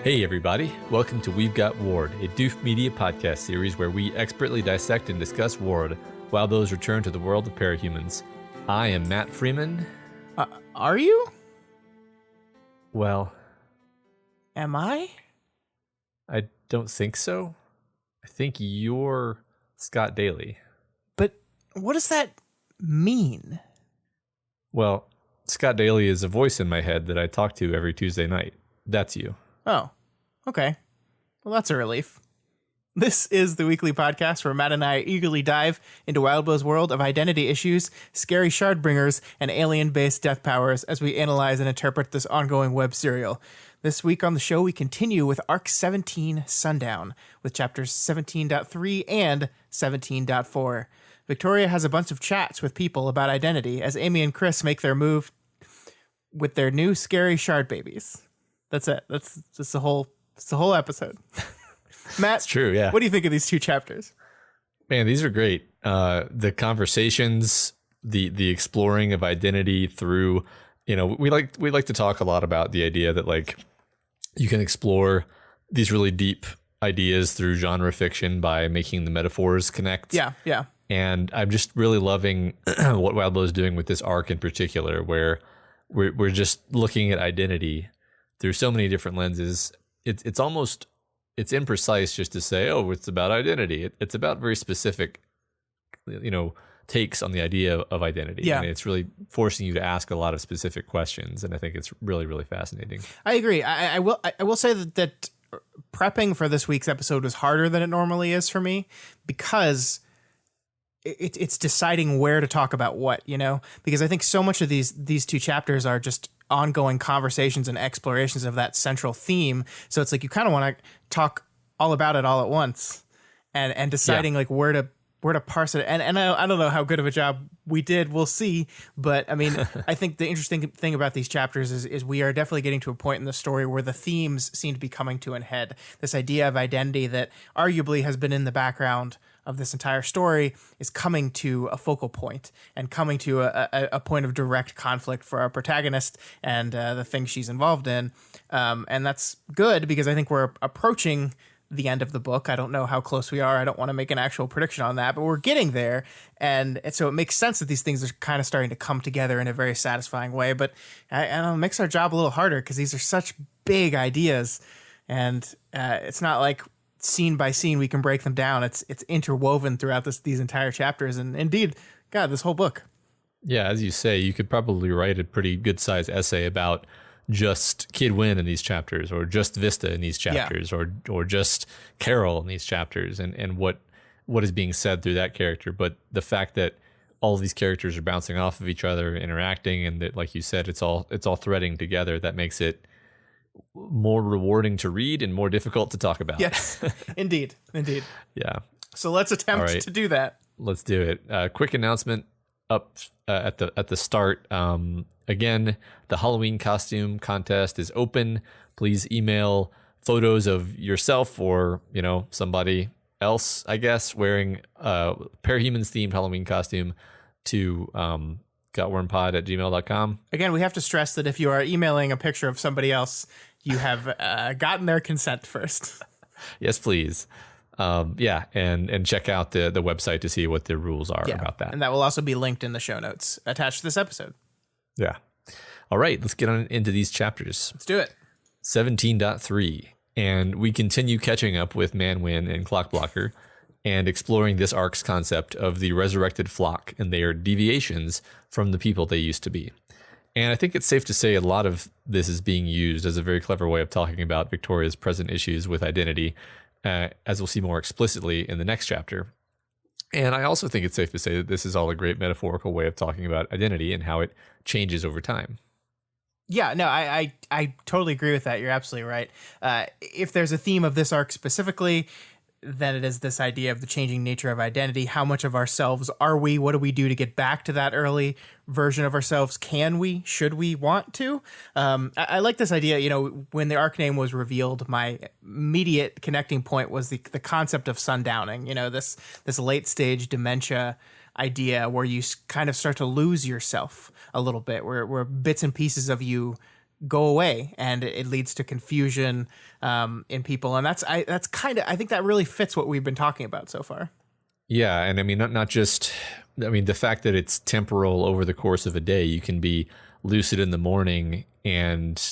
Hey everybody, welcome to We've Got Ward, a Doof Media podcast series where we expertly dissect and discuss Ward while those return to the world of parahumans. I am Matt Freeman. Are you? Well, Am I? I don't think so. I think you're Scott Daly. But what does that mean? Well, Scott Daly is a voice in my head that I talk to every Tuesday night. That's you. Oh, okay. Well, that's a relief. This is the weekly podcast where Matt and I eagerly dive into Wildbow's world of identity issues, scary shardbringers, and alien-based death powers as we analyze and interpret this ongoing web serial. This week on the show, we continue with Arc 17, Sundown, with chapters 17.3 and 17.4. Victoria has a bunch of chats with people about identity as Amy and Chris make their move with their new scary shard babies. That's it. That's just the whole episode. Matt, It's true, yeah. What do you think of these two chapters? Man, these are great. The conversations, the exploring of identity through, we like to talk a lot about the idea that like you can explore these really deep ideas through genre fiction by making the metaphors connect. Yeah. And I'm just really loving what Wildbow is doing with this arc in particular, where we're just looking at identity through so many different lenses. It's imprecise just to say, oh, it's about identity. It's about very specific, takes on the idea of identity. Yeah. And it's really forcing you to ask a lot of specific questions. And I think it's really, really fascinating. I agree. I will say that prepping for this week's episode was harder than it normally is for me because it's deciding where to talk about what, because I think so much of these two chapters are just ongoing conversations and explorations of that central theme. So it's like you kind of want to talk all about it all at once and deciding like where to parse it. And I don't know how good of a job we did. We'll see. But I mean, I think the interesting thing about these chapters is we are definitely getting to a point in the story where the themes seem to be coming to an head. This idea of identity that arguably has been in the background of this entire story is coming to a focal point and coming to a point of direct conflict for our protagonist and the thing she's involved in. And that's good because I think we're approaching the end of the book. I don't know how close we are. I don't want to make an actual prediction on that, but we're getting there. And so it makes sense that these things are kind of starting to come together in a very satisfying way. But it makes our job a little harder because these are such big ideas. And it's not like scene by scene we can break them down. It's interwoven throughout these entire chapters, and indeed, God, this whole book. Yeah, as you say, you could probably write a pretty good sized essay about just Kid Win in these chapters, or just Vista in these chapters, or just Carol in these chapters, and what is being said through that character. But the fact that all of these characters are bouncing off of each other, interacting, and that, like you said, it's all threading together, that makes it more rewarding to read and more difficult to talk about. Yes, indeed. Yeah. So let's attempt to do that. Let's do it. Quick announcement up at the start. Again, the Halloween costume contest is open. Please email photos of yourself or somebody else, I guess, wearing a parahumans themed Halloween costume to gotwormpod@gmail.com. Again, we have to stress that if you are emailing a picture of somebody else, you have gotten their consent first. Yes, please. And check out the website to see what the rules are about that. And that will also be linked in the show notes attached to this episode. Yeah. All right, let's get on into these chapters. Let's do it. 17.3. And we continue catching up with Manwin and Clockblocker and exploring this arc's concept of the resurrected flock and their deviations from the people they used to be. And I think it's safe to say a lot of this is being used as a very clever way of talking about Victoria's present issues with identity, as we'll see more explicitly in the next chapter. And I also think it's safe to say that this is all a great metaphorical way of talking about identity and how it changes over time. Yeah, no, I totally agree with that. You're absolutely right. If there's a theme of this arc specifically, then it is this idea of the changing nature of identity. How much of ourselves are we? What do we do to get back to that early version of ourselves? Can we? Should we? Want to? I like this idea. You know, when the arc name was revealed, my immediate connecting point was the concept of sundowning. You know, this late stage dementia idea where you kind of start to lose yourself a little bit, where bits and pieces of you go away, and it leads to confusion in people. And I think that really fits what we've been talking about so far. Yeah, and I mean, not just, I mean, the fact that it's temporal over the course of a day. You can be lucid in the morning and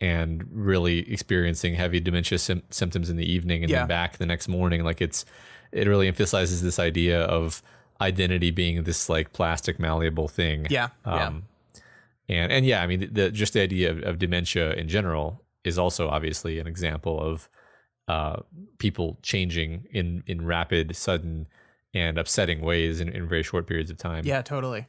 really experiencing heavy dementia symptoms in the evening, and then back the next morning. Like it really emphasizes this idea of identity being this like plastic malleable thing. And yeah, I mean, just the idea of dementia in general is also obviously an example of people changing in rapid, sudden, and upsetting ways in very short periods of time. Yeah, totally.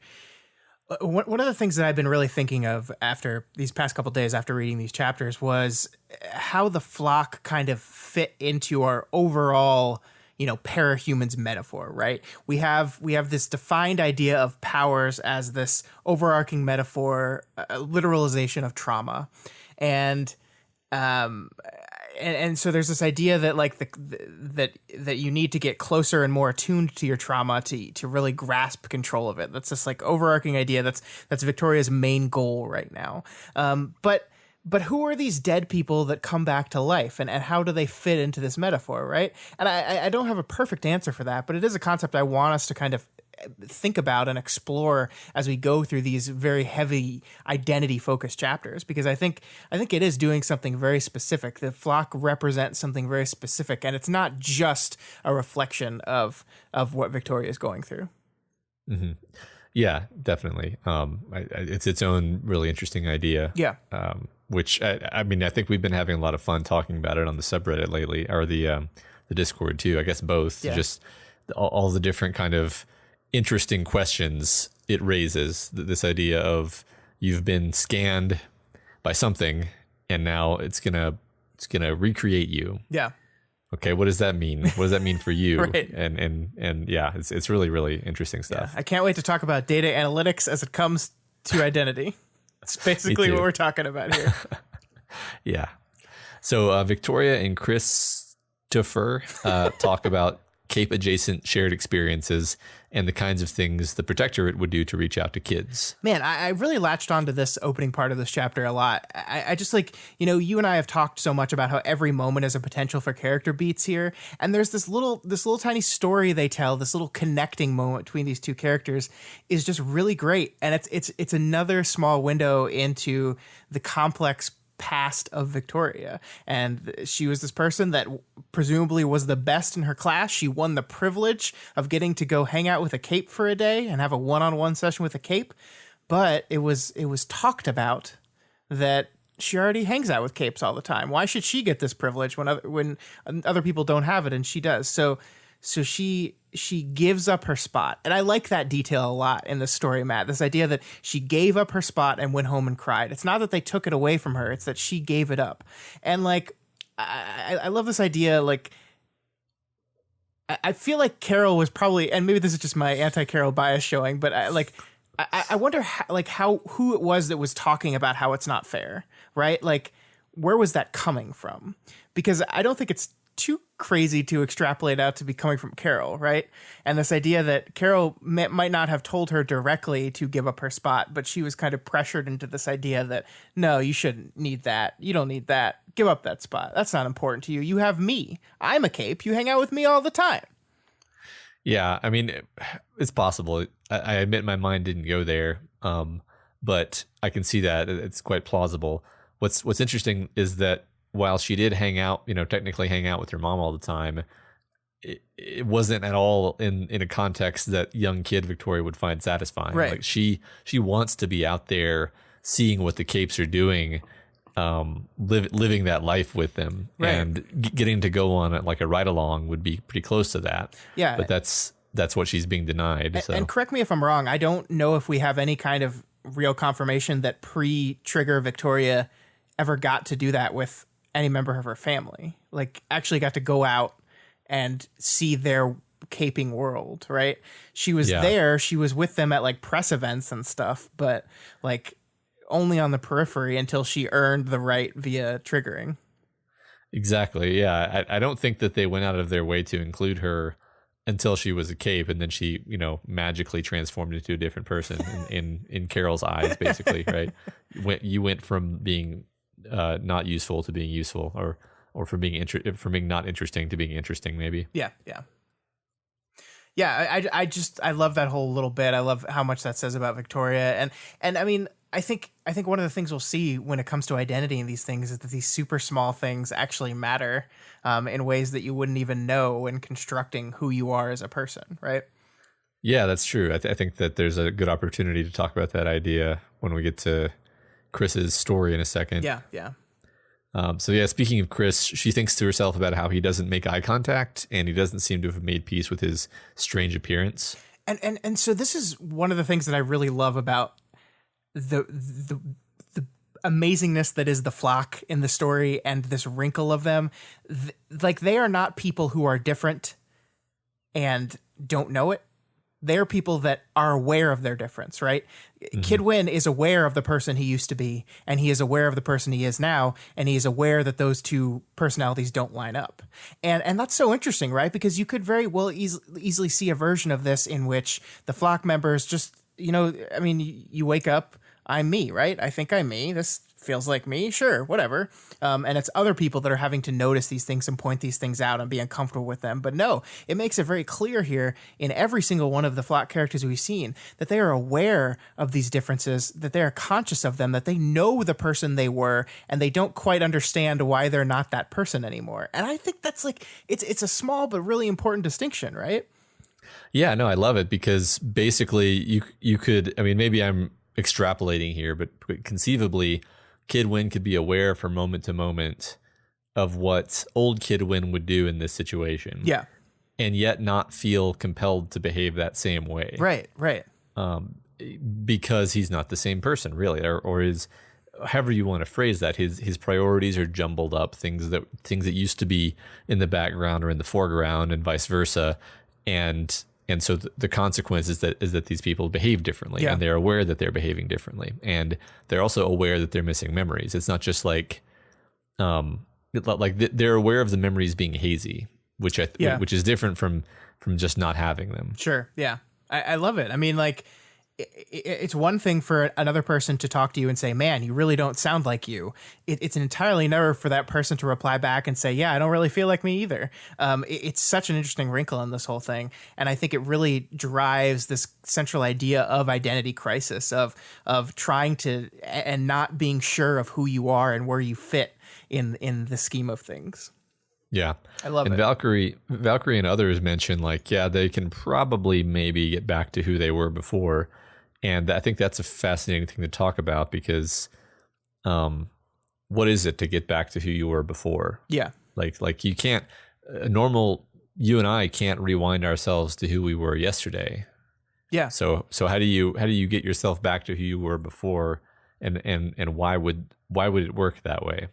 One of the things that I've been really thinking of after these past couple of days after reading these chapters was how the flock kind of fit into our overall, you know, parahumans metaphor, right? We have this defined idea of powers as this overarching metaphor, literalization of trauma, and so there's this idea that like that you need to get closer and more attuned to your trauma to really grasp control of it. That's this like overarching idea that's Victoria's main goal right now. But who are these dead people that come back to life, and how do they fit into this metaphor, right? And I don't have a perfect answer for that, but it is a concept I want us to kind of think about and explore as we go through these very heavy identity-focused chapters, because I think it is doing something very specific. The flock represents something very specific, and it's not just a reflection of what Victoria is going through. Mm-hmm. Yeah, definitely. It's its own really interesting idea. Yeah. Which I mean, I think we've been having a lot of fun talking about it on the subreddit lately, or the Discord too. I guess both. Yeah. Just all the different kind of interesting questions it raises. This idea of you've been scanned by something, and now it's gonna recreate you. Yeah. Okay, what does that mean? What does that mean for you? Right. And yeah, it's really, really interesting stuff. Yeah. I can't wait to talk about data analytics as it comes to identity. That's basically what we're talking about here. Yeah. So Victoria and Christopher talk about Cape adjacent shared experiences and the kinds of things the Protectorate would do to reach out to kids. Man, I really latched onto this opening part of this chapter a lot. I just like, you know, you and I have talked so much about how every moment is a potential for character beats here. And there's this little tiny story they tell, this little connecting moment between these two characters is just really great. And it's another small window into the complex past of Victoria. And she was this person that presumably was the best in her class. She won the privilege of getting to go hang out with a cape for a day and have a one-on-one session with a cape. But it was talked about that she already hangs out with capes all the time. Why should she get this privilege when other people don't have it and she does? So she gives up her spot. And I like that detail a lot in this story, Matt. This idea that she gave up her spot and went home and cried. It's not that they took it away from her. It's that she gave it up. And like, I love this idea. Like, I feel like Carol was probably, and maybe this is just my anti-Carol bias showing, but I wonder who it was that was talking about how it's not fair, right? Like, where was that coming from? Because I don't think it's too crazy to extrapolate out to be coming from Carol, right? And this idea that Carol might not have told her directly to give up her spot, but she was kind of pressured into this idea that, no, you shouldn't need that. You don't need that. Give up that spot. That's not important to you. You have me. I'm a cape. You hang out with me all the time. Yeah, I mean, it's possible. I admit my mind didn't go there, but I can see that. It's quite plausible. What's interesting is that while she did technically hang out with her mom all the time, it wasn't at all in a context that young kid Victoria would find satisfying. Right. Like she wants to be out there seeing what the capes are doing, living that life with them, right. And getting to go on like a ride along would be pretty close to that. Yeah. But that's what she's being denied. And correct me if I'm wrong. I don't know if we have any kind of real confirmation that pre-trigger Victoria ever got to do that with any member of her family. Like, actually got to go out and see their caping world, right? She was there. She was with them at like press events and stuff, but like only on the periphery until she earned the right via triggering. Exactly. Yeah. I don't think that they went out of their way to include her until she was a cape, and then she, magically transformed into a different person in Carol's eyes, basically, right? You went from being not useful to being useful, or from being not interesting to being interesting, maybe. Yeah. I love that whole little bit. I love how much that says about Victoria, and I mean, I think one of the things we'll see when it comes to identity and these things is that these super small things actually matter in ways that you wouldn't even know in constructing who you are as a person, right? Yeah, that's true. I think that there's a good opportunity to talk about that idea when we get to Chris's story in a second. Yeah. Speaking of Chris, she thinks to herself about how he doesn't make eye contact and he doesn't seem to have made peace with his strange appearance. And so this is one of the things that I really love about the amazingness that is the flock in the story and this wrinkle of them. Like, they are not people who are different and don't know it. They're people that are aware of their difference, right? Mm-hmm. Kid Win is aware of the person he used to be, and he is aware of the person he is now, and he is aware that those two personalities don't line up. And that's so interesting, right? Because you could very well easily see a version of this in which the flock members just, you wake up, I'm me, right? I think I'm me. This feels like me. Sure, whatever. And it's other people that are having to notice these things and point these things out and be uncomfortable with them. But no, it makes it very clear here in every single one of the flock characters we've seen that they are aware of these differences, that they are conscious of them, that they know the person they were, and they don't quite understand why they're not that person anymore. And I think that's like, it's a small but really important distinction, right? Yeah, no, I love it, because basically you could, maybe I'm extrapolating here, but conceivably Kid Win could be aware from moment to moment of what old Kid Win would do in this situation. Yeah. And yet not feel compelled to behave that same way. Right. Because he's not the same person, really, or is, however you want to phrase that, his priorities are jumbled up, things that used to be in the background or in the foreground, and vice versa. And so the consequence is that these people behave differently, and they're aware that they're behaving differently, and they're also aware that they're missing memories. It's not just like they're aware of the memories being hazy, which is different from just not having them. Sure. Yeah. I love it. I mean, like, it's one thing for another person to talk to you and say, man, you really don't sound like you. It's entirely another for that person to reply back and say, yeah, I don't really feel like me either. It's such an interesting wrinkle in this whole thing. And I think it really drives this central idea of identity crisis, of trying to, and not being sure of who you are and where you fit in the scheme of things. Yeah. I love it. And Valkyrie and others mention, like, they can probably maybe get back to who they were before. And I think that's a fascinating thing to talk about, because what is it to get back to who you were before? Yeah. Like you can't, you and I can't rewind ourselves to who we were yesterday. Yeah. So how do you get yourself back to who you were before, and why would it work that way?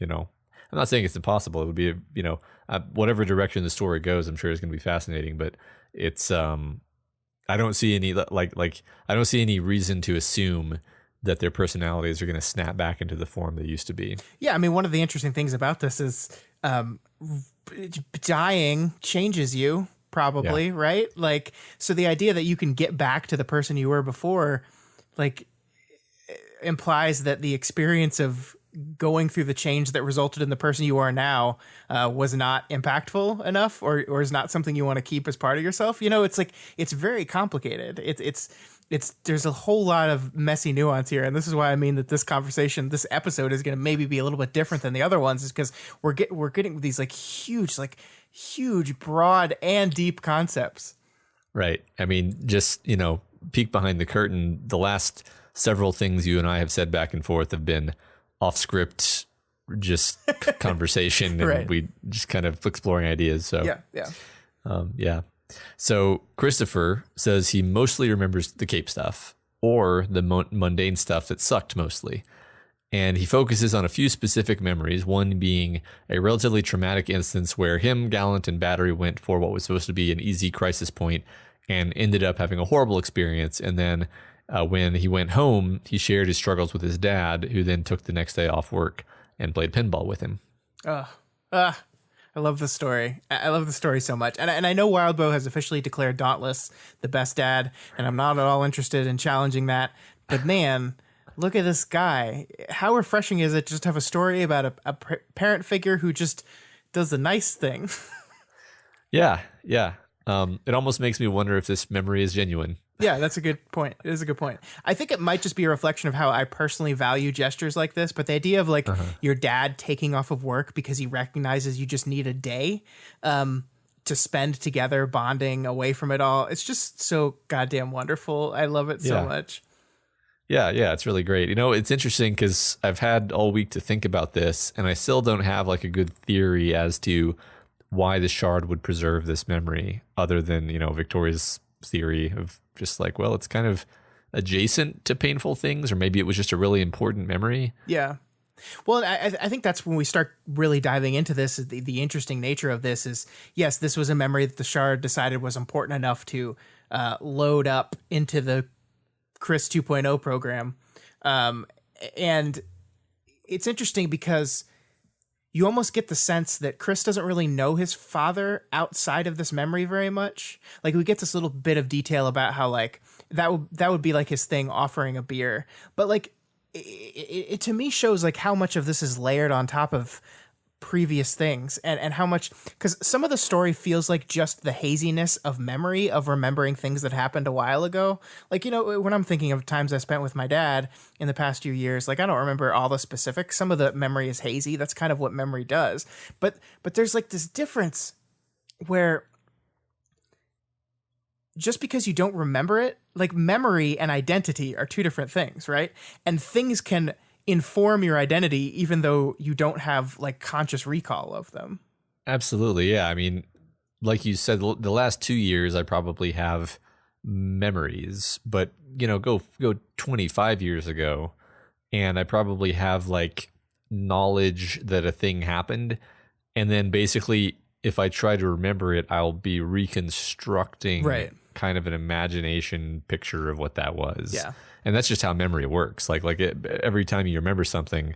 I'm not saying it's impossible. It would be, whatever direction the story goes, I'm sure it's going to be fascinating, but it's, I don't see any I don't see any reason to assume that their personalities are going to snap back into the form they used to be. Yeah, I mean, one of the interesting things about this is dying changes you, probably, right? Like, so the idea that you can get back to the person you were before, like, implies that the experience of going through the change that resulted in the person you are now was not impactful enough, or is not something you want to keep as part of yourself. It's like, it's very complicated. It's there's a whole lot of messy nuance here. And this is why I mean that this episode is going to maybe be a little bit different than the other ones, is because we're getting these huge, broad and deep concepts. Right. I mean, just, peek behind the curtain. The last several things you and I have said back and forth have been off script, just conversation, and right. We just kind of exploring ideas. So yeah. So Christopher says he mostly remembers the cape stuff, or the mundane stuff that sucked mostly. And he focuses on a few specific memories, one being a relatively traumatic instance where him, Gallant, and Battery went for what was supposed to be an easy crisis point and ended up having a horrible experience. And then when he went home, he shared his struggles with his dad, who then took the next day off work and played pinball with him. I love the story. I love the story so much. And I know Wildbow has officially declared Dauntless the best dad, and I'm not at all interested in challenging that. But man, look at this guy. How refreshing is it just to have a story about a parent figure who just does the nice thing? Yeah. It almost makes me wonder if this memory is genuine. Yeah, that's a good point. It is a good point. I think it might just be a reflection of how I personally value gestures like this, but the idea of like your dad taking off of work because he recognizes you just need a day to spend together, bonding away from it all. It's just so goddamn wonderful. I love it so much. Yeah, it's really great. You know, it's interesting because I've had all week to think about this, and I still don't have like a good theory as to why the shard would preserve this memory, other than, you know, Victoria's theory of just like, well, it's kind of adjacent to painful things, or maybe it was just a really important memory. Yeah. Well, I think that's when we start really diving into this. The interesting nature of this is, yes, this was a memory that the shard decided was important enough to load up into the Chris 2.0 program. And it's interesting because you almost get the sense that Chris doesn't really know his father outside of this memory very much. Like, we get this little bit of detail about how like that would be like his thing, offering a beer. But like it to me shows like how much of this is layered on top of previous things, and how much, because some of the story feels like just the haziness of memory of remembering things that happened a while ago. Like, you know, when I'm thinking of times I spent with my dad in the past few years, like I don't remember all the specifics. Some of the memory is hazy. That's kind of what memory does. But there's like this difference where just because you don't remember it, like memory and identity are two different things, right? And things can inform your identity even though you don't have like conscious recall of them. Absolutely. Yeah. I mean, like you said, the last 2 years I probably have memories, but you know, go 25 years ago and I probably have like knowledge that a thing happened, and then basically if I try to remember it, I'll be reconstructing kind of an imagination picture of what that was. Yeah. And that's just how memory works. Every time you remember something,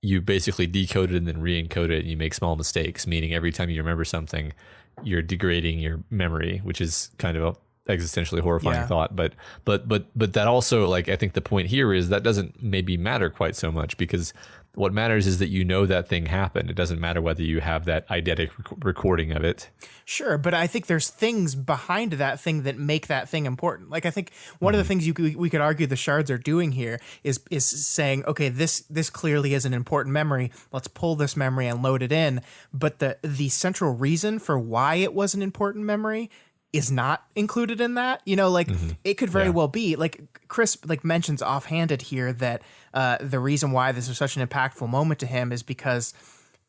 you basically decode it and then re-encode it, and you make small mistakes, meaning every time you remember something, you're degrading your memory, which is kind of a existentially horrifying thought. But that also, like, I think the point here is that doesn't maybe matter quite so much, because what matters is that you know that thing happened. It doesn't matter whether you have that eidetic recording of it. Sure, but I think there's things behind that thing that make that thing important. Like, I think one of the things we could argue the shards are doing here is saying, okay, this clearly is an important memory. Let's pull this memory and load it in. But the central reason for why it was an important memory is not included in that. You know, like it could very well be like Chris like mentions offhanded here that the reason why this was such an impactful moment to him is because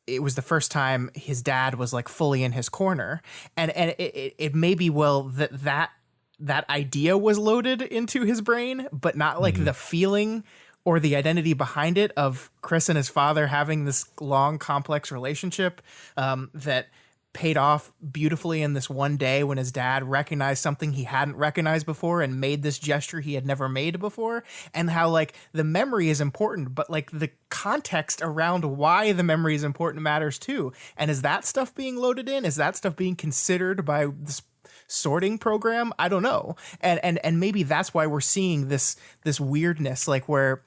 it was the first time his dad was like fully in his corner, and it may be well that idea was loaded into his brain, but not like the feeling or the identity behind it of Chris and his father having this long, complex relationship that paid off beautifully in this one day when his dad recognized something he hadn't recognized before and made this gesture he had never made before. And how like the memory is important, but like the context around why the memory is important matters too. And is that stuff being loaded in? Is that stuff being considered by this sorting program? I don't know. And maybe that's why we're seeing this weirdness, like where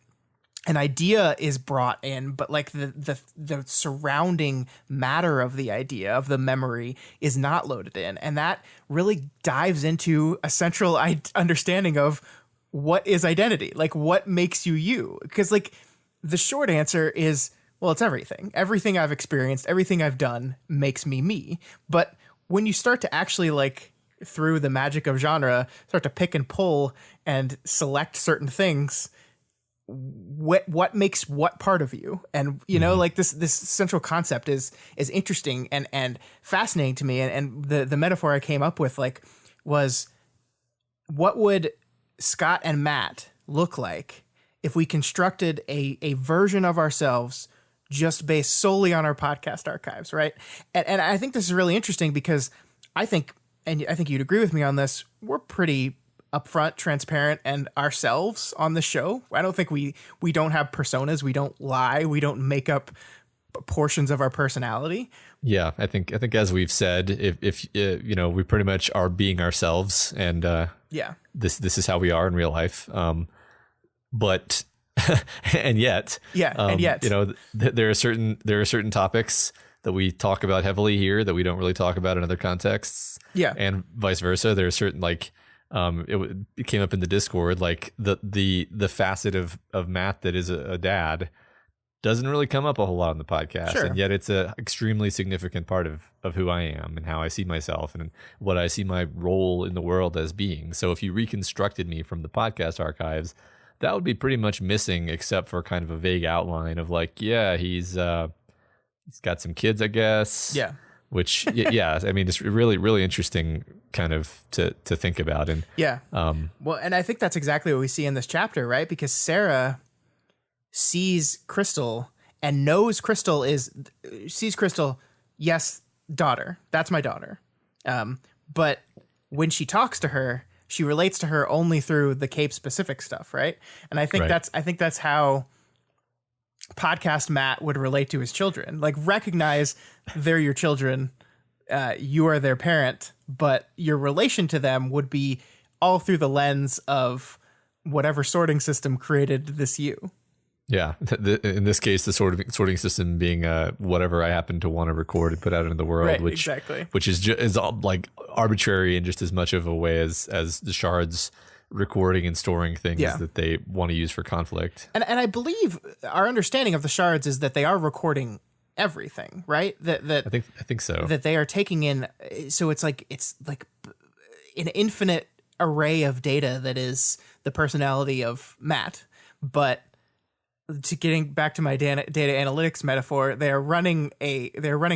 an idea is brought in, but like the surrounding matter of the idea of the memory is not loaded in. And that really dives into a central understanding of what is identity, like what makes you you. Because like the short answer is, well, it's everything. Everything I've experienced, everything I've done makes me me. But when you start to actually like through the magic of genre, start to pick and pull and select certain things, what makes what part of you, and you know, like this central concept is interesting and fascinating to me, and the metaphor I came up with like was, what would Scott and Matt look like if we constructed a version of ourselves just based solely on our podcast archives, right? And I think this is really interesting because I think you'd agree with me on this, we're pretty upfront, transparent, and ourselves on the show. I don't think we don't have personas. We don't lie. We don't make up portions of our personality. Yeah, I think as we've said, if we pretty much are being ourselves, and this is how we are in real life. But and yet, there are certain topics that we talk about heavily here that we don't really talk about in other contexts. Yeah, and vice versa. There are certain it came up in the Discord, like the facet of Matt that is a dad doesn't really come up a whole lot on the podcast. Sure. And yet it's a extremely significant part of who I am and how I see myself and what I see my role in the world as being. So if you reconstructed me from the podcast archives, that would be pretty much missing, except for kind of a vague outline of like, yeah, he's got some kids, I guess. Yeah. Which, yeah, I mean, it's really, really interesting kind of to think about. And yeah. Well, and I think that's exactly what we see in this chapter, right? Because Sarah sees Crystal and knows sees Crystal, yes, daughter. That's my daughter. But when she talks to her, she relates to her only through the Cape specific stuff, right? And I think that's how podcast Matt would relate to his children. Like, recognize they're your children, you are their parent, but your relation to them would be all through the lens of whatever sorting system created this you. Yeah, in this case, the sorting system being whatever I happen to want to record and put out into the world, right, which exactly. Which is all, like, arbitrary in just as much of a way as the shards recording and storing things that they want to use for conflict. And I believe our understanding of the shards is that they are recording everything, right? That I think so. That they are taking in, so it's like an infinite array of data that is the personality of Matt. But to getting back to my data analytics metaphor, they're running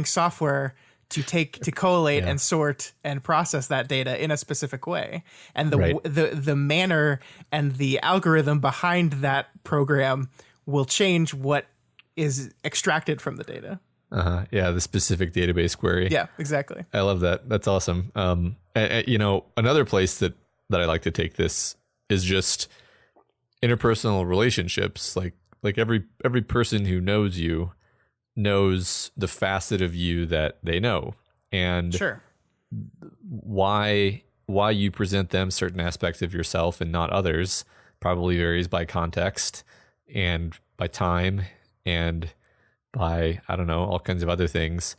software to collate and sort and process that data in a specific way. And the manner and the algorithm behind that program will change what is extracted from the data. Yeah, the specific database query. Yeah, exactly. I love that. That's awesome. Another place that I like to take this is just interpersonal relationships. Like every person who knows you knows the facet of you that they know, and sure, why you present them certain aspects of yourself and not others probably varies by context and by time and by, I don't know, all kinds of other things.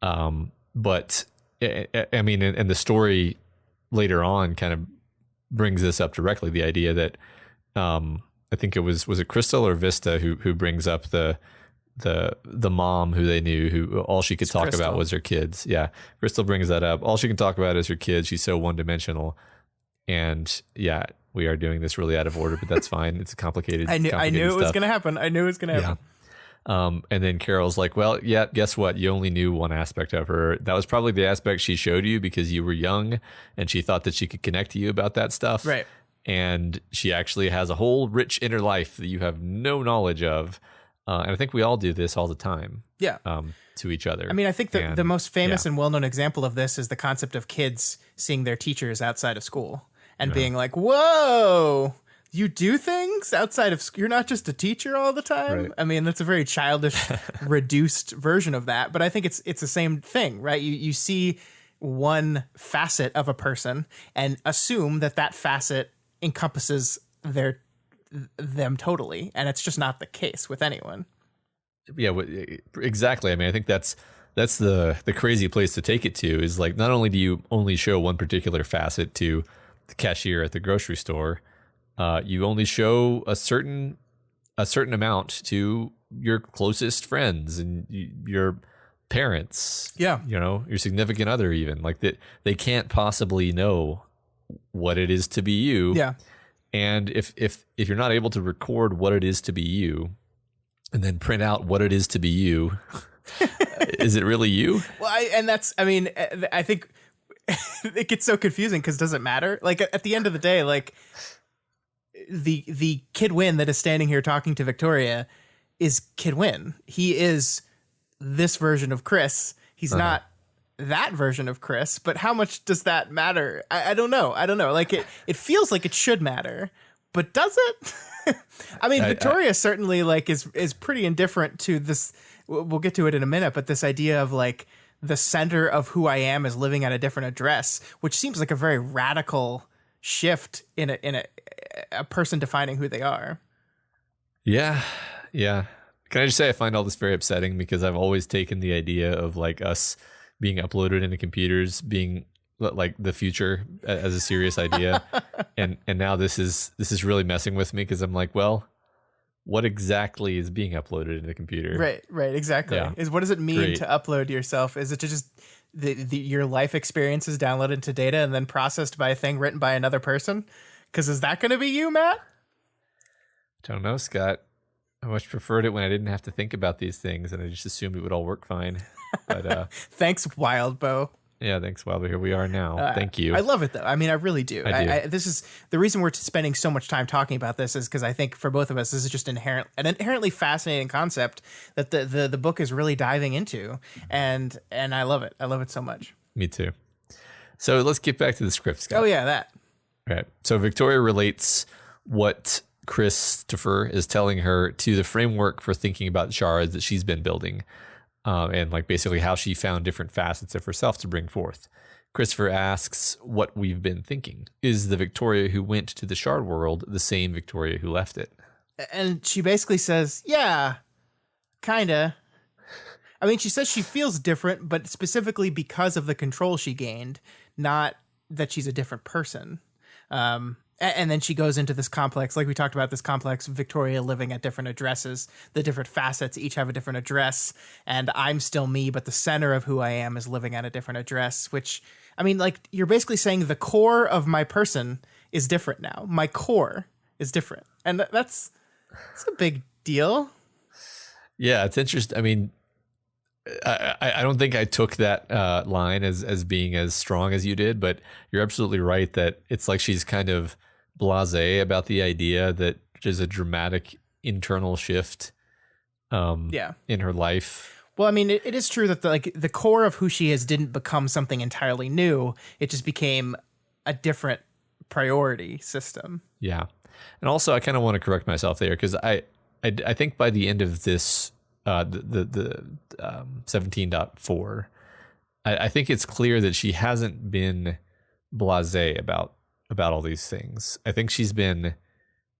But I mean, and the story later on kind of brings this up directly, the idea that I think it was it Crystal or Vista who brings up the mom who they knew, who all she could talk Crystal. about was her kids. Yeah, Crystal brings that up. All she can talk about is her kids. She's so one-dimensional. And yeah, we are doing this really out of order, but that's fine. It's complicated. I knew it was going to happen. And then Carol's like, well, yeah, guess what? You only knew one aspect of her. That was probably the aspect she showed you because you were young and she thought that she could connect to you about that stuff. Right. And she actually has a whole rich inner life that you have no knowledge of. And I think we all do this all the time. Yeah. To each other. I mean, I think the most famous and well-known example of this is the concept of kids seeing their teachers outside of school and being like, whoa, you do things outside of school. You're not just a teacher all the time. Right. I mean, that's a very childish, reduced version of that. But I think it's the same thing, right? You see one facet of a person and assume that facet encompasses them totally, and it's just not the case with anyone. Yeah, exactly. I mean, I think that's the crazy place to take it to, is like, not only do you only show one particular facet to the cashier at the grocery store, you only show a certain amount to your closest friends and your parents. Yeah, your significant other, even, like that. They can't possibly know what it is to be you. Yeah. And if you're not able to record what it is to be you and then print out what it is to be you, is it really you? Well, I think it gets so confusing because does it matter? Like, at the end of the day, like, the Kid Win that is standing here talking to Victoria is Kid Win. He is this version of Chris. He's not that version of Chris, but how much does that matter? I don't know. Like it feels like it should matter, but does it? I mean, Victoria certainly like is pretty indifferent to this. We'll get to it in a minute, but this idea of like the center of who I am is living at a different address, which seems like a very radical shift in a person defining who they are. Yeah. Can I just say I find all this very upsetting because I've always taken the idea of like us being uploaded into computers being like the future as a serious idea, and now this is really messing with me because I'm like, well, what exactly is being uploaded into the computer? Right, exactly. Yeah. What does it mean to upload yourself? Is it to just your life experiences downloaded into data and then processed by a thing written by another person? Because is that going to be you, Matt? Don't know, Scott. I much preferred it when I didn't have to think about these things and I just assumed it would all work fine. But thanks, Wildbow. Yeah, thanks, Wildbow. Here we are now. Thank you. I love it, though. I mean, I really do. I do. This is the reason we're spending so much time talking about this is because I think for both of us, this is just an inherently fascinating concept that the book is really diving into, and I love it. I love it so much. Me too. So let's get back to the script, Scott. Oh yeah, that. All right. So Victoria relates what Christopher is telling her to the framework for thinking about shards that she's been building. And like basically how she found different facets of herself to bring forth. Christopher asks what we've been thinking. Is the Victoria who went to the shard world the same Victoria who left it? And she basically says, yeah, kinda. I mean, she says she feels different, but specifically because of the control she gained, not that she's a different person. And then she goes into this complex, like we talked about, this complex Victoria living at different addresses. The different facets each have a different address, and I'm still me, but the center of who I am is living at a different address, which, I mean, like, you're basically saying the core of my person is different now. My core is different. And that's a big deal. Yeah, it's interesting. I mean, I don't think I took that line as being as strong as you did, but you're absolutely right that it's like she's kind of blasé about the idea that there's a dramatic internal shift in her life. Well, I mean, it is true that the core of who she is didn't become something entirely new. It just became a different priority system. Yeah. And also I kind of want to correct myself there because I think by the end of this the 17.4, I think it's clear that she hasn't been blasé about all these things. I think she's been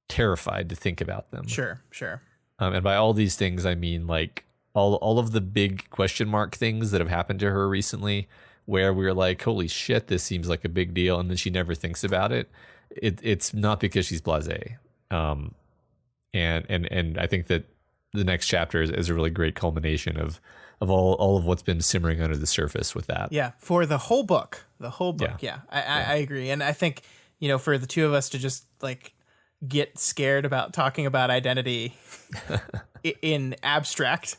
terrified to think about them. Sure. And by all these things, I mean like all of the big question mark things that have happened to her recently, where we're like, holy shit, this seems like a big deal, and then she never thinks about it. It's not because she's blasé. And I think that the next chapter is a really great culmination of all of what's been simmering under the surface with that. Yeah, for the whole book. Yeah. I agree. And I think, for the two of us to just like get scared about talking about identity in abstract,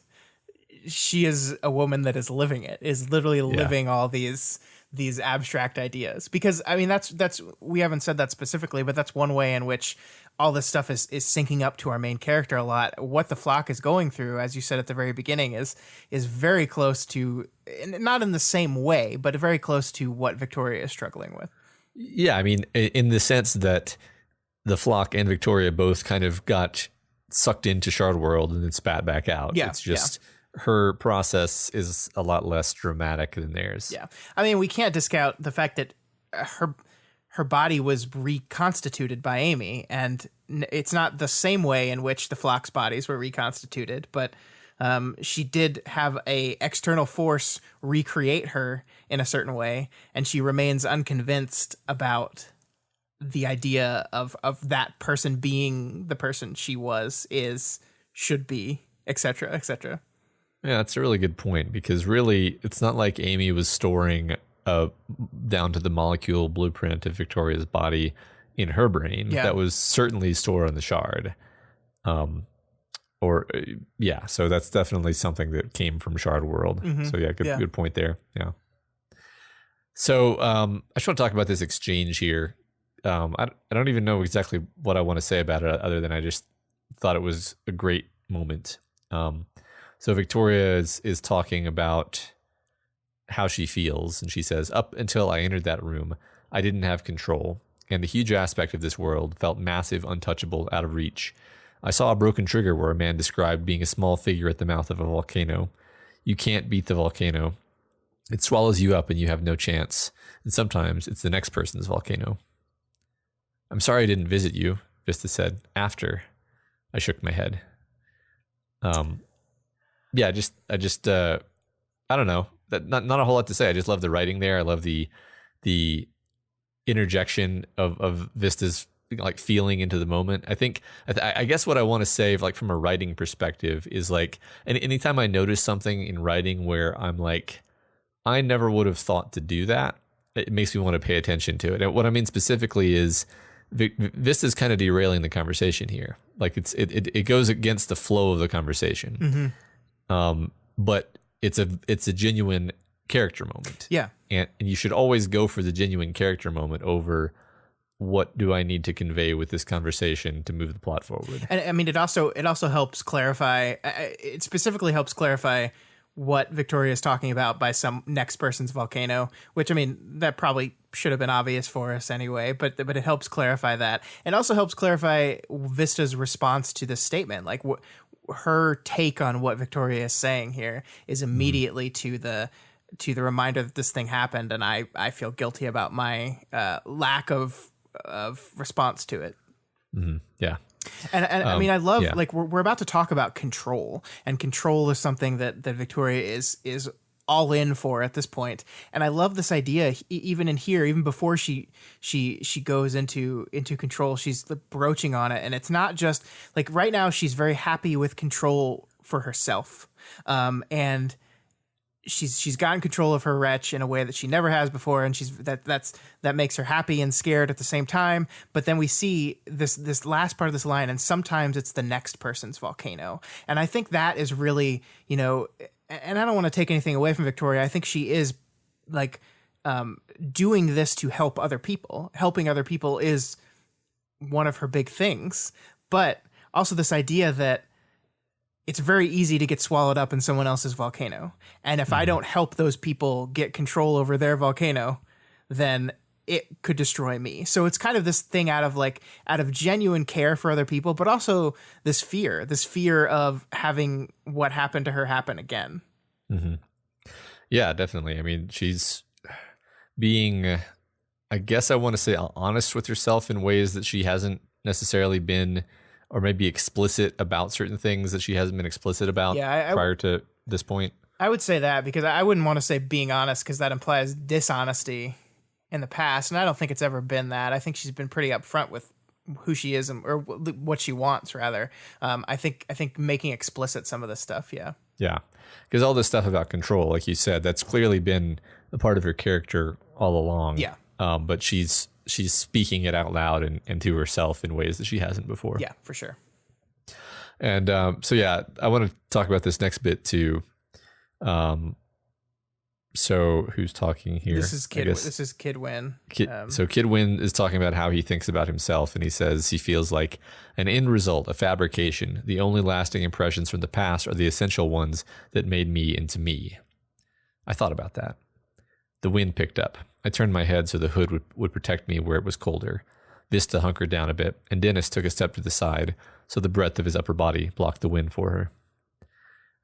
she is a woman that is living it, is literally living all these abstract ideas. Because I mean, that's we haven't said that specifically, but that's one way in which all this stuff is syncing up to our main character a lot. What the flock is going through, as you said at the very beginning, is very close to, not in the same way, but very close to what Victoria is struggling with. Yeah, I mean, in the sense that the flock and Victoria both kind of got sucked into Shard World and then spat back out. Yeah, it's just her process is a lot less dramatic than theirs. Yeah, I mean, we can't discount the fact that her body was reconstituted by Amy, and it's not the same way in which the flock's bodies were reconstituted, but she did have a external force recreate her in a certain way, and she remains unconvinced about the idea of that person being the person she was, should be, etc., etc. Yeah, that's a really good point, because really it's not like Amy was storing down to the molecule blueprint of Victoria's body in her brain. Yeah. That was certainly stored on the shard. So that's definitely something that came from Shard World. Mm-hmm. So good point there. Yeah. So I just want to talk about this exchange here. I don't even know exactly what I want to say about it, other than I just thought it was a great moment. So Victoria is talking about how she feels, and she says, "Up until I entered that room, I didn't have control, and the huge aspect of this world felt massive, untouchable, out of reach. I saw a broken trigger where a man described being a small figure at the mouth of a volcano. You can't beat the volcano. It swallows you up and you have no chance. And sometimes it's the next person's volcano." "I'm sorry I didn't visit you," Vista said. "After." I shook my head. Yeah, I just I don't know. Not a whole lot to say. I just love the writing there. I love the interjection of Vista's like feeling into the moment. I guess what I want to say, like from a writing perspective, is like anytime I notice something in writing where I'm like, I never would have thought to do that, it makes me want to pay attention to it. And what I mean specifically is Vista's kind of derailing the conversation here. Like it goes against the flow of the conversation. But it's a genuine character moment. Yeah. And you should always go for the genuine character moment over what do I need to convey with this conversation to move the plot forward. And I mean, it also helps clarify. It specifically helps clarify what Victoria is talking about by some next person's volcano, which, I mean, that probably should have been obvious for us anyway, but it helps clarify that. It also helps clarify Vista's response to this statement. Like her take on what Victoria is saying here is immediately to the reminder that this thing happened, and I feel guilty about my lack of response to it. Yeah. And I mean, I love, like, we're about to talk about control, and control is something that Victoria is all in for at this point. And I love this idea, even in here, even before she goes into control, she's broaching on it. And it's not just like right now she's very happy with control for herself. And she's gotten control of her wretch in a way that she never has before, and that makes her happy and scared at the same time. But then we see this last part of this line, and sometimes it's the next person's volcano. And I think that is really, and I don't want to take anything away from Victoria. I think she is like doing this to help other people. Helping other people is one of her big things, but also this idea that it's very easy to get swallowed up in someone else's volcano. And if I don't help those people get control over their volcano, then it could destroy me. So it's kind of this thing out of genuine care for other people, but also this fear of having what happened to her happen again. Mm-hmm. Yeah, definitely. I mean, she's being, I guess I want to say, honest with herself in ways that she hasn't necessarily been, or maybe explicit about certain things that she hasn't been explicit about prior to this point. I would say that, because I wouldn't want to say being honest, because that implies dishonesty in the past, and I don't think it's ever been that. I think she's been pretty upfront with who she is, or what she wants, rather. I think making explicit some of this stuff, yeah. Yeah, because all this stuff about control, like you said, that's clearly been a part of her character all along. Yeah. But she's speaking it out loud and to herself in ways that she hasn't before. Yeah, for sure. And so, yeah, I want to talk about this next bit too. So who's talking here? This is Kid Win. So Kid Win is talking about how he thinks about himself, and he says he feels like an end result, a fabrication. The only lasting impressions from the past are the essential ones that made me into me. I thought about that. The wind picked up. I turned my head so the hood would protect me where it was colder. Vista hunkered down a bit, and Dennis took a step to the side so the breadth of his upper body blocked the wind for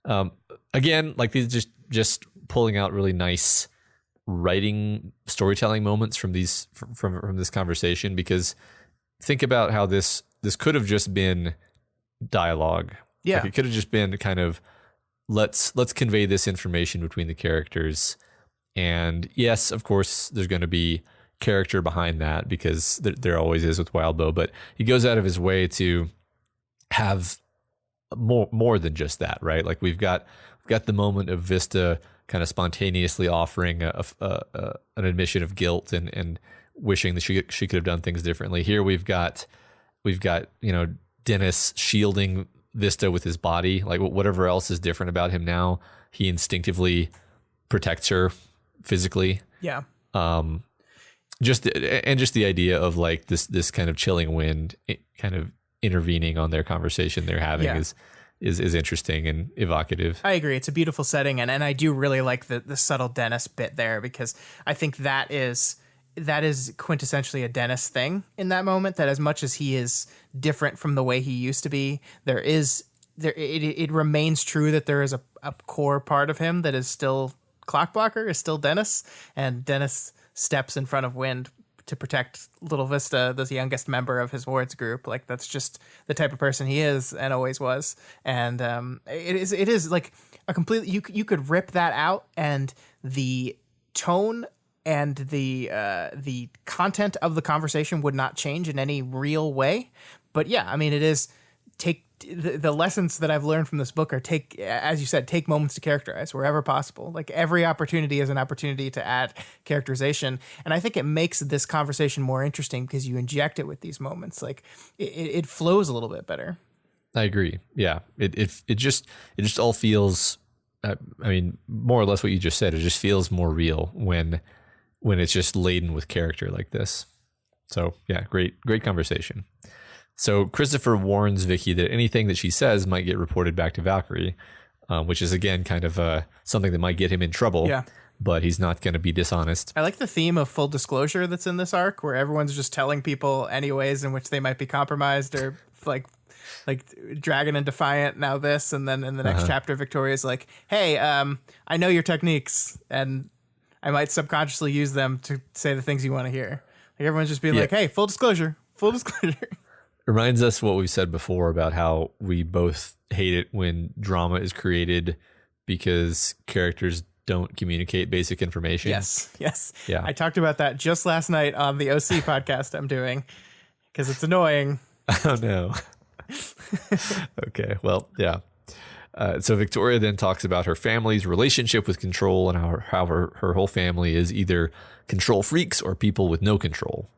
her. Again, like these just pulling out really nice writing, storytelling moments from these from this conversation, because think about how this could have just been dialogue. Yeah. Like it could have just been kind of let's convey this information between the characters. And yes, of course, there's going to be character behind that, because there always is with Wildbow, but he goes out of his way to have more than just that, right? Like we've got the moment of Vista kind of spontaneously offering an admission of guilt and wishing that she could have done things differently. Here we've got Dennis shielding Vista with his body, like whatever else is different about him now, he instinctively protects her physically. Yeah. just the idea of like this kind of chilling wind kind of intervening on their conversation they're having is interesting and evocative. I agree. It's a beautiful setting, and I do really like the subtle Dennis bit there, because I think that is quintessentially a Dennis thing in that moment, that as much as he is different from the way he used to be, it remains true that there is a core part of him that is still Clockblocker, is still Dennis, and Dennis steps in front of Wind to protect Little Vista, the youngest member of his ward's group. Like, that's just the type of person he is and always was. And it is like a completely, you could rip that out, and the tone and the content of the conversation would not change in any real way. But yeah, I mean, it is the lessons that I've learned from this book are as you said, take moments to characterize wherever possible. Like, every opportunity is an opportunity to add characterization. And I think it makes this conversation more interesting because you inject it with these moments. Like, it flows a little bit better. I agree. Yeah. It just all feels, I mean, more or less what you just said, it just feels more real when it's just laden with character like this. So yeah, great conversation. So Christopher warns Vicky that anything that she says might get reported back to Valkyrie, which is, again, kind of something that might get him in trouble. Yeah. But he's not going to be dishonest. I like the theme of full disclosure that's in this arc, where everyone's just telling people any ways in which they might be compromised, or like Dragon and Defiant now this, and then in the next chapter, Victoria's like, hey, I know your techniques, and I might subconsciously use them to say the things you want to hear. Like, everyone's just being like, hey, full disclosure. Reminds us what we've said before about how we both hate it when drama is created because characters don't communicate basic information. Yes. Yeah. I talked about that just last night on the OC podcast I'm doing, because it's annoying. Oh, no. Okay, well, yeah. So Victoria then talks about her family's relationship with control, and how her whole family is either control freaks or people with no control.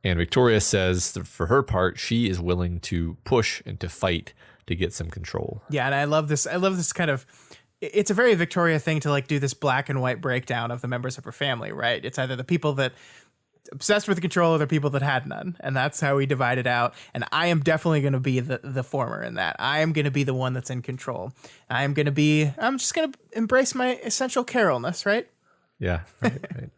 And Victoria says that for her part, she is willing to push and to fight to get some control. Yeah, and I love this kind of, it's a very Victoria thing to like do this black and white breakdown of the members of her family, right? It's either the people that obsessed with the control or the people that had none. And that's how we divide it out. And I am definitely going to be the former in that. I am going to be the one that's in control. I'm just going to embrace my essential Carolness, right? Yeah, right.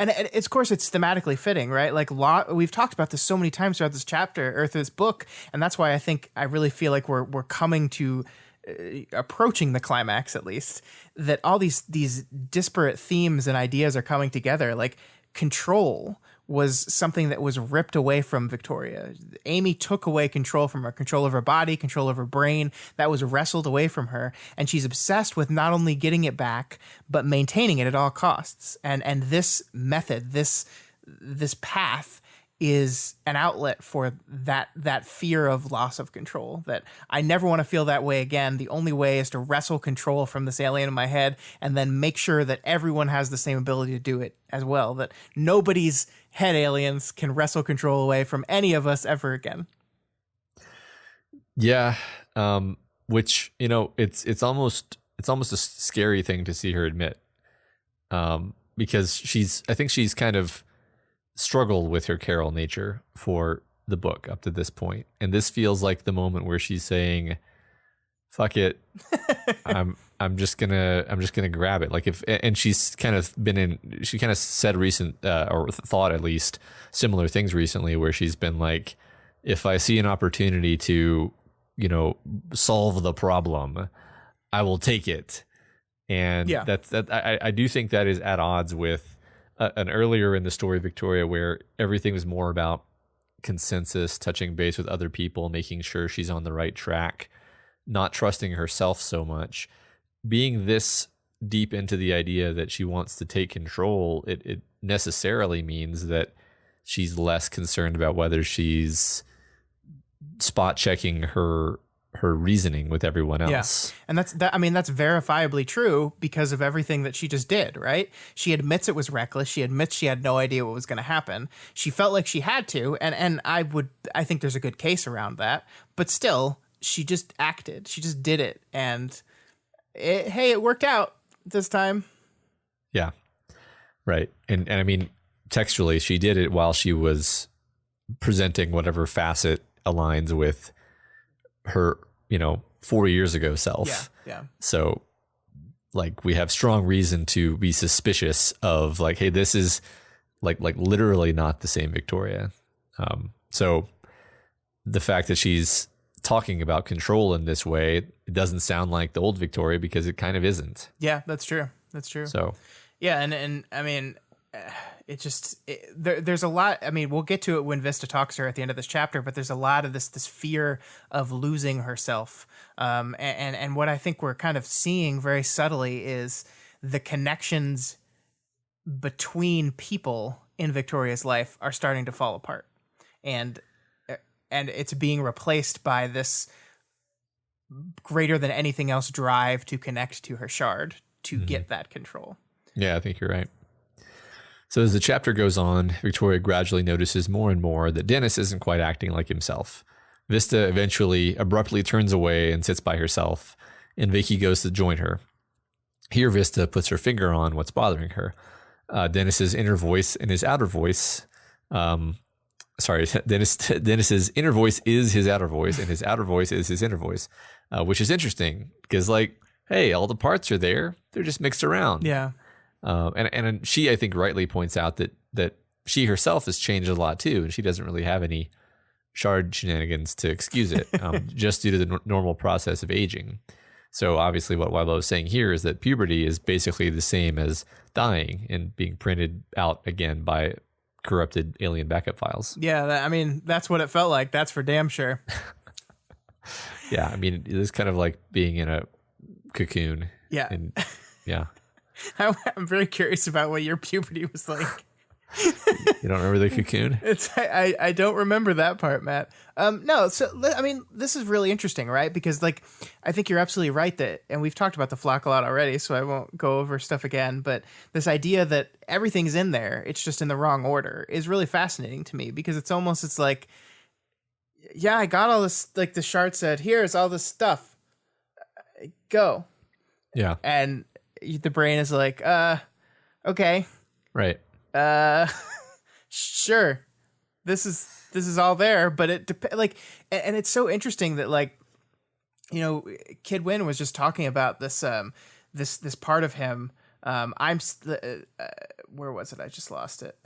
And it's, of course, it's thematically fitting, right? Like, we've talked about this so many times throughout this chapter, or through this book, and that's why I really feel like we're coming to approaching the climax, at least, that all these disparate themes and ideas are coming together. Like, control was something that was ripped away from Victoria. Amy took away control from her, control of her body, control of her brain. That was wrestled away from her. And she's obsessed with not only getting it back, but maintaining it at all costs. And this method, this path is an outlet for that fear of loss of control, that I never want to feel that way again. The only way is to wrestle control from this alien in my head, and then make sure that everyone has the same ability to do it as well, that nobody's head aliens can wrestle control away from any of us ever again. Yeah. Which, it's almost a scary thing to see her admit. Because I think she's kind of struggled with her Carol nature for the book up to this point. And this feels like the moment where she's saying, fuck it. I'm just gonna grab it. Like, and she's kind of she kind of said or thought at least similar things recently, where she's been like, if I see an opportunity to, solve the problem, I will take it. And yeah. I do think that is at odds with an earlier in the story, Victoria, where everything was more about consensus, touching base with other people, making sure she's on the right track, not trusting herself so much. Being this deep into the idea that she wants to take control, it necessarily means that she's less concerned about whether she's spot checking her reasoning with everyone else. Yeah. And that's verifiably true because of everything that she just did, right? She admits it was reckless. She admits she had no idea what was going to happen. She felt like she had to, and I think there's a good case around that. But still, she just acted. She just did it, and it worked out this time. Yeah. Right. And I mean, textually, she did it while she was presenting whatever facet aligns with her, 4 years ago self. Yeah. So like we have strong reason to be suspicious of like, hey, this is like literally not the same Victoria. So the fact that she's talking about control in this way, it doesn't sound like the old Victoria because it kind of isn't. Yeah, that's true. So yeah, and I mean, there's a lot. I mean, we'll get to it when Vista talks to her at the end of this chapter, but there's a lot of this fear of losing herself. And what I think we're kind of seeing very subtly is the connections between people in Victoria's life are starting to fall apart, and it's being replaced by this greater than anything else drive to connect to her shard to get that control. Yeah, I think you're right. So as the chapter goes on, Victoria gradually notices more and more that Dennis isn't quite acting like himself. Vista eventually abruptly turns away and sits by herself, and Vicky goes to join her. Here, Vista puts her finger on what's bothering her. Dennis's inner voice and his outer voice. Dennis's inner voice is his outer voice, and his outer voice is his inner voice, which is interesting because, like, hey, all the parts are there; they're just mixed around. Yeah. And she, I think, rightly points out that she herself has changed a lot too, and she doesn't really have any shard shenanigans to excuse it, just due to the normal process of aging. So obviously, what Wilo is saying here is that puberty is basically the same as dying and being printed out again by corrupted alien backup files. Yeah, I mean, that's what it felt like. That's for damn sure. Yeah, I mean, it is kind of like being in a cocoon. Yeah. And, yeah. I'm very curious about what your puberty was like. You don't remember the cocoon? I don't remember that part, Matt. No, so I mean, this is really interesting, right? Because like, I think you're absolutely right that, and we've talked about the flock a lot already, so I won't go over stuff again. But this idea that everything's in there, it's just in the wrong order, is really fascinating to me because it's like, yeah, I got all this. Like the shard said, here's all this stuff. Go. Yeah. And the brain is like, okay. Right. Sure. This is all there, but it like, and it's so interesting that like, Kid Win was just talking about this, this part of him. Where was it? I just lost it.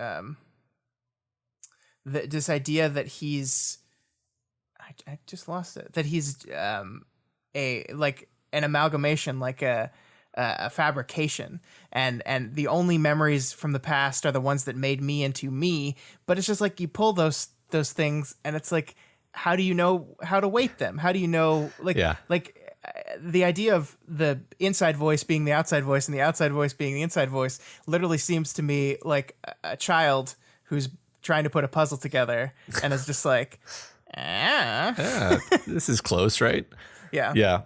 This idea that he's, I just lost it. That he's, like an amalgamation, like a fabrication, and the only memories from the past are the ones that made me into me. But it's just like you pull those things, and it's like, how do you know how to weight them? How do you know, like, the idea of the inside voice being the outside voice and the outside voice being the inside voice literally seems to me like a child who's trying to put a puzzle together and is just like, this is close, right? Yeah.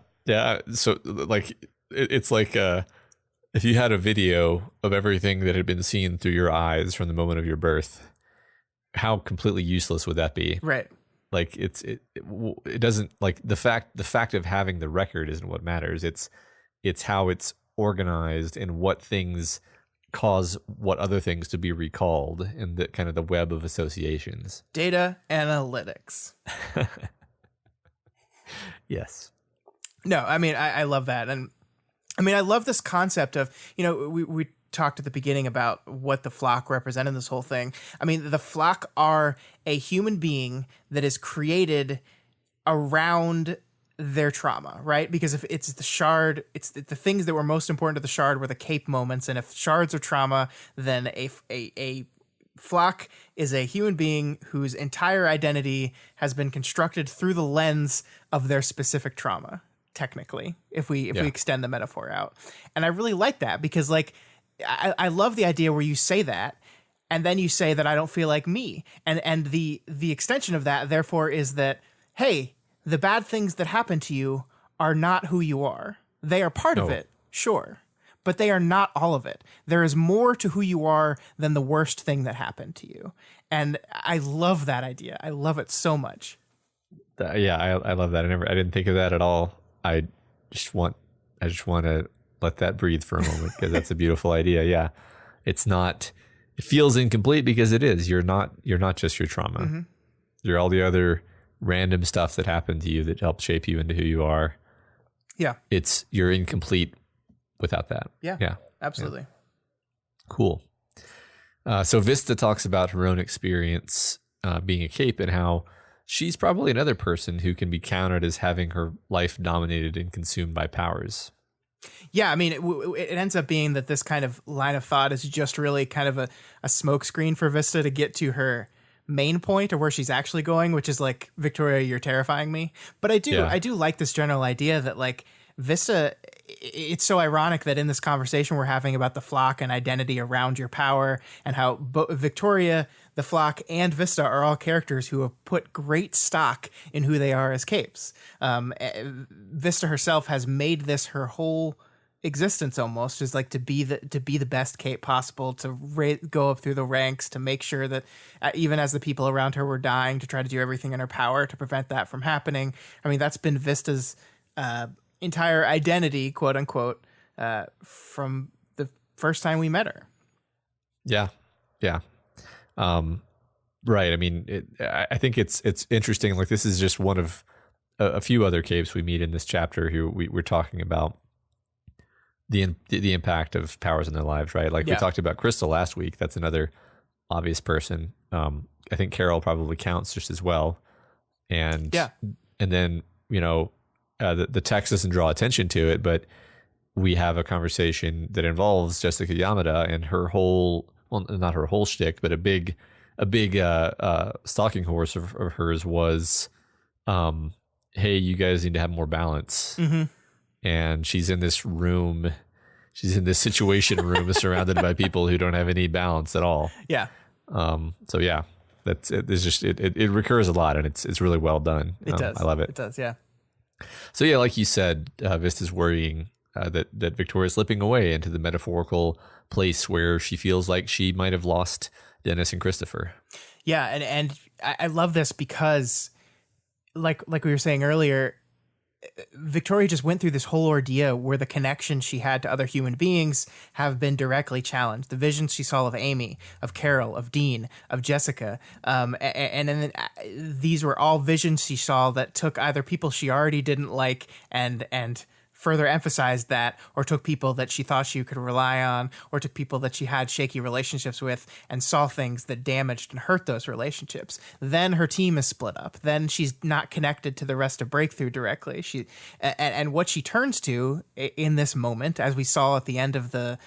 So like, it's like if you had a video of everything that had been seen through your eyes from the moment of your birth, how completely useless would that be? Right. Like it doesn't, like, the fact of having the record isn't what matters. It's how it's organized and what things cause what other things to be recalled, and the kind of the web of associations. Data analytics. Yes. No, I mean, I love that. And I mean, I love this concept of, we talked at the beginning about what the flock represent in this whole thing. I mean, the flock are a human being that is created around their trauma, right? Because if it's the shard, it's the things that were most important to the shard were the cape moments. And if shards are trauma, then a flock is a human being whose entire identity has been constructed through the lens of their specific trauma. Technically, if we extend the metaphor out. And I really like that because, like, I love the idea where you say that and then you say that I don't feel like me. And the extension of that, therefore, is that, hey, the bad things that happen to you are not who you are. They are part of it, sure, but they are not all of it. There is more to who you are than the worst thing that happened to you. And I love that idea. I love it so much. I love that. I didn't think of that at all. I just want to let that breathe for a moment because that's a beautiful idea. Yeah. It's not it feels incomplete because it is. You're not just your trauma. Mm-hmm. You're all the other random stuff that happened to you that helped shape you into who you are. Yeah. You're incomplete without that. Yeah. Yeah. Absolutely. Yeah. Cool. So Vista talks about her own experience being a cape and how she's probably another person who can be counted as having her life dominated and consumed by powers. Yeah, I mean, it ends up being that this kind of line of thought is just really kind of a smokescreen for Vista to get to her main point or where she's actually going, which is like, Victoria, you're terrifying me. But I do like this general idea that like Vista, it's so ironic that in this conversation we're having about the flock and identity around your power and how Victoria, the flock, and Vista are all characters who have put great stock in who they are as capes. Vista herself has made this her whole existence, almost, is like to be the best cape possible, to go up through the ranks, to make sure that even as the people around her were dying, to try to do everything in her power to prevent that from happening. I mean, that's been Vista's entire identity, quote unquote, from the first time we met her. Yeah. Right. I mean, I think it's interesting. Like, this is just one of a few other capes we meet in this chapter who we're talking about the impact of powers in their lives, right? Like, we talked about Crystal last week. That's another obvious person. I think Carol probably counts just as well. And then, the text doesn't draw attention to it, but we have a conversation that involves Jessica Yamada and her whole, well, not her whole shtick, but a big stalking horse of hers was, hey, you guys need to have more balance. Mm-hmm. And she's in this room, situation room surrounded by people who don't have any balance at all. Yeah. So yeah, that's it. It's just, it recurs a lot, and it's really well done. It does. I love it. It does. Yeah. So yeah, like you said, Vista's worrying that Victoria's slipping away into the metaphorical place where she feels like she might have lost Dennis and Christopher. Yeah, and I love this because, like we were saying earlier, Victoria just went through this whole ordeal where the connections she had to other human beings have been directly challenged. The visions she saw of Amy, of Carol, of Dean, of Jessica, and then these were all visions she saw that took either people she already didn't like and further emphasized that, or took people that she thought she could rely on, or took people that she had shaky relationships with and saw things that damaged and hurt those relationships. Then her team is split up. Then she's not connected to the rest of Breakthrough directly. And what she turns to in this moment, as we saw at the end of the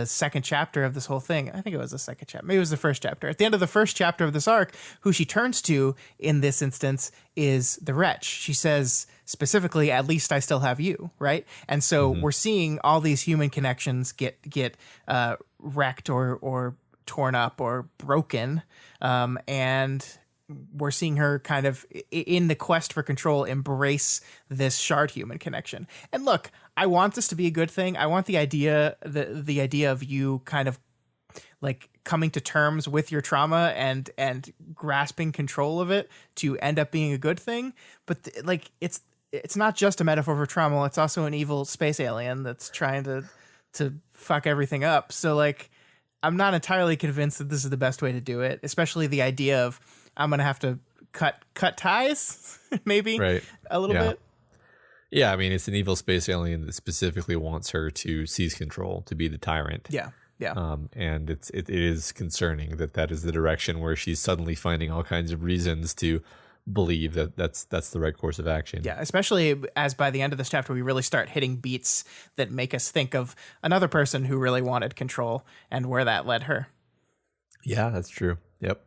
second chapter of this whole thing, I think it was the second chapter, maybe it was the first chapter. At the end of the first chapter of this arc, who she turns to in this instance is the wretch. She says specifically, "At least I still have you," right? And so we're seeing all these human connections get wrecked or torn up or broken, and we're seeing her kind of in the quest for control embrace this shard human connection. And look, I want this to be a good thing. I want the idea of you kind of like coming to terms with your trauma and grasping control of it to end up being a good thing. But like, it's not just a metaphor for trauma. It's also an evil space alien that's trying to fuck everything up. So like, I'm not entirely convinced that this is the best way to do it, especially the idea of I'm going to have to cut ties, maybe a little bit. Yeah, I mean, it's an evil space alien that specifically wants her to seize control, to be the tyrant. Yeah. And it is concerning that is the direction where she's suddenly finding all kinds of reasons to believe that's the right course of action. Yeah, especially as by the end of this chapter, we really start hitting beats that make us think of another person who really wanted control and where that led her. Yeah, that's true. Yep.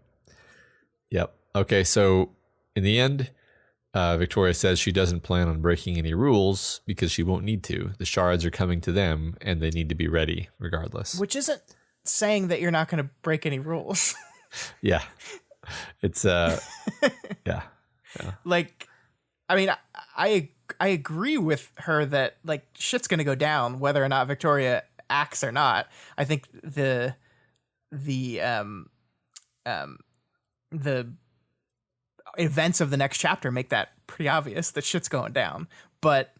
Okay, so in the end, Victoria says she doesn't plan on breaking any rules because she won't need to. The shards are coming to them, and they need to be ready regardless. Which isn't saying that you're not going to break any rules. Yeah. It's yeah. Like, I mean, I agree with her that like shit's going to go down whether or not Victoria acts or not. I think the events of the next chapter make that pretty obvious that shit's going down. But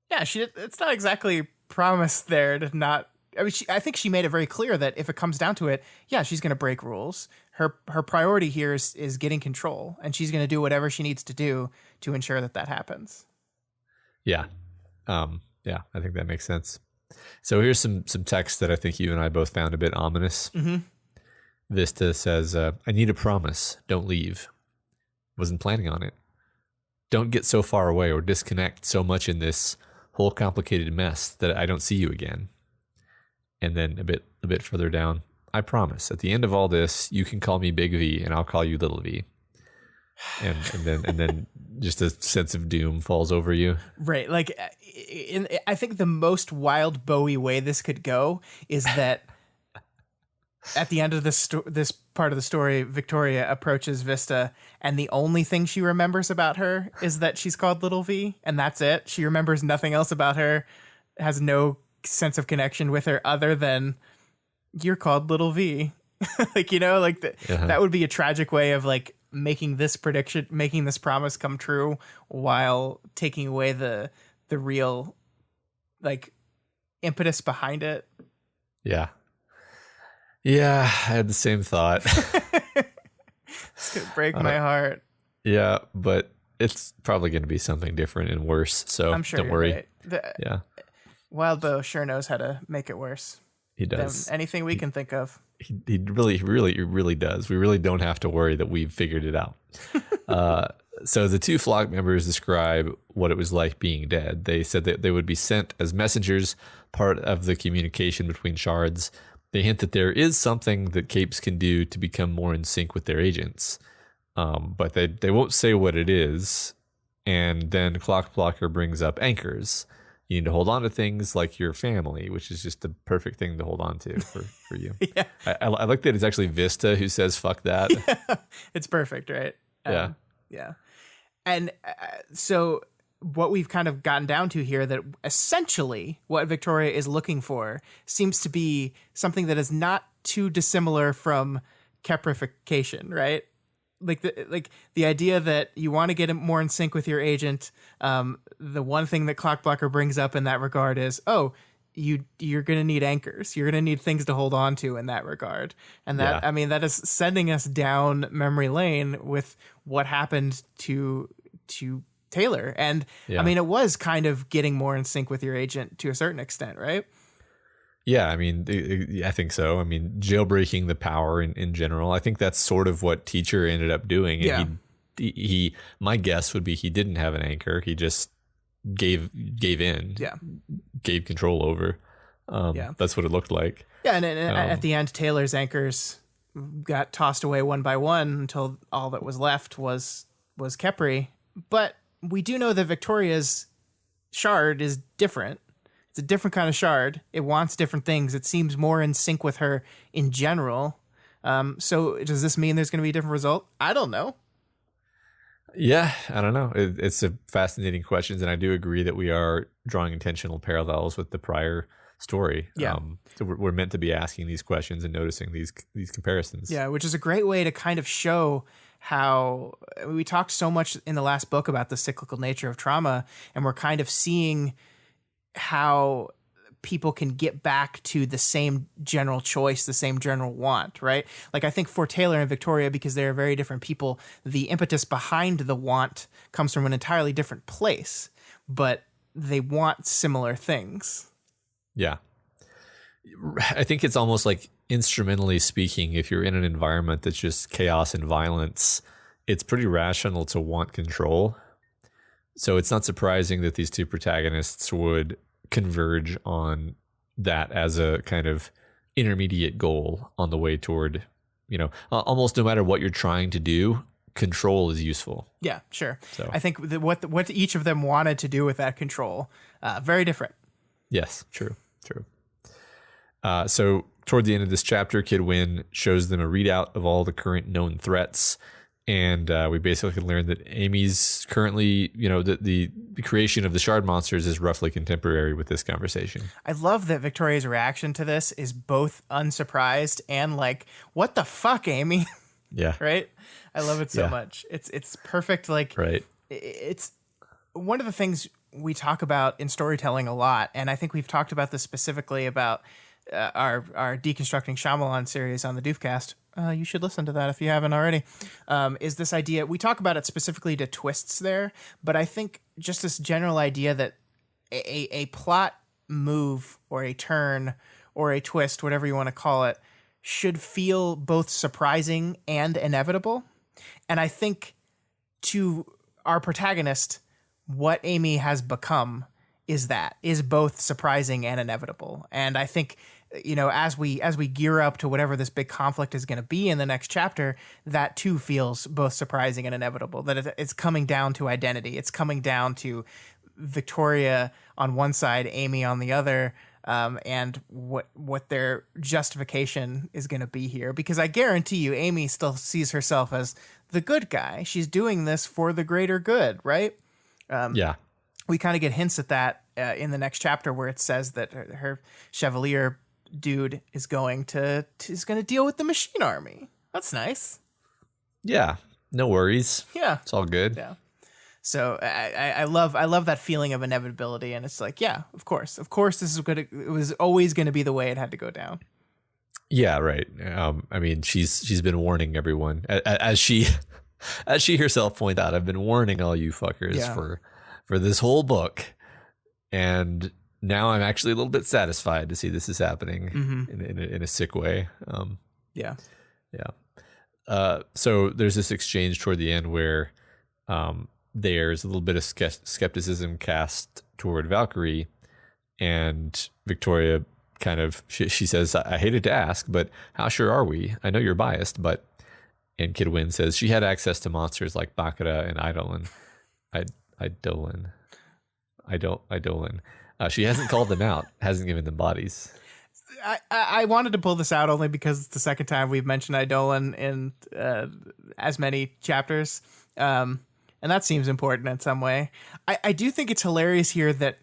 yeah, it's not exactly promised there to not I mean, I think she made it very clear that if it comes down to it, yeah, she's going to break rules. Her priority here is getting control, and she's going to do whatever she needs to do to ensure that happens. Yeah. Yeah, I think that makes sense. So here's some text that I think you and I both found a bit ominous. Mm-hmm. Vista says, I need a promise. Don't leave. Wasn't planning on it. Don't get so far away or disconnect so much in this whole complicated mess that I don't see you again. And then a bit further down, I promise, at the end of all this, you can call me Big V and I'll call you Little V. And then just a sense of doom falls over you. Right. Like, I think the most Wild Bowie way this could go is that at the end of this part of the story, Victoria approaches Vista, and the only thing she remembers about her is that she's called Little V, and that's it. She remembers nothing else about her, has no sense of connection with her other than you're called Little V. Like, that would be a tragic way of like making this promise come true while taking away the real like impetus behind it. Yeah, I had the same thought. It's gonna break my heart. Yeah, but it's probably going to be something different and worse, so I'm sure don't worry. Right. Yeah, Wild Bo sure knows how to make it worse. He does. Than anything we can think of. He really does. We really don't have to worry that we've figured it out. So the two flock members describe what it was like being dead. They said that they would be sent as messengers, part of the communication between shards. They hint that there is something that capes can do to become more in sync with their agents. But they won't say what it is. And then Clockblocker brings up anchors. You need to hold on to things like your family, which is just the perfect thing to hold on to for you. Yeah. I like that it's actually Vista who says, fuck that. Yeah. It's perfect, right? Yeah. Yeah. And so what we've kind of gotten down to here, that essentially what Victoria is looking for seems to be something that is not too dissimilar from Keprification, right? Like the idea that you want to get more in sync with your agent. The one thing that Clockblocker brings up in that regard is, you're going to need anchors. You're going to need things to hold on to in that regard. And that, I mean, that is sending us down memory lane with what happened to Taylor. And I mean, it was kind of getting more in sync with your agent to a certain extent, right? Yeah, I mean, I think so. I mean, jailbreaking the power in general. I think that's sort of what Teacher ended up doing. And he my guess would be he didn't have an anchor. He just gave in. Yeah. Gave control over. That's what it looked like. Yeah, and at the end, Taylor's anchors got tossed away one by one until all that was left was Kepri. But we do know that Victoria's shard is different. It's a different kind of shard. It wants different things. It seems more in sync with her in general. So does this mean there's going to be a different result? I don't know. Yeah, I don't know. It's a fascinating question, and I do agree that we are drawing intentional parallels with the prior story. Yeah. So we're meant to be asking these questions and noticing these comparisons. Yeah, which is a great way to kind of show how we talked so much in the last book about the cyclical nature of trauma, and we're kind of seeing how people can get back to the same general choice, the same general want, right? Like I think for Taylor and Victoria, because they're very different people, the impetus behind the want comes from an entirely different place, but they want similar things. Yeah. I think it's almost like, instrumentally speaking, if you're in an environment that's just chaos and violence, it's pretty rational to want control. So it's not surprising that these two protagonists would converge on that as a kind of intermediate goal on the way toward, almost no matter what you're trying to do, control is useful. Yeah, sure. So I think what each of them wanted to do with that control, very different. Yes, true. So toward the end of this chapter, Kid Win shows them a readout of all the current known threats. And we basically learned that Amy's currently, the creation of the shard monsters is roughly contemporary with this conversation. I love that Victoria's reaction to this is both unsurprised and like, what the fuck, Amy? Yeah. Right? I love it so much. It's perfect. Like, right. It's one of the things we talk about in storytelling a lot. And I think we've talked about this specifically about our Deconstructing Shyamalan series on the Doofcast. You should listen to that if you haven't already. Is this idea, we talk about it specifically to twists there, but I think just this general idea that a plot move or a turn or a twist, whatever you want to call it, should feel both surprising and inevitable. And I think to our protagonist, what Amy has become is both surprising and inevitable. And I think, as we gear up to whatever this big conflict is going to be in the next chapter, that too feels both surprising and inevitable, that it's coming down to identity. It's coming down to Victoria on one side, Amy on the other, and what their justification is going to be here. Because I guarantee you, Amy still sees herself as the good guy. She's doing this for the greater good, right? Yeah. We kind of get hints at that in the next chapter, where it says that her Chevalier dude is going to deal with the machine army. That's nice. Yeah. No worries. Yeah. It's all good. Yeah. So I love that feeling of inevitability, and it's like, yeah, of course, this is good. It was always going to be the way it had to go down. Yeah, right. I mean, she's been warning everyone, as she herself pointed out. I've been warning all you fuckers for this whole book, and now I'm actually a little bit satisfied to see this is happening in a sick way. Yeah. So there's this exchange toward the end where there's a little bit of skepticism cast toward Valkyrie, and Victoria kind of, she says, I hated to ask, but how sure are we? I know you're biased, but, and Kid Win says she had access to monsters like Bakura and Eidolon. She hasn't called them out, hasn't given them bodies. I wanted to pull this out only because it's the second time we've mentioned Eidolon in as many chapters. And that seems important in some way. I do think it's hilarious here that,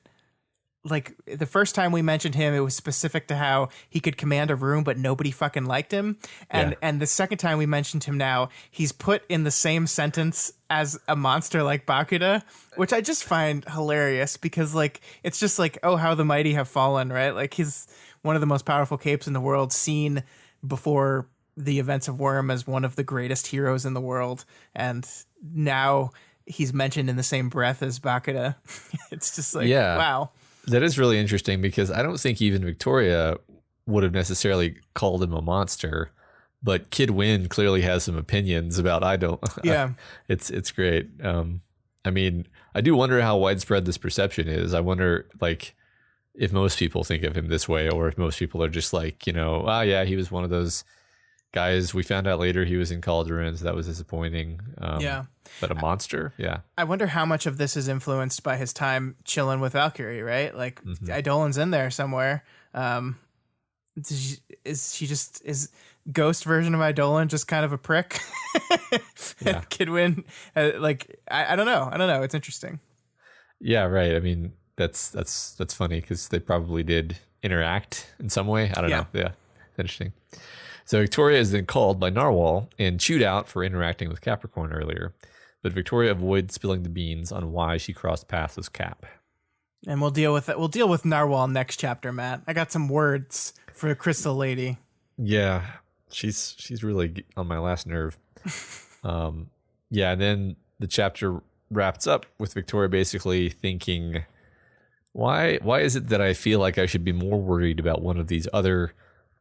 like, the first time we mentioned him, it was specific to how he could command a room, but nobody fucking liked him. And the second time we mentioned him now, he's put in the same sentence as a monster like Bakuda, which I just find hilarious because, like, it's just like, oh, how the mighty have fallen, right? Like, he's one of the most powerful capes in the world, seen before the events of Worm as one of the greatest heroes in the world. And now he's mentioned in the same breath as Bakuda. It's just like, wow. That is really interesting because I don't think even Victoria would have necessarily called him a monster, but Kid Win clearly has some opinions about Yeah. It's great. I mean, I do wonder how widespread this perception is. I wonder, like, if most people think of him this way, or if most people are just like, he was one of those guys. We found out later he was in Calderon, so that was disappointing. But a monster? Yeah. I wonder how much of this is influenced by his time chilling with Valkyrie, right? Like, Eidolon's in there somewhere. Is Ghost version of Eidolon just kind of a prick? Yeah. Kid Win, I don't know. It's interesting. Yeah, right. I mean, that's funny because they probably did interact in some way. I don't know. Yeah, interesting. So Victoria is then called by Narwhal and chewed out for interacting with Capricorn earlier, but Victoria avoids spilling the beans on why she crossed paths with Cap. And we'll deal with it. We'll deal with Narwhal next chapter, Matt. I got some words for Crystal Lady. Yeah, she's really on my last nerve. And then the chapter wraps up with Victoria basically thinking, why is it that I feel like I should be more worried about one of these other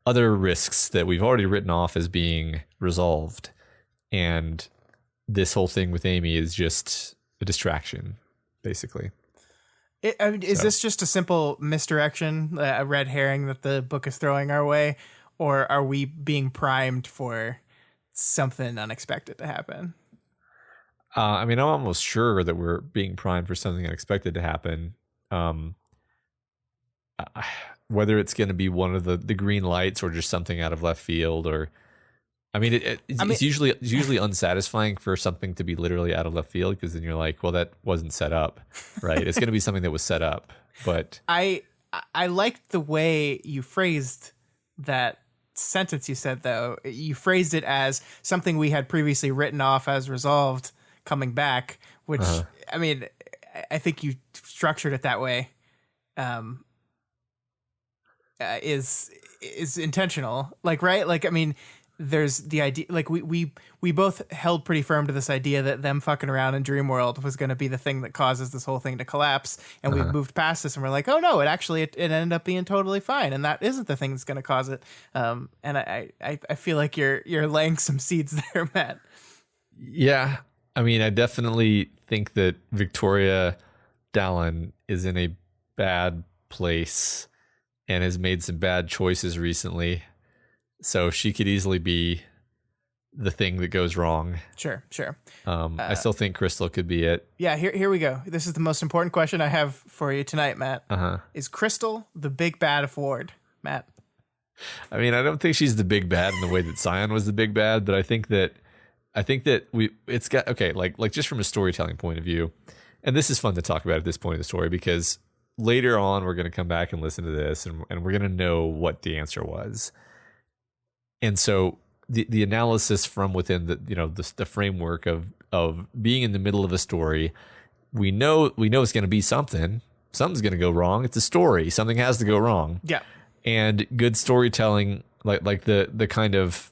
risks that we've already written off as being resolved, and this whole thing with Amy is just a distraction, basically. Is this just a simple misdirection, a red herring that the book is throwing our way, or are we being primed for something unexpected to happen? I mean, I'm almost sure that we're being primed for something unexpected to happen. Whether it's going to be one of the green lights or just something out of left field, or it's usually unsatisfying for something to be literally out of left field, because then you're like, well, that wasn't set up, right? It's going to be something that was set up. But I liked the way you phrased that sentence you said, though. You phrased it as something we had previously written off as resolved coming back, which I mean, I think you structured it that way. is intentional. Like, right? Like, I mean, there's the idea, like we both held pretty firm to this idea that them fucking around in Dreamworld was going to be the thing that causes this whole thing to collapse, and we've moved past this, and we're like, oh no, it ended up being totally fine, and that isn't the thing that's going to cause it. And I feel like you're laying some seeds there, Matt. Yeah, I mean, I definitely think that Victoria Dallin is in a bad place and has made some bad choices recently. So she could easily be the thing that goes wrong. Sure. I still think Crystal could be it. Yeah, here we go. This is the most important question I have for you tonight, Matt. Is Crystal the big bad of Ward, Matt? I mean, I don't think she's the big bad in the way that Scion was the big bad, but I think that it's got, okay, like just from a storytelling point of view, and this is fun to talk about at this point in the story, because later on we're going to come back and listen to this, and we're going to know what the answer was. And so the analysis from within the framework of being in the middle of a story, we know it's going to be something's going to go wrong. It's a story. Something has to go wrong. Yeah. And good storytelling, like the kind of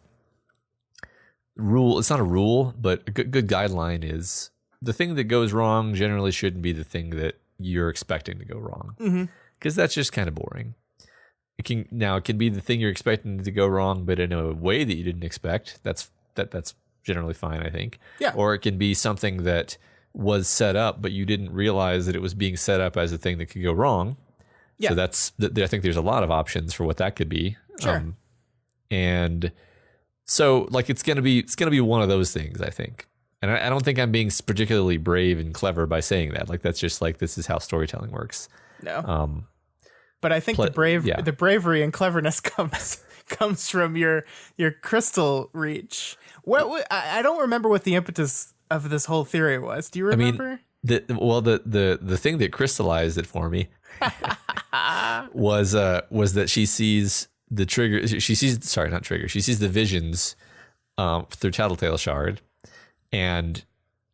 rule, it's not a rule, but a good guideline is the thing that goes wrong generally shouldn't be the thing that you're expecting to go wrong. Because that's just kind of boring. It can be the thing you're expecting to go wrong, but in a way that you didn't expect. That's generally fine, I think. Yeah. Or it can be something that was set up, but you didn't realize that it was being set up as a thing that could go wrong. Yeah. So I think there's a lot of options for what that could be. Sure. And so like it's gonna be one of those things, I think. And I don't think I'm being particularly brave and clever by saying that. Like that's just like, this is how storytelling works. No. But I think the bravery and cleverness comes from your Crystal reach. I don't remember what the impetus of this whole theory was. Do you remember? I mean, the thing that crystallized it for me was that she sees the trigger. She sees the visions through Tattletale Shard, and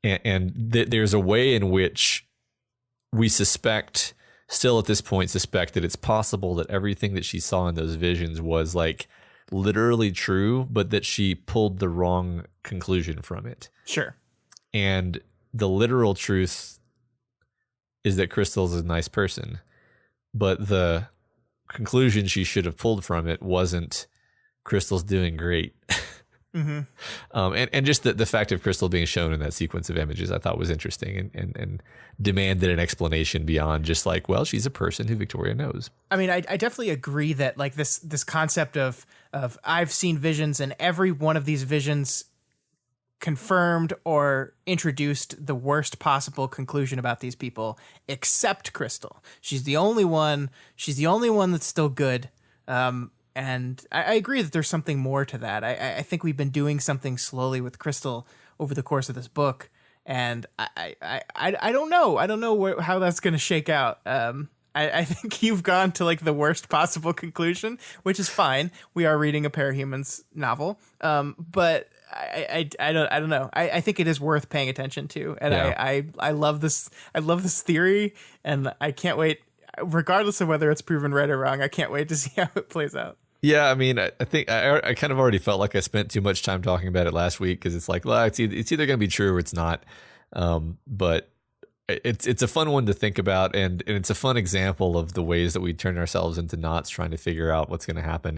there's a way in which we still at this point suspect that it's possible that everything that she saw in those visions was like literally true, but that she pulled the wrong conclusion from it. Sure. And the literal truth is that Crystal's a nice person, but the conclusion she should have pulled from it wasn't Crystal's doing great. And just the fact of Crystal being shown in that sequence of images, I thought was interesting and demanded an explanation beyond just like, well, she's a person who Victoria knows. I mean, I definitely agree that like this concept of I've seen visions, and every one of these visions confirmed or introduced the worst possible conclusion about these people, except Crystal. She's the only one that's still good. And I agree that there's something more to that. I think we've been doing something slowly with Crystal over the course of this book, and I don't know. I don't know how that's going to shake out. I think you've gone to like the worst possible conclusion, which is fine. We are reading a Parahumans novel, but I don't know. I think it is worth paying attention to, and yeah. I love this. I love this theory, and I can't wait. Regardless of whether it's proven right or wrong, I can't wait to see how it plays out. Yeah, I mean, I think I kind of already felt like I spent too much time talking about it last week, because it's like, well, it's either going to be true or it's not. But it's a fun one to think about, and it's a fun example of the ways that we turn ourselves into knots trying to figure out what's going to happen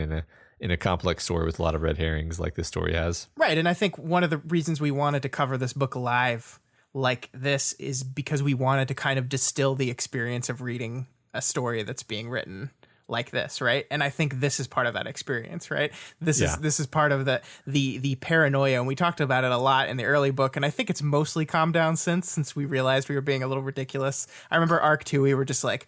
in a complex story with a lot of red herrings like this story has. Right, and I think one of the reasons we wanted to cover this book live like this is because we wanted to kind of distill the experience of reading a story that's being written like this, right? And I think this is part of that experience, right? This is part of the paranoia, and we talked about it a lot in the early book, and I think it's mostly calmed down since we realized we were being a little ridiculous. I remember arc 2, we were just like,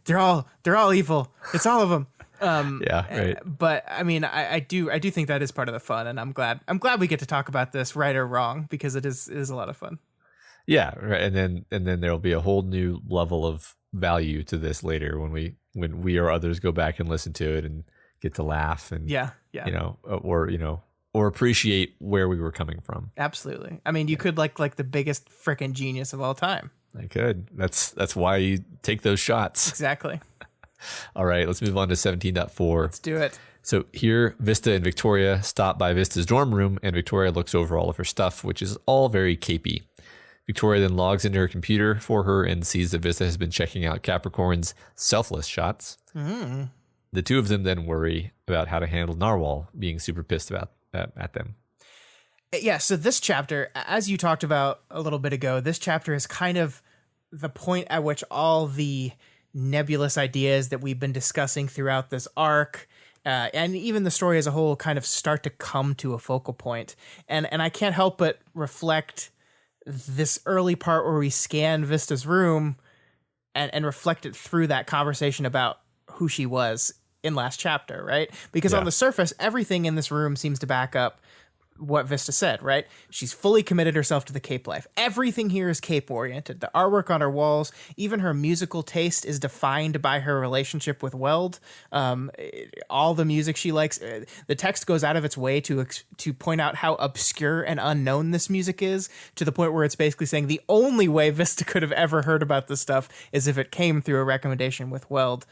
they're all evil. It's all of them. Yeah, right. But I mean, I do think that is part of the fun, and I'm glad we get to talk about this, right or wrong, because it is a lot of fun. Yeah, right. And then there'll be a whole new level of value to this later when we or others go back and listen to it and get to laugh and or appreciate where we were coming from. Absolutely. I mean, you could like the biggest frickin' genius of all time. I could. That's why you take those shots. Exactly. All right, let's move on to 17.4. Let's do it. So here, Vista and Victoria stop by Vista's dorm room, and Victoria looks over all of her stuff, which is all very capey. Victoria then logs into her computer for her and sees that Vista has been checking out Capricorn's selfless shots. Mm. The two of them then worry about how to handle Narwhal being super pissed about at them. Yeah, so this chapter, as you talked about a little bit ago, this chapter is kind of the point at which all the nebulous ideas that we've been discussing throughout this arc, and even the story as a whole, kind of start to come to a focal point. And I can't help but reflect this early part where we scan Vista's room and reflect it through that conversation about who she was in last chapter, right? Because on the surface, everything in this room seems to back up what Vista said, right? She's fully committed herself to the Cape life. Everything here is Cape oriented. The artwork on her walls, even her musical taste is defined by her relationship with Weld. All the music she likes, the text goes out of its way to point out how obscure and unknown this music is, to the point where it's basically saying the only way Vista could have ever heard about this stuff is if it came through a recommendation with Weld.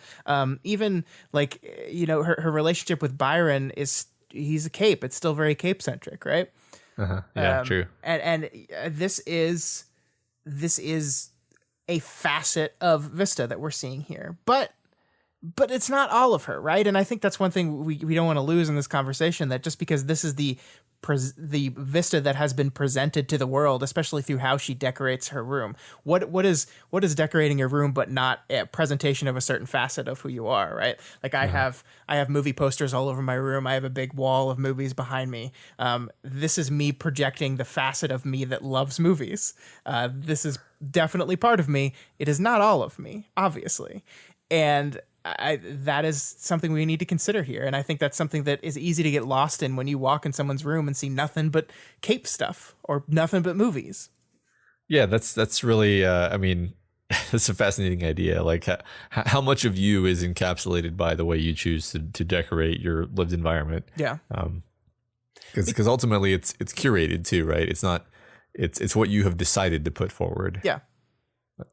Even like, her relationship with Byron is, he's a Cape. It's still very Cape centric, right? Yeah, true. And this is a facet of Vista that we're seeing here, but it's not all of her, right? And I think that's one thing we don't want to lose in this conversation, that just because this is the Vista that has been presented to the world, especially through how she decorates her room. What is decorating your room but not a presentation of a certain facet of who you are, right? Like I have movie posters all over my room. I have a big wall of movies behind me. This is me projecting the facet of me that loves movies. This is definitely part of me. It is not all of me, obviously. And that is something we need to consider here. And I think that's something that is easy to get lost in when you walk in someone's room and see nothing but Cape stuff or nothing but movies. Yeah, that's really, I mean, that's a fascinating idea. Like how much of you is encapsulated by the way you choose to decorate your lived environment. Yeah. Because ultimately it's curated too, right? It's not, it's what you have decided to put forward. Yeah.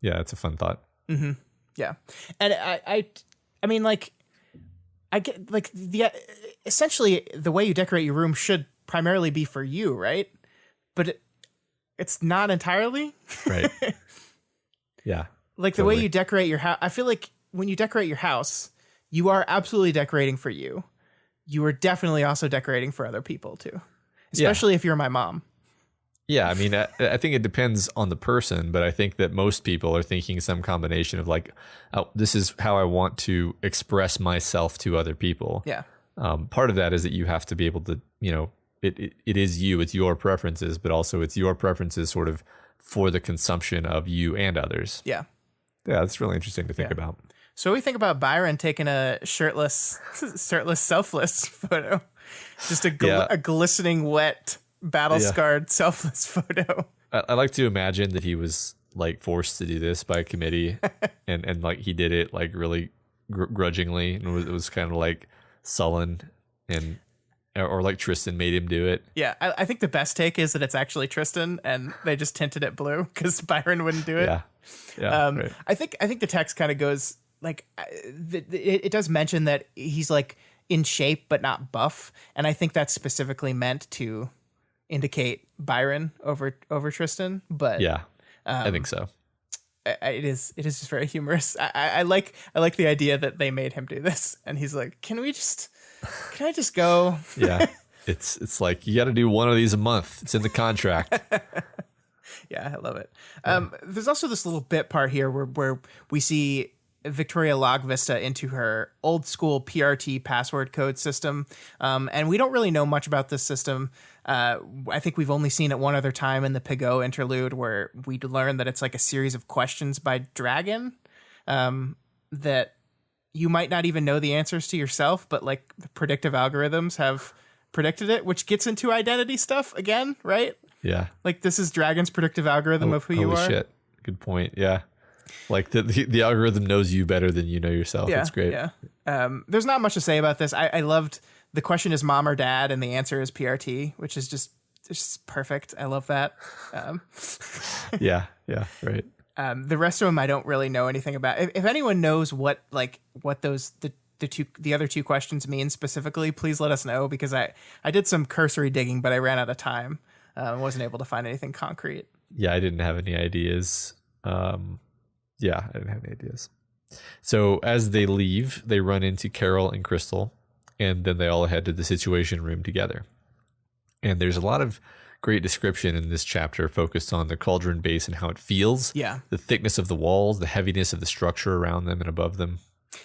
Yeah, it's a fun thought. Mm-hmm. Yeah. And I mean, like, I get like essentially the way you decorate your room should primarily be for you, right? But it's not entirely. Right. Yeah. Like the way you decorate your house, I feel like when you decorate your house, you are absolutely decorating for you. You are definitely also decorating for other people too, especially if you're my mom. Yeah, I mean, I think it depends on the person, but I think that most people are thinking some combination of like, oh, this is how I want to express myself to other people. Yeah. Part of that is that you have to be able to, it is you, it's your preferences, but also it's your preferences sort of for the consumption of you and others. Yeah. Yeah, that's really interesting to think about. So we think about Byron taking a shirtless, selfless photo, just a glistening, wet, battle-scarred, selfless photo. I like to imagine that he was like forced to do this by a committee, and like he did it like really grudgingly, and it was kind of like sullen, and or like Tristan made him do it. Yeah, I think the best take is that it's actually Tristan, and they just tinted it blue because Byron wouldn't do it. Yeah. Right. I think the text kind of goes like it does mention that he's like in shape but not buff, and I think that's specifically meant to indicate Byron over Tristan, but I think so. It is just very humorous. I like the idea that they made him do this, and he's like, can I just go? Yeah, it's like you got to do one of these a month. It's in the contract. Yeah, I love it. There's also this little bit part here where we see Victoria log Vista into her old school PRT password code system. And we don't really know much about this system. I think we've only seen it one other time in the Pigot interlude where we learn that it's like a series of questions by Dragon that you might not even know the answers to yourself, but like the predictive algorithms have predicted it, which gets into identity stuff again, right? Yeah. Like this is Dragon's predictive algorithm of who you are. Holy shit. Good point. Yeah. Like the algorithm knows you better than you know yourself. Yeah, it's great. Yeah. There's not much to say about this. I loved the question is mom or dad, and the answer is PRT, which is just perfect. I love that. Yeah. Right. The rest of them I don't really know anything about. If anyone knows what the other two questions mean specifically, please let us know, because I did some cursory digging, but I ran out of time. Wasn't able to find anything concrete. Yeah, I didn't have any ideas. I didn't have any ideas. So as they leave, they run into Carol and Crystal, and then they all head to the Situation Room together. And there's a lot of great description in this chapter focused on the cauldron base and how it feels. Yeah. The thickness of the walls, the heaviness of the structure around them and above them.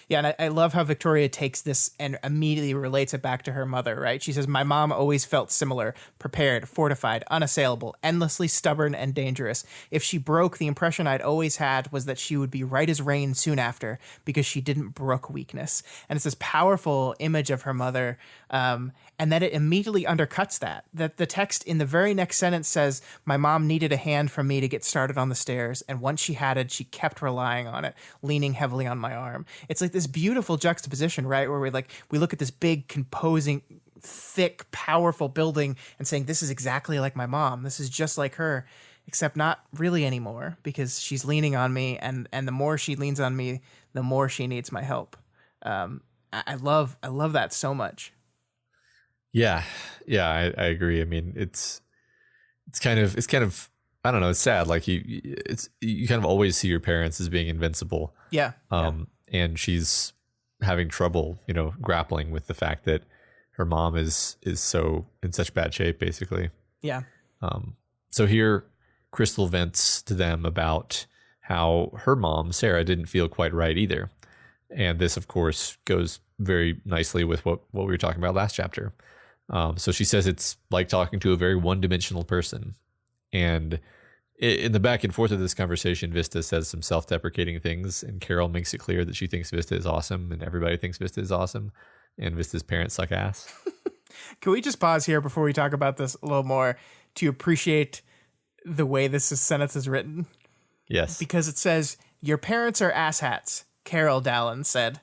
Yeah, and I love how Victoria takes this and immediately relates it back to her mother, right? She says, my mom always felt similar, prepared, fortified, unassailable, endlessly stubborn and dangerous. If she broke, the impression I'd always had was that she would be right as rain soon after, because she didn't brook weakness. And it's this powerful image of her mother, and then it immediately undercuts that the text in the very next sentence says, my mom needed a hand from me to get started on the stairs, and once she had it, she kept relying on it, leaning heavily on my arm. It's like this beautiful juxtaposition, right? Where we look at this big, composing, thick, powerful building and saying, this is exactly like my mom. This is just like her, except not really anymore, because she's leaning on me, and the more she leans on me, the more she needs my help. I love that so much. Yeah, I agree. I mean, it's kind of I don't know. It's sad. Like you kind of always see your parents as being invincible. Yeah. And she's having trouble, grappling with the fact that her mom is so in such bad shape, basically. Yeah. So here, Crystal vents to them about how her mom, Sarah, didn't feel quite right either. And this, of course, goes very nicely with what we were talking about last chapter. So she says it's like talking to a very one-dimensional person. And in the back and forth of this conversation, Vista says some self-deprecating things, and Carol makes it clear that she thinks Vista is awesome, and everybody thinks Vista is awesome, and Vista's parents suck ass. Can we just pause here before we talk about this a little more to appreciate the way this sentence is written? Yes. Because it says, your parents are asshats, Carol Dallin said.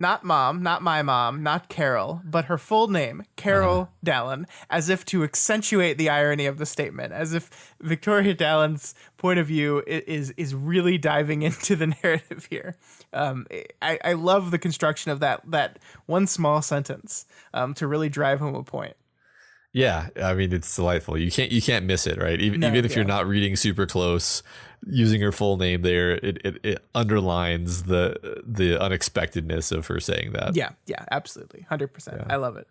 Not mom, not my mom, not Carol, but her full name, Carol Dallin, as if to accentuate the irony of the statement, as if Victoria Dallin's point of view is really diving into the narrative here. I love the construction of that one small sentence to really drive home a point. Yeah, I mean, it's delightful. You can't miss it, right? Even if you're not reading super close, using her full name there, it underlines the unexpectedness of her saying that. Yeah, absolutely, 100%. Yeah. I love it.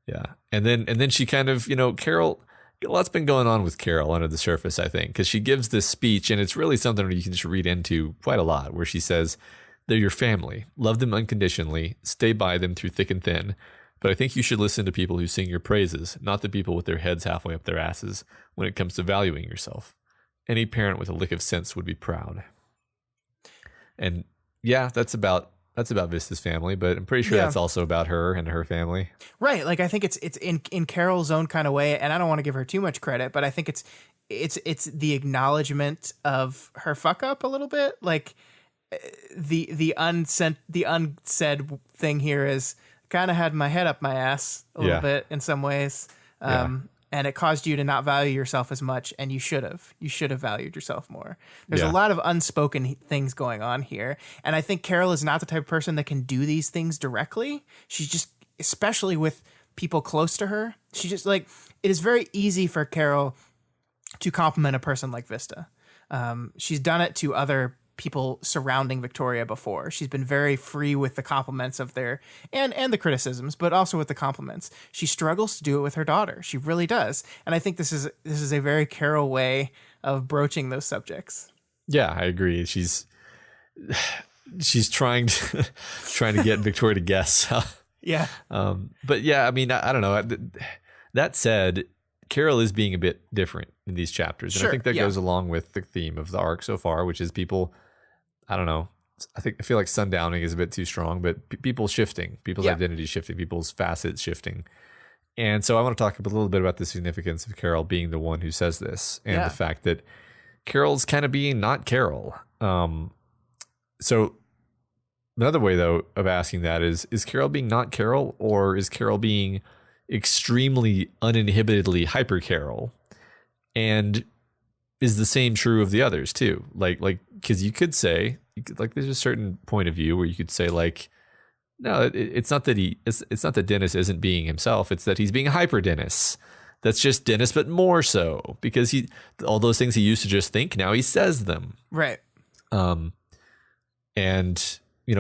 Yeah, and then she kind of, Carol. A lot's been going on with Carol under the surface, I think, because she gives this speech, and it's really something you can just read into quite a lot, where she says, "They're your family. Love them unconditionally. Stay by them through thick and thin. But I think you should listen to people who sing your praises, not the people with their heads halfway up their asses when it comes to valuing yourself. Any parent with a lick of sense would be proud." And yeah, that's about Vista's family, but I'm pretty sure that's also about her and her family. Right. Like, I think it's in Carol's own kind of way, and I don't want to give her too much credit, but I think it's the acknowledgement of her fuck up a little bit. Like, the unsaid thing here is, kind of had my head up my ass a little bit in some ways. And it caused you to not value yourself as much, and you should have valued yourself more. There's a lot of unspoken things going on here. And I think Carol is not the type of person that can do these things directly. She's just, especially with people close to her, she just, like, it is very easy for Carol to compliment a person like Vista. She's done it to other people surrounding Victoria before. She's been very free with the compliments of their and the criticisms, but also with the compliments. She struggles to do it with her daughter. She really does. And I think this is a very Carol way of broaching those subjects. Yeah, I agree. She's trying to get Victoria to guess. Yeah. But yeah, I mean, I don't know. That said, Carol is being a bit different in these chapters. And I think that goes along with the theme of the arc so far, which is people, I don't know. I feel like sundowning is a bit too strong, but people shifting, people's identity shifting, people's facets shifting. And so I want to talk a little bit about the significance of Carol being the one who says this, and the fact that Carol's kind of being not Carol. So another way, though, of asking that is Carol being not Carol, or is Carol being extremely uninhibitedly hyper Carol? And is the same true of the others too. Like, because you could say, there's a certain point of view where you could say, like, no, it's not that it's not that Dennis isn't being himself. It's that he's being hyper Dennis. That's just Dennis, but more so, because all those things he used to just think, now he says them. Right. And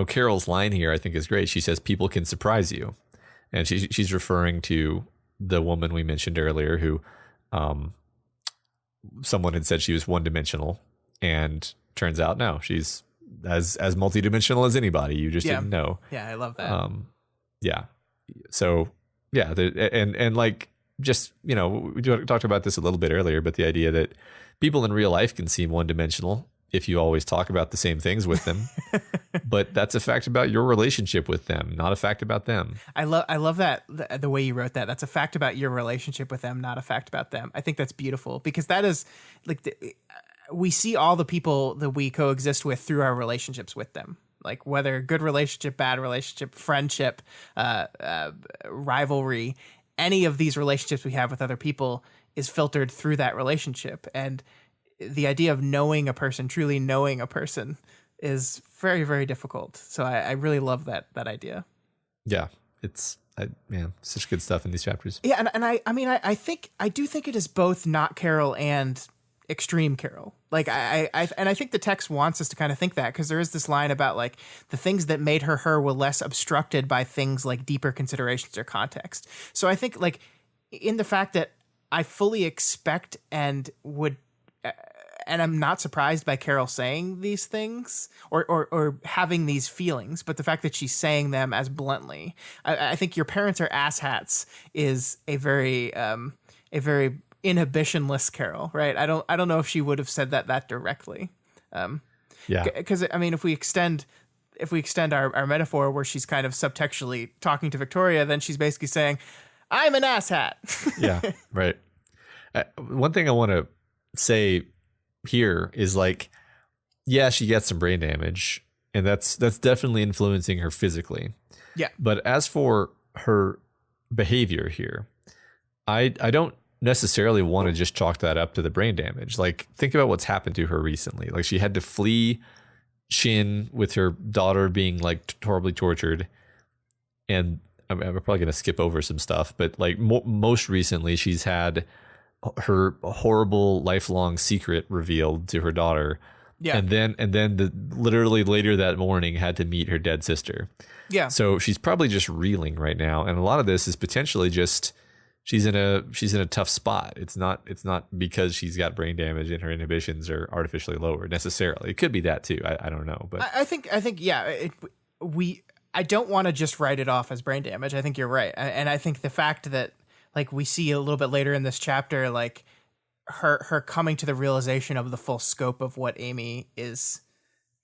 Carol's line here, I think, is great. She says, "People can surprise you," and she's referring to the woman we mentioned earlier, who, someone had said she was one-dimensional, and turns out no, she's as multidimensional as anybody. You just didn't know. Yeah, I love that. Yeah. So yeah, and like, just, we talked about this a little bit earlier, but the idea that people in real life can seem one-dimensional if you always talk about the same things with them, but that's a fact about your relationship with them, not a fact about them. I love that, the way you wrote that. That's a fact about your relationship with them, not a fact about them. I think that's beautiful, because that is like we see all the people that we coexist with through our relationships with them. Like, whether good relationship, bad relationship, friendship, rivalry, any of these relationships we have with other people is filtered through that relationship. And the idea of knowing a person, truly knowing a person, is very, very difficult. So I really love that idea. Yeah, it's such good stuff in these chapters. Yeah, and I do think it is both not Carol and extreme Carol. Like, I think the text wants us to kind of think that, because there is this line about, like, the things that made her were less obstructed by things like deeper considerations or context. So I think, like, in the fact that I fully expect and would, and I'm not surprised by Carol saying these things or having these feelings, but the fact that she's saying them as bluntly, I think "your parents are asshats" is a very inhibitionless Carol, right? I don't know if she would have said that directly. Yeah, because I mean, if we extend our metaphor, where she's kind of subtextually talking to Victoria, then she's basically saying, "I'm an asshat." Yeah, right. One thing I want to say here is, like, yeah, she gets some brain damage, and that's definitely influencing her physically. Yeah. But as for her behavior here, I don't necessarily want to just chalk that up to the brain damage. Like, think about what's happened to her recently. Like, she had to flee Shin with her daughter being, like, horribly tortured. And I'm probably going to skip over some stuff, but, like, most recently, she's had her horrible lifelong secret revealed to her daughter. Yeah. And then literally later that morning had to meet her dead sister. Yeah. So she's probably just reeling right now. And a lot of this is potentially just, she's in a tough spot. It's not because she's got brain damage and her inhibitions are artificially lowered necessarily. It could be that too. I don't know, but I think yeah, I don't want to just write it off as brain damage. I think you're right. And I think the fact that, like, we see a little bit later in this chapter, like, her coming to the realization of the full scope of what Amy is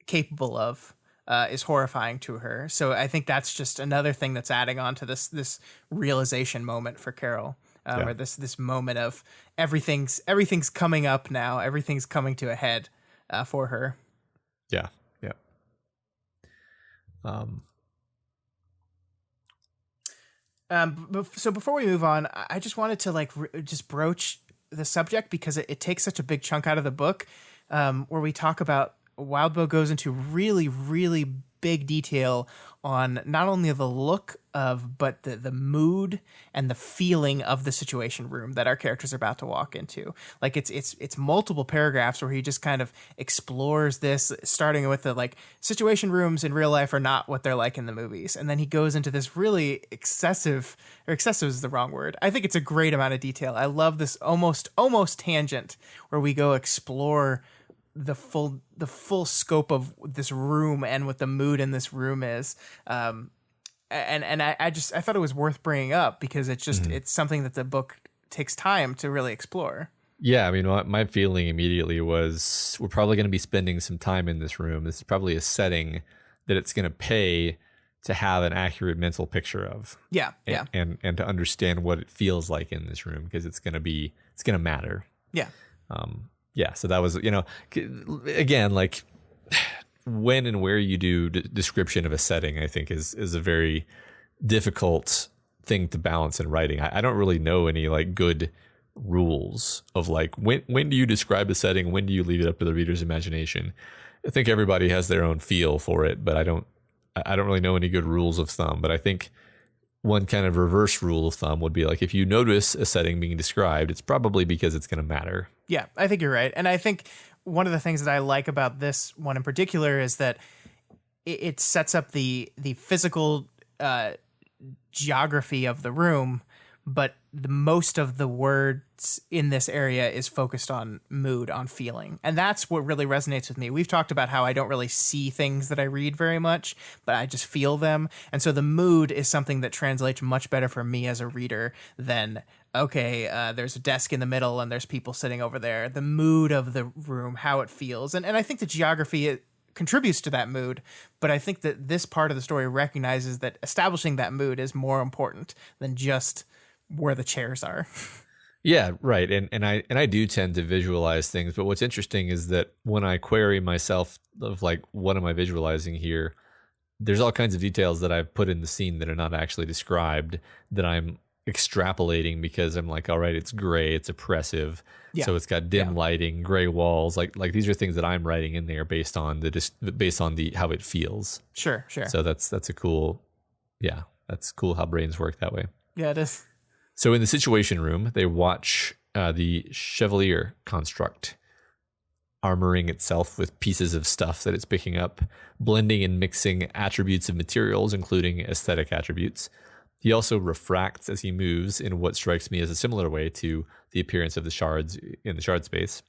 capable of is horrifying to her. So I think that's just another thing that's adding on to this realization moment for Carol, or this moment of everything's coming up now. Everything's coming to a head for her. Yeah. Yeah. So before we move on, I just wanted to just broach the subject, because it takes such a big chunk out of the book, where we talk about, Wildbow goes into really, really big detail on not only the look of, but the mood and the feeling of the Situation Room that our characters are about to walk into. Like, it's multiple paragraphs where he just kind of explores this, starting with the, like, Situation Rooms in real life are not what they're like in the movies. And then he goes into this really excessive is the wrong word. I think it's a great amount of detail. I love this almost tangent where we go explore the full scope of this room and what the mood in this room is. And I thought it was worth bringing up, because it's just, it's something that the book takes time to really explore. Yeah, I mean, my feeling immediately was, we're probably going to be spending some time in this room. This is probably a setting that it's going to pay to have an accurate mental picture of. Yeah, and to understand what it feels like in this room, because it's going to matter. Yeah. Yeah, so that was, again, like, when and where you do description of a setting, I think is a very difficult thing to balance in writing. I don't really know any, like, good rules of like when do you describe a setting, when do you leave it up to the reader's imagination. I think everybody has their own feel for it, but I don't really know any good rules of thumb. But I think one kind of reverse rule of thumb would be like, if you notice a setting being described, it's probably because it's going to matter. Yeah, I think you're right. And I think one of the things that I like about this one in particular is that it sets up the physical geography of the room, but the most of the words in this area is focused on mood, on feeling. And that's what really resonates with me. We've talked about how I don't really see things that I read very much, but I just feel them. And so the mood is something that translates much better for me as a reader than, okay, there's a desk in the middle and there's people sitting over there. The mood of the room, how it feels. And I think the geography contributes to that mood, but I think that this part of the story recognizes that establishing that mood is more important than just where the chairs are. Yeah, right. And I do tend to visualize things, but what's interesting is that when I query myself of like, what am I visualizing here? There's all kinds of details that I've put in the scene that are not actually described that I'm extrapolating because I'm like, all right, it's gray, it's oppressive. Yeah. So it's got dim lighting, gray walls. Like these are things that I'm writing in there based on the how it feels. Sure. So that's a cool, that's cool how brains work that way. Yeah, it is. So in the Situation Room, they watch the Chevalier construct armoring itself with pieces of stuff that it's picking up, blending and mixing attributes of materials, including aesthetic attributes. He also refracts as he moves in what strikes me as a similar way to the appearance of the shards in the shard space.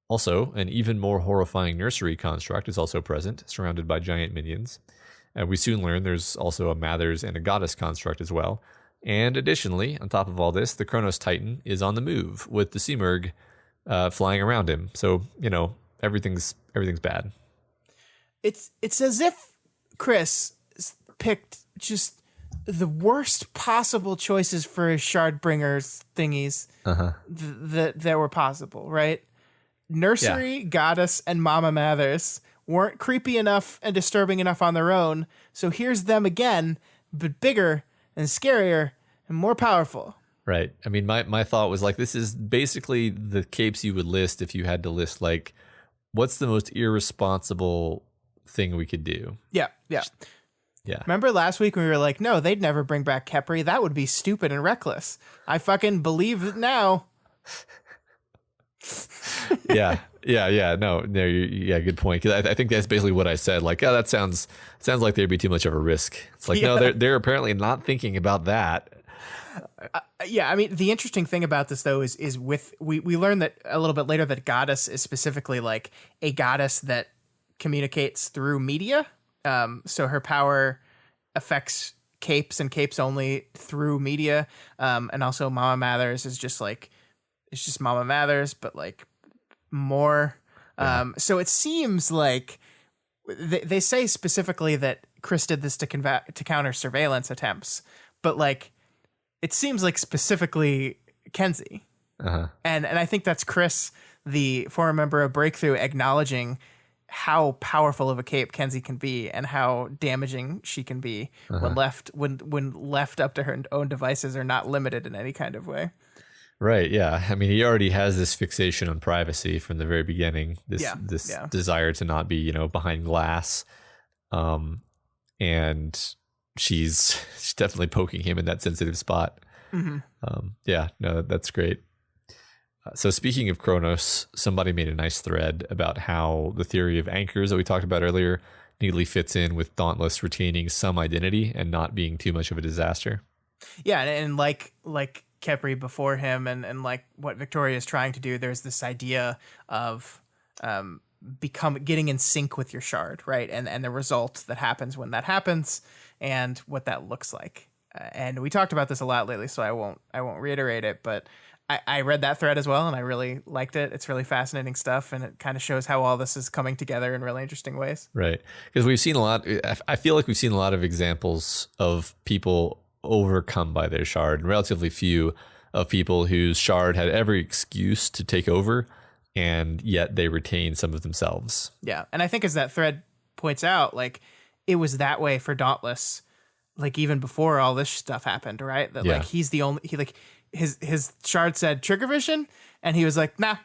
Also, an even more horrifying nursery construct is also present, surrounded by giant minions. We soon learn there's also a Mathers and a Goddess construct as well. And additionally, on top of all this, the Kronos Titan is on the move with the Simurgh flying around him. So, everything's bad. It's as if Chris picked just the worst possible choices for his Shardbringers thingies that were possible, right? Nursery, Goddess, and Mama Mathers weren't creepy enough and disturbing enough on their own, so here's them again, but bigger and scarier and more powerful. Right. I mean, my thought was like, this is basically the capes you would list if you had to list, like, what's the most irresponsible thing we could do? Yeah. Remember last week when we were like, no, they'd never bring back Khepri. That would be stupid and reckless. I fucking believe it now. Yeah. No, good point. Because I think that's basically what I said. Like, that sounds like there'd be too much of a risk. It's like, no, they're apparently not thinking about that. I mean, the interesting thing about this though is with we learned that a little bit later that Goddess is specifically like a goddess that communicates through media. So her power affects capes and capes only through media. And also Mama Mathers is just like, it's just Mama Mathers, but like more. So it seems like they say specifically that Chris did this to counter surveillance attempts, but like, it seems like specifically Kenzie. And I think that's Chris, the former member of Breakthrough, acknowledging how powerful of a cape Kenzie can be and how damaging she can be when left up to her own devices or not limited in any kind of way. Right. Yeah. I mean, he already has this fixation on privacy from the very beginning. This desire to not be, behind glass. And she's definitely poking him in that sensitive spot. That's great. So speaking of Kronos, somebody made a nice thread about how the theory of anchors that we talked about earlier neatly fits in with Dauntless retaining some identity and not being too much of a disaster. Yeah, and like Khepri before him and like what Victoria is trying to do, there's this idea of getting in sync with your shard, right? And the result that happens when that happens and what that looks like. And we talked about this a lot lately, so I won't reiterate it, but I read that thread as well, and I really liked it. It's really fascinating stuff, and it kind of shows how all this is coming together in really interesting ways. Right. Because we've seen a lot, I feel like we've seen a lot of examples of people overcome by their shard, and relatively few of people whose shard had every excuse to take over, and yet they retain some of themselves. Yeah, and I think as that thread points out, like, it was that way for Dauntless, like, even before all this stuff happened, right? That, like, he's the only... his shard said trigger vision, and he was like, nah.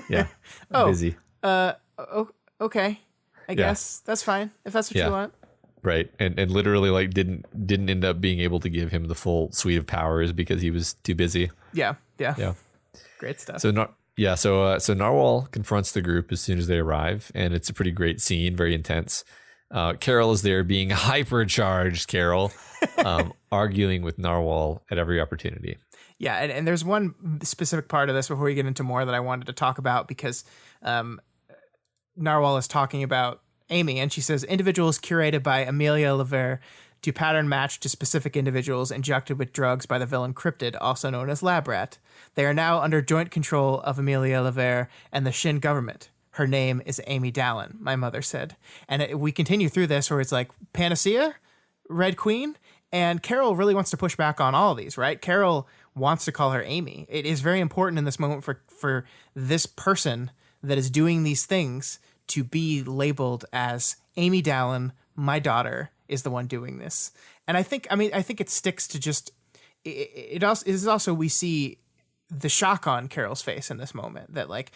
Yeah. Oh, busy. Okay. I guess that's fine if that's what you want. Right. And literally like didn't end up being able to give him the full suite of powers because he was too busy. Yeah. Yeah. Great stuff. So so Narwhal confronts the group as soon as they arrive, and it's a pretty great scene, very intense. Carol is there being hypercharged, arguing with Narwhal at every opportunity. Yeah, and there's one specific part of this before we get into more that I wanted to talk about, because Narwhal is talking about Amy, and she says, individuals curated by Amelia Lever to pattern match to specific individuals injected with drugs by the villain Cryptid, also known as Lab Rat. They are now under joint control of Amelia Lever and the Shin government. Her name is Amy Dallin, my mother said. And we continue through this where it's like Panacea, Red Queen, and Carol really wants to push back on all of these, right? Carol wants to call her Amy. It is very important in this moment for this person that is doing these things to be labeled as Amy Dallin, my daughter, is the one doing this. And I think it sticks to just, it also we see the shock on Carol's face in this moment, that like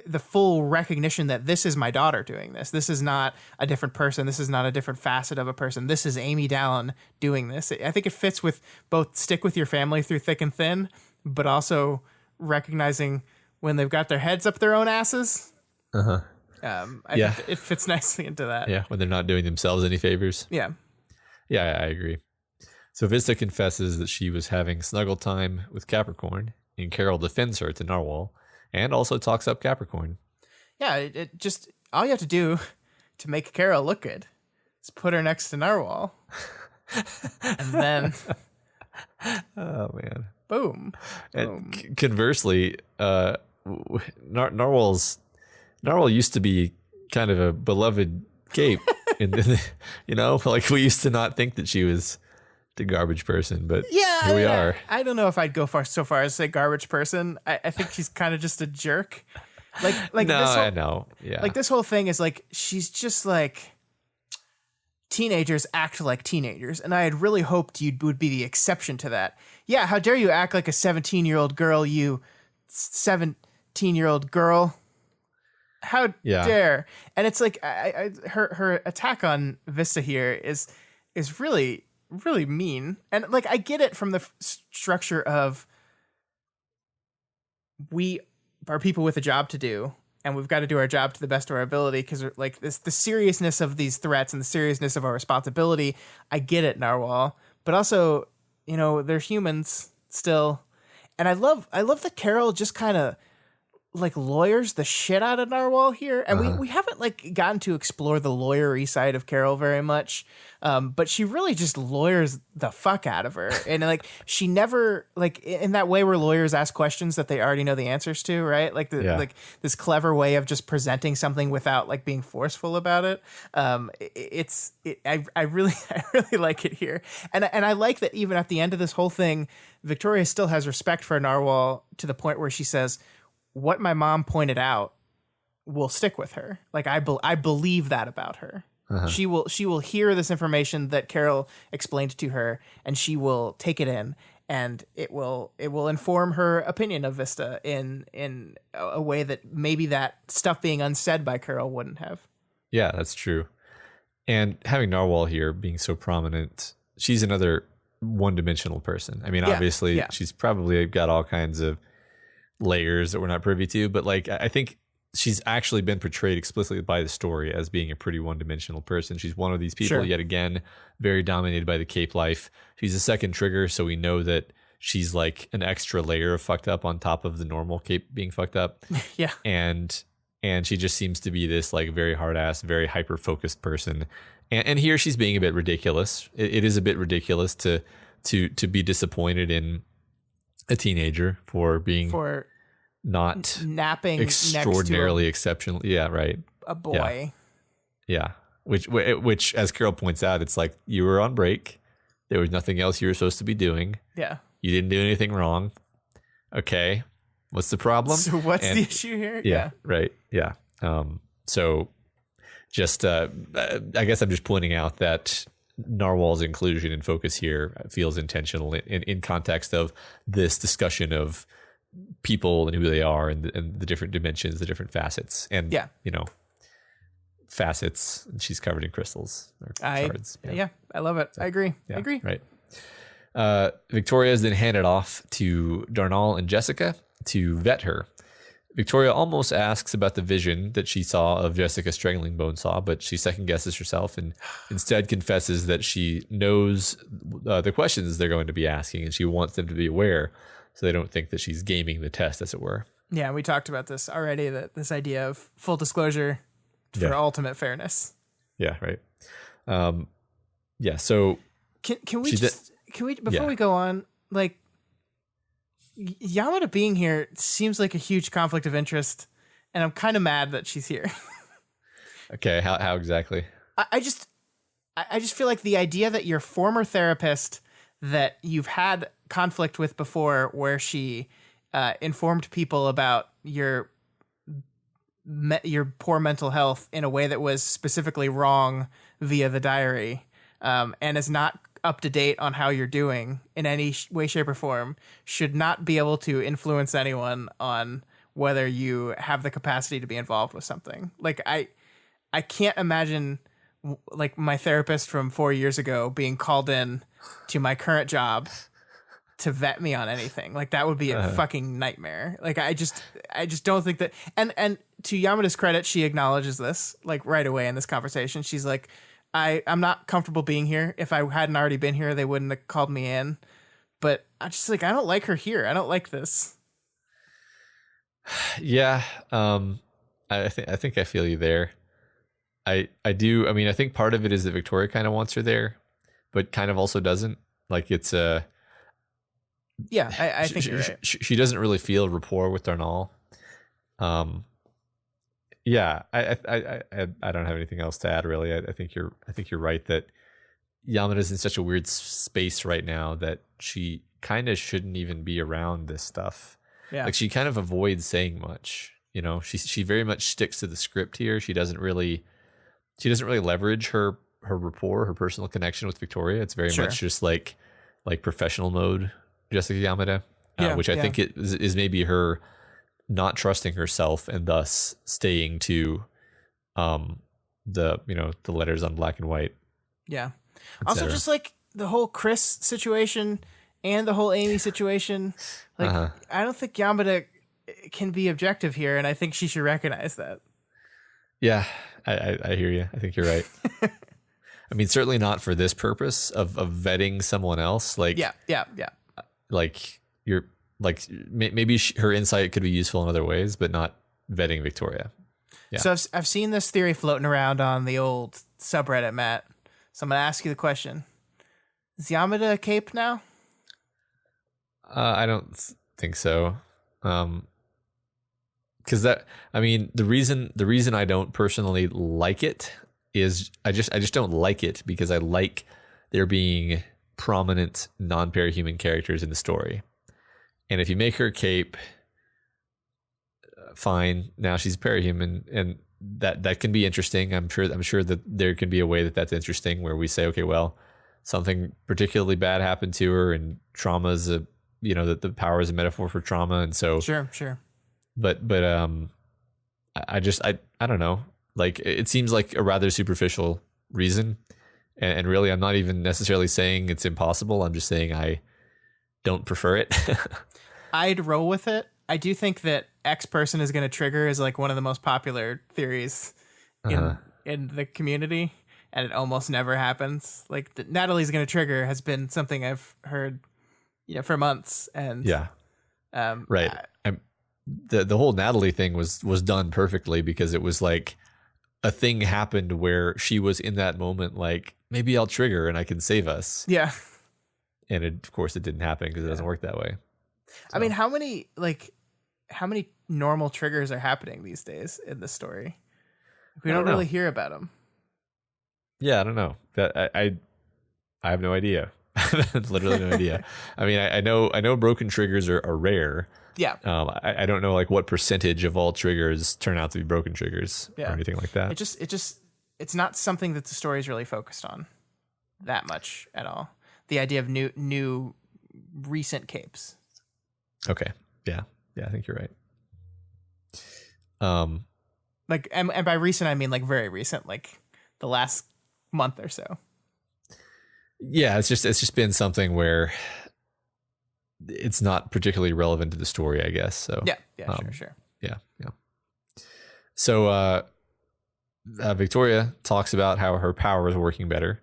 the full recognition that this is my daughter doing this. This is not a different person. This is not a different facet of a person. This is Amy Dallin doing this. I think it fits with both stick with your family through thick and thin, but also recognizing when they've got their heads up their own asses. Uh-huh. I think it fits nicely into that. Yeah, when they're not doing themselves any favors. Yeah. Yeah, I agree. So Vista confesses that she was having snuggle time with Capricorn, and Carol defends her to Narwhal, and also talks up Capricorn. Yeah, it just, all you have to do to make Carol look good is put her next to Narwhal. And then... Oh, man. Boom. And conversely, Narwhal used to be kind of a beloved cape. Like we used to not think that she was the garbage person, but here we are. I don't know if I'd go so far as say garbage person. I think she's kind of just a jerk. Like no, this whole, I know. Yeah. Like this whole thing is like, she's just like, teenagers act like teenagers, and I had really hoped you would be the exception to that. Yeah, how dare you act like a 17-year-old girl, you 17-year-old girl. How dare? And it's like her attack on Vista here is really, really mean. And like I get it from the structure of we are people with a job to do, and we've got to do our job to the best of our ability, because like the seriousness of these threats and the seriousness of our responsibility. I get it, Narwhal, but also they're humans still, and I love that Carol just kind of like lawyers the shit out of Narwhal here, and we haven't like gotten to explore the lawyery side of Carol very much, but she really just lawyers the fuck out of her, and like she never, like in that way where lawyers ask questions that they already know the answers to, right? Like like this clever way of just presenting something without like being forceful about it. I really like it here, and I like that even at the end of this whole thing, Victoria still has respect for Narwhal to the point where she says, what my mom pointed out will stick with her. Like I believe that about her. She will hear this information that Carol explained to her, and she will take it in, and it will inform her opinion of Vista in a way that maybe that stuff being unsaid by Carol wouldn't have. Yeah, that's true. And having Narwhal here being so prominent, she's another one-dimensional person. I mean, obviously she's probably got all kinds of layers that we're not privy to, but like I think she's actually been portrayed explicitly by the story as being a pretty one-dimensional person. She's one of these people, yet again, very dominated by the cape life. She's a second trigger, so we know that she's like an extra layer of fucked up on top of the normal cape being fucked up. Yeah. And she just seems to be this like very hard-ass, very hyper-focused person. And here she's being a bit ridiculous. It is a bit ridiculous to be disappointed in a teenager for not napping extraordinarily exceptional. Yeah, right. A boy. Yeah. Which, as Carol points out, it's like you were on break. There was nothing else you were supposed to be doing. Yeah. You didn't do anything wrong. Okay. What's the problem? So what's the issue here? Yeah. Right. Yeah. So just, I guess I'm just pointing out that Narwhal's inclusion and focus here feels intentional in context of this discussion of people and who they are and the different dimensions, the different facets, and you know, facets. She's covered in crystals or shards. Yeah, I love it. I agree. Yeah, I agree. Right. Victoria is then handed off to Darnall and Jessica to vet her. Victoria almost asks about the vision that she saw of Jessica strangling Bonesaw, but she second guesses herself and instead confesses that she knows the questions they're going to be asking and she wants them to be aware so they don't think that she's gaming the test, as it were. Yeah, we talked about this already, that this idea of full disclosure for ultimate fairness. Yeah, right. So can we before we go on, like, Yamada being here seems like a huge conflict of interest, and I'm kind of mad that she's here. Okay, how exactly? I just feel like the idea that your former therapist that you've had conflict with before, where she informed people about your poor mental health in a way that was specifically wrong via the diary, and is not up to date on how you're doing in any way, shape, or form, should not be able to influence anyone on whether you have the capacity to be involved with something. Like, I can't imagine like my therapist from 4 years ago being called in to my current job to vet me on anything. Like, that would be a fucking nightmare. Like, I just don't think that, and to Yamada's credit, she acknowledges this like right away in this conversation. She's like, I'm not comfortable being here. If I hadn't already been here, they wouldn't have called me in. But I just like, I don't like her here. I don't like this. Yeah. I think I feel you there. I do. I mean, I think part of it is that Victoria kind of wants her there, but kind of also doesn't. Like, it's I think you're right. She doesn't really feel rapport with Darnall. Yeah, I don't have anything else to add, really. I think you're right that Yamada's in such a weird space right now that she kind of shouldn't even be around this stuff. Yeah, like, she kind of avoids saying much. You know, she very much sticks to the script here. She doesn't really leverage her rapport, her personal connection with Victoria. It's very much just like professional mode, Jessica Yamada, which I think it is maybe her not trusting herself and thus staying to the letters on black and white. Yeah. Also, just like the whole Chris situation and the whole Amy situation, like, I don't think Yamada can be objective here, and I think she should recognize that. Yeah, I hear you. I think you're right. I mean, certainly not for this purpose of vetting someone else. Like, yeah. Like, you're like, maybe her insight could be useful in other ways, but not vetting Victoria. Yeah. So I've seen this theory floating around on the old subreddit, Matt. So I'm going to ask you the question. Is Yamada a cape now? I don't think so. Because the reason I don't personally like it is I just don't like it because I like there being prominent non-parahuman characters in the story. And if you make her cape, fine. Now she's parahuman, and that can be interesting. I'm sure that there can be a way that that's interesting, where we say, okay, well, something particularly bad happened to her, and trauma is that the power is a metaphor for trauma, and so sure. But I don't know. Like, it seems like a rather superficial reason, and really, I'm not even necessarily saying it's impossible. I'm just saying I don't prefer it. I'd roll with it. I do think that X person is going to trigger is like one of the most popular theories in the community, and it almost never happens. Like, Natalie's going to trigger has been something I've heard, for months, and right. The whole Natalie thing was done perfectly because it was like a thing happened where she was in that moment, like, maybe I'll trigger and I can save us. Yeah. And of course it didn't happen because it doesn't work that way. So. I mean, how many normal triggers are happening these days in the story? We don't really hear about them. Yeah, I don't know. That I have no idea. Literally no idea. I mean, I know broken triggers are rare. Yeah. I don't know like what percentage of all triggers turn out to be broken triggers or anything like that. It's not something that the story is really focused on. that much at all. The idea of new recent capes. Okay. Yeah. Yeah, I think you're right. Like, and by recent, I mean like very recent, like the last month or so. Yeah, it's just been something where it's not particularly relevant to the story, I guess. So Yeah, sure. Yeah. So Victoria talks about how her power is working better,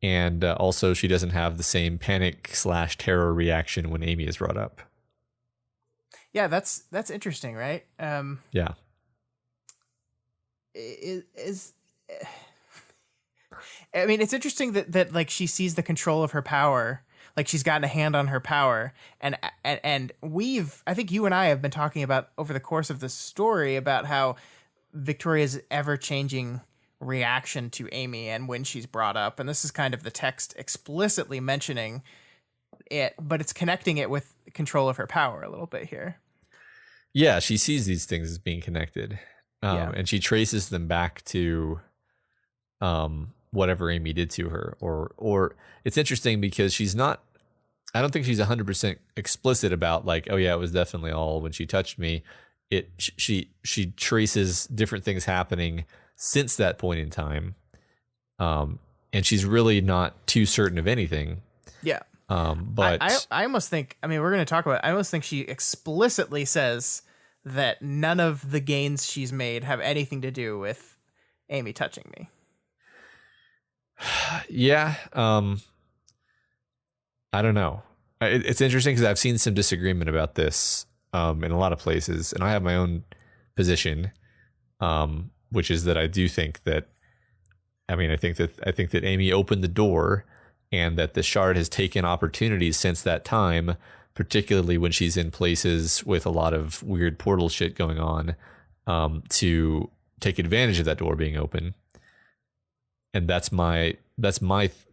and also she doesn't have the same panic/terror reaction when Amy is brought up. Yeah, that's interesting, right? Yeah. I mean, it's interesting that like she sees the control of her power, like she's gotten a hand on her power, and I think you and I have been talking about over the course of this story about how Victoria's ever-changing reaction to Amy and when she's brought up, and this is kind of the text explicitly mentioning it, but it's connecting it with control of her power a little bit here. Yeah, she sees these things as being connected, and she traces them back to whatever Amy did to her. Or it's interesting because she's not. I don't think she's 100% explicit about like, oh yeah, it was definitely all when she touched me. She traces different things happening since that point in time, and she's really not too certain of anything. Yeah. But I almost think, I mean, we're going to talk about it. I almost think she explicitly says that none of the gains she's made have anything to do with Amy touching me. Yeah. I don't know. It's interesting because I've seen some disagreement about this in a lot of places, and I have my own position, which is that I do think that, I mean, I think that Amy opened the door, and that the shard has taken opportunities since that time, particularly when she's in places with a lot of weird portal shit going on, to take advantage of that door being open. And that's my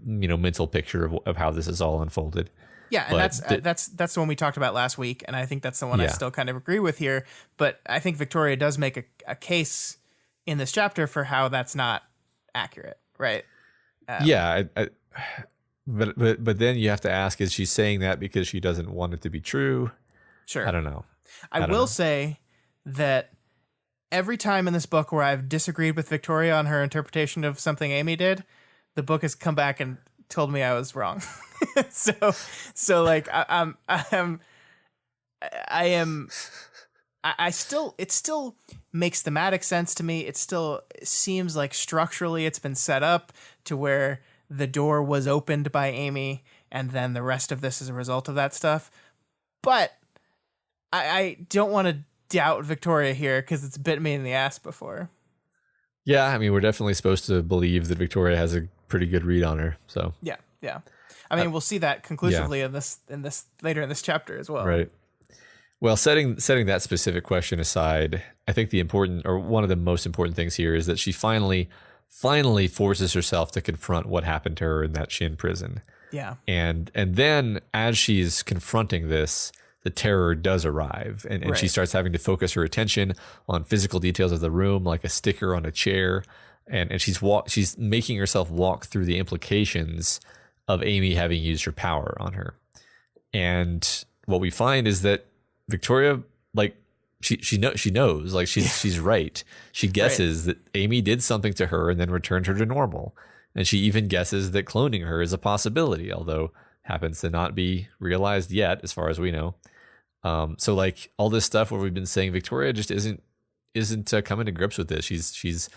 mental picture of how this is all unfolded. Yeah, and that's the one we talked about last week, and I think that's the one I still kind of agree with here. But I think Victoria does make a case in this chapter for how that's not accurate, right? But then you have to ask: is she saying that because she doesn't want it to be true? Sure, I don't know. I will say that every time in this book where I've disagreed with Victoria on her interpretation of something Amy did, the book has come back and told me I was wrong. so like it still makes thematic sense to me. It still seems like structurally it's been set up to where the door was opened by Amy, and then the rest of this is a result of that stuff. But I don't want to doubt Victoria here because it's bit me in the ass before. Yeah, I mean, we're definitely supposed to believe that Victoria has a pretty good read on her. So yeah. I mean, we'll see that conclusively in this later in this chapter as well. Right. Well, setting that specific question aside, I think one of the most important things here is that she finally forces herself to confront what happened to her in that Shin prison. Yeah. And then as she's confronting this, the terror does arrive, and she starts having to focus her attention on physical details of the room, like a sticker on a chair, and she's making herself walk through the implications of Amy having used her power on her. And what we find is that Victoria, like, she knows, like she's right. She guesses that Amy did something to her and then returned her to normal, and she even guesses that cloning her is a possibility, although happens to not be realized yet, as far as we know. So like all this stuff where we've been saying Victoria just isn't coming to grips with this. She's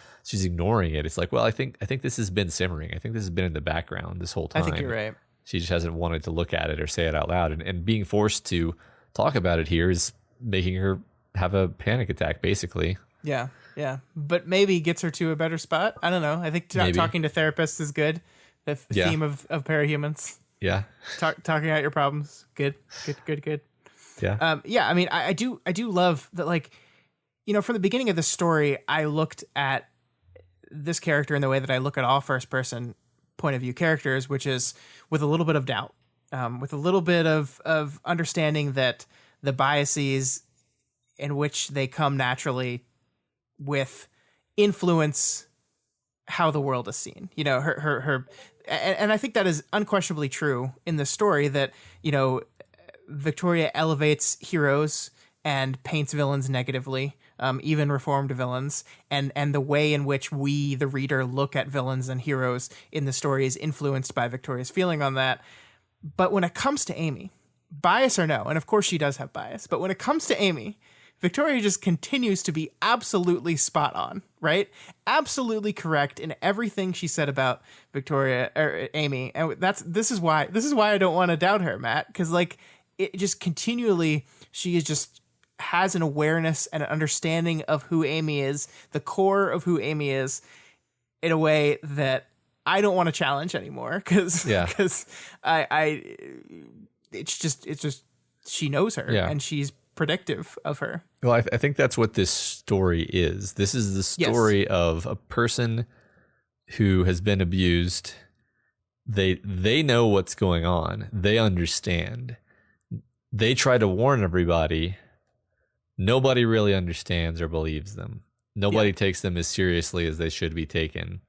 ignoring it. It's like, well, I think this has been simmering. I think this has been in the background this whole time. I think you're right. She just hasn't wanted to look at it or say it out loud. And being forced to talk about it here is making her have a panic attack, basically. Yeah. But maybe gets her to a better spot. I don't know. I think talking to therapists is good. The theme of parahumans. Yeah. Talking out your problems. Good. Yeah. I mean, I do love that, like, you know, from the beginning of the story, I looked at this character in the way that I look at all first person point of view characters, which is with a little bit of doubt, with a little bit of understanding that the biases in which they come naturally with influence how the world is seen. You know, her and I think that is unquestionably true in the story, that, you know, Victoria elevates heroes and paints villains negatively, even reformed villains, and the way in which we, the reader, look at villains and heroes in the story is influenced by Victoria's feeling on that. But when it comes to Amy, bias or no, and of course she does have bias, but when it comes to Amy, Victoria just continues to be absolutely spot on, right? Absolutely correct in everything she said about Victoria or Amy, and this is why I don't want to doubt her, Matt, because like it just continually, she is just has an awareness and an understanding of who Amy is, the core of who Amy is, in a way that I don't want to challenge anymore, because it's just she knows her, and she's predictive of her. Well, I think that's what this story is. This is the story of a person who has been abused. They know what's going on. They understand. They try to warn everybody. Nobody really understands or believes them. Nobody takes them as seriously as they should be taken.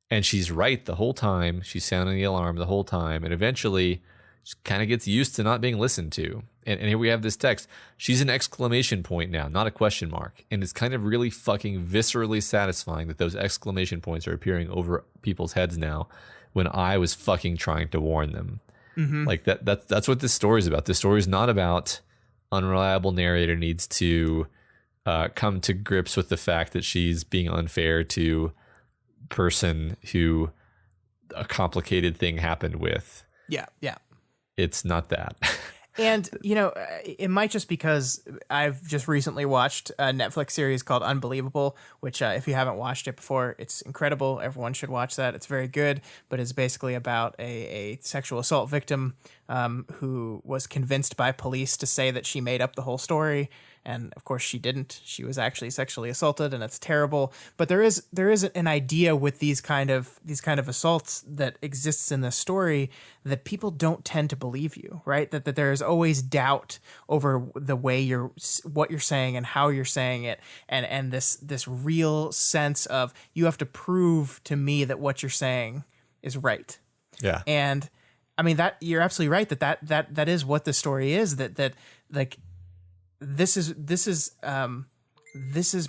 And she's right the whole time. She's sounding the alarm the whole time. And eventually she kind of gets used to not being listened to. And here we have this text. She's an exclamation point now, not a question mark. And it's kind of really fucking viscerally satisfying that those exclamation points are appearing over people's heads now when I was fucking trying to warn them. Mm-hmm. Like that's what this story is about. This story is not about unreliable narrator needs to come to grips with the fact that she's being unfair to person who a complicated thing happened with. Yeah. It's not that. And, you know, it might just because I've just recently watched a Netflix series called Unbelievable, which if you haven't watched it before, it's incredible. Everyone should watch that. It's very good, but it's basically about a sexual assault victim who was convinced by police to say that she made up the whole story. And of course she didn't. She was actually sexually assaulted, and it's terrible. But there is an idea with these kind of assaults that exists in the story that people don't tend to believe you, right? That there is always doubt over the way what you're saying and how you're saying it, and this real sense of you have to prove to me that what you're saying is right. Yeah. And I mean that you're absolutely right that is what the story is, that like this is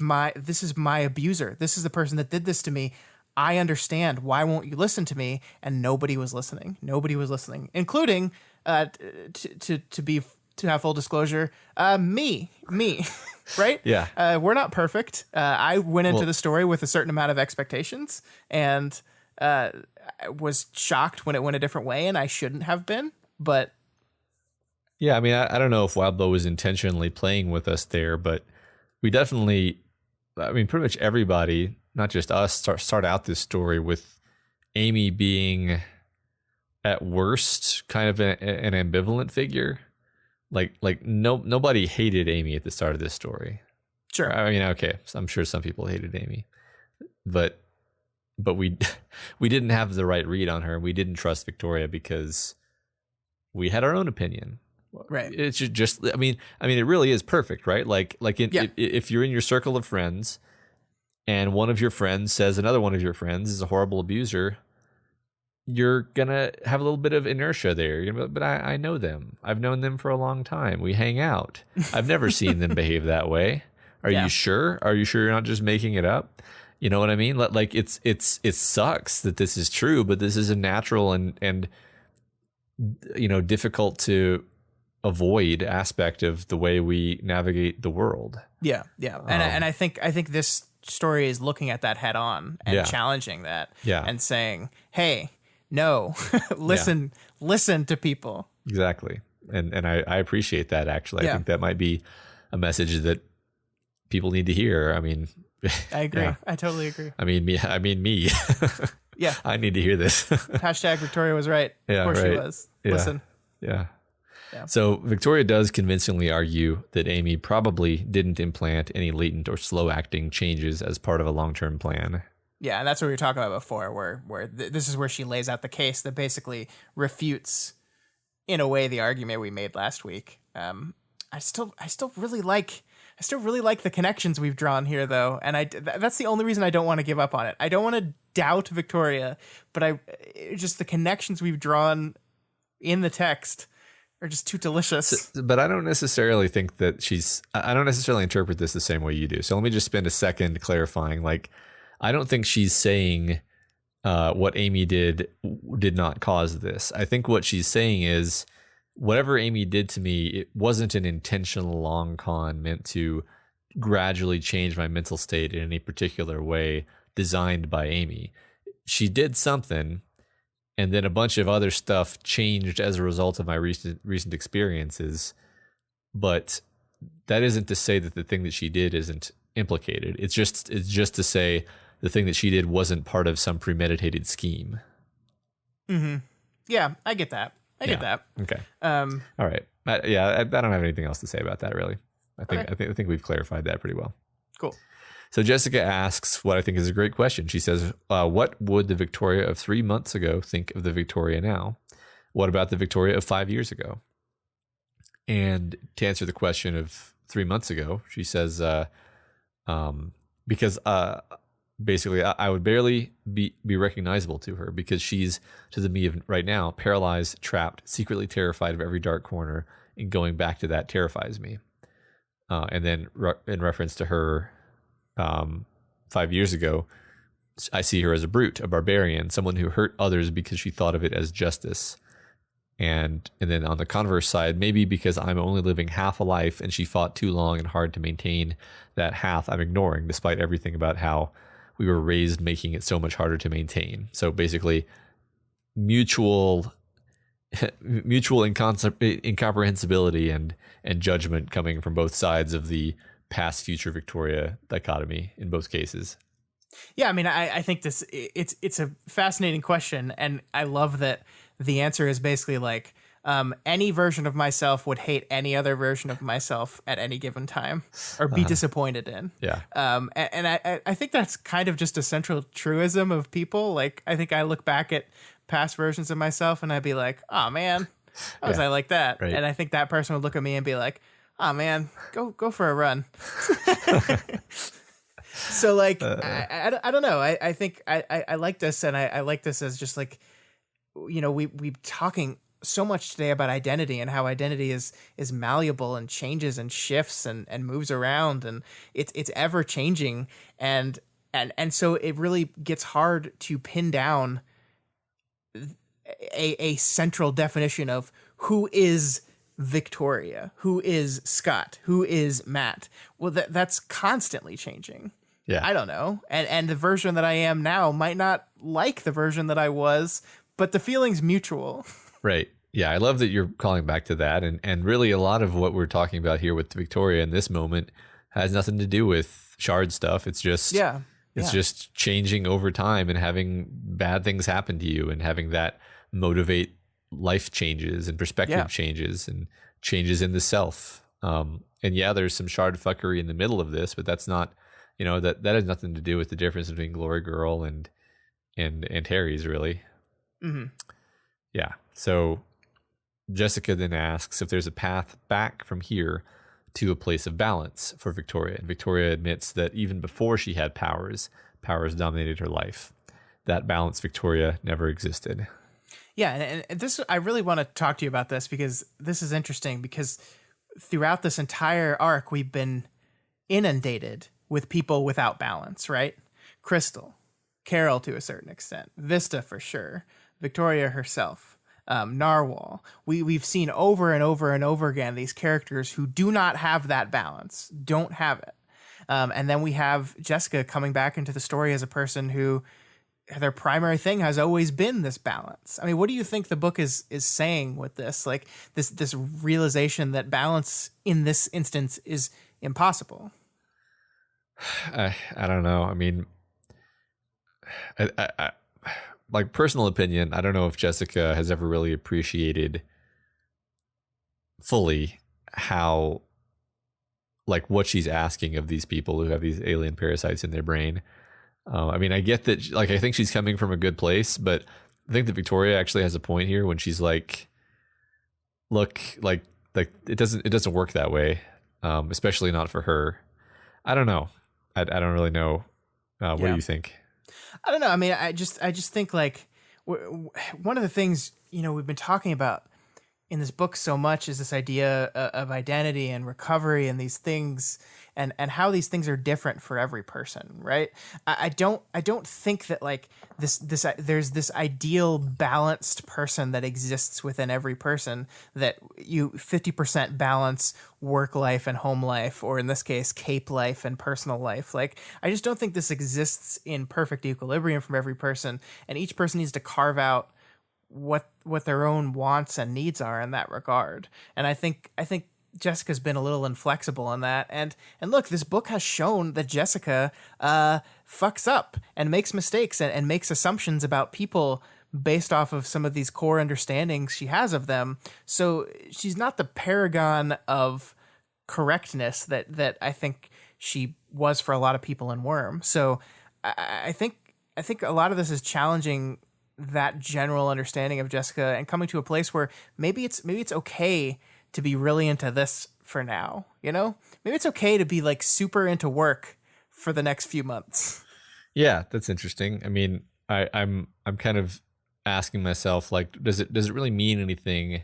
my abuser. This is the person that did this to me. I understand. Why won't you listen to me? And nobody was listening. Nobody was listening, including to have full disclosure, me, right? Yeah. We're not perfect. I went into the story with a certain amount of expectations, and I was shocked when it went a different way, and I shouldn't have been, but. Yeah, I mean, I don't know if Wildbow was intentionally playing with us there, but we definitely, I mean, pretty much everybody, not just us, start out this story with Amy being, at worst, kind of an ambivalent figure. Like nobody hated Amy at the start of this story. Sure. I mean, okay, I'm sure some people hated Amy, but we didn't have the right read on her. We didn't trust Victoria because we had our own opinion. Right. It's just I mean, it really is perfect, right? If you're in your circle of friends and one of your friends says another one of your friends is a horrible abuser, you're going to have a little bit of inertia there. You're gonna be, but I know them. I've known them for a long time. We hang out. I've never seen them behave that way. Are you sure? Are you sure you're not just making it up? You know what I mean? Like it sucks that this is true, but this is a natural and you know, difficult to avoid aspect of the way we navigate the world. Yeah. And I think this story is looking at that head on and challenging that and saying, hey, no, listen to people. Exactly. And I appreciate that, actually. I think that might be a message that people need to hear. I mean, I agree. I totally agree. I mean me. Yeah. I need to hear this. Hashtag Victoria was right. Yeah, of course right. she was. Yeah. Listen. Yeah. So Victoria does convincingly argue that Amy probably didn't implant any latent or slow acting changes as part of a long-term plan. Yeah, and that's what we were talking about before, where this is where she lays out the case that basically refutes, in a way, the argument we made last week. I still really like the connections we've drawn here, though, and that's the only reason I don't want to give up on it. I don't want to doubt Victoria, but just the connections we've drawn in the text are just too delicious. But I don't necessarily think that I don't necessarily interpret this the same way you do. So let me just spend a second clarifying. Like, I don't think she's saying what Amy did not cause this. I think what she's saying is whatever Amy did to me, it wasn't an intentional long con meant to gradually change my mental state in any particular way designed by Amy. She did something, and then a bunch of other stuff changed as a result of my recent experiences. But that isn't to say that the thing that she did isn't implicated. It's just to say the thing that she did wasn't part of some premeditated scheme. Mm-hmm. Yeah, I get that. I get that. Okay. All right. I don't have anything else to say about that, really. I think we've clarified that pretty well. Cool. So Jessica asks what I think is a great question. She says, what would the Victoria of 3 months ago think of the Victoria now? What about the Victoria of 5 years ago? And to answer the question of 3 months ago, she says, because basically I would barely be recognizable to her because she's, to the me of right now, paralyzed, trapped, secretly terrified of every dark corner, and going back to that terrifies me. And then in reference to her 5 years ago, I see her as a brute, a barbarian, someone who hurt others because she thought of it as justice. And then on the converse side, maybe because I'm only living half a life and she fought too long and hard to maintain that half, I'm ignoring, despite everything about how we were raised making it so much harder to maintain. So basically, mutual incomprehensibility and judgment coming from both sides of the past future Victoria dichotomy in both cases. Yeah, I mean, I think it's a fascinating question, and I love that the answer is basically like any version of myself would hate any other version of myself at any given time or be disappointed in. Yeah. And I think that's kind of just a central truism of people. Like, I think I look back at past versions of myself and I'd be like, oh man, how was I like that? Right. And I think that person would look at me and be like, oh man, go for a run. So like, I don't know. I think I like this, and I like this as just like, you know, we talking so much today about identity and how identity is malleable and changes and shifts and moves around, and it's ever changing, and so it really gets hard to pin down a central definition of who is Victoria, who is Scott, who is Matt. Well, that's constantly changing. Yeah. I don't know. And the version that I am now might not like the version that I was, but the feeling's mutual. Right. Yeah. I love that you're calling back to that. And really a lot of what we're talking about here with Victoria in this moment has nothing to do with shard stuff. It's just, just changing over time and having bad things happen to you and having that motivate life changes and perspective changes and changes in the self. And yeah, there's some shard fuckery in the middle of this, but that's not, you know, that has nothing to do with the difference between Glory Girl and Harry's, really. Mm-hmm. Yeah. So Jessica then asks if there's a path back from here to a place of balance for Victoria. And Victoria admits that even before she had powers dominated her life. That balance, Victoria, never existed. Yeah, and this, I really want to talk to you about this because this is interesting, because throughout this entire arc, we've been inundated with people without balance, right? Crystal, Carol to a certain extent, Vista for sure, Victoria herself, Narwhal. We've seen over and over and over again these characters who do not have that balance, don't have it. And then we have Jessica coming back into the story as a person who their primary thing has always been this balance. I mean, what do you think the book is saying with this? Like this realization that balance in this instance is impossible. I don't know. I mean, I like, personal opinion, I don't know if Jessica has ever really appreciated fully how, like, what she's asking of these people who have these alien parasites in their brain. I mean, I get that, like, I think she's coming from a good place, but I think that Victoria actually has a point here when she's like, look, like it doesn't work that way, especially not for her. I don't know. I don't really know. What do you think? I don't know. I mean, I just think like one of the things we've been talking about in this book so much is this idea of identity and recovery and these things and how these things are different for every person, right? I don't think that like there's this ideal balanced person that exists within every person, that you 50% balance work life and home life, or in this case cape life and personal life. Like, I just don't think this exists in perfect equilibrium from every person, and each person needs to carve out what their own wants and needs are in that regard. And I think Jessica's been a little inflexible on that. And look, this book has shown that Jessica fucks up and makes mistakes and makes assumptions about people based off of some of these core understandings she has of them. So she's not the paragon of correctness that I think she was for a lot of people in Worm. So I think a lot of this is challenging that general understanding of Jessica and coming to a place where maybe it's okay to be really into this for now, Maybe it's okay to be like super into work for the next few months. Yeah, that's interesting. I mean, I'm kind of asking myself, like, does it really mean anything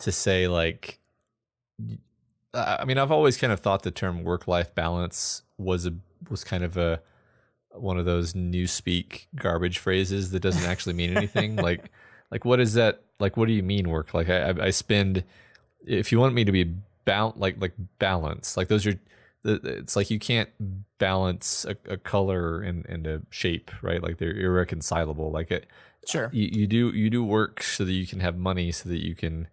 to say, like, I mean, I've always kind of thought the term work-life balance was kind of one of those newspeak garbage phrases that doesn't actually mean anything. like what is that? Like, what do you mean work? Like, I spend, if you want me to be like balance, like those are, it's like you can't balance a color and a shape, right? Like, they're irreconcilable. Like, Sure. You do work so that you can have money so that you can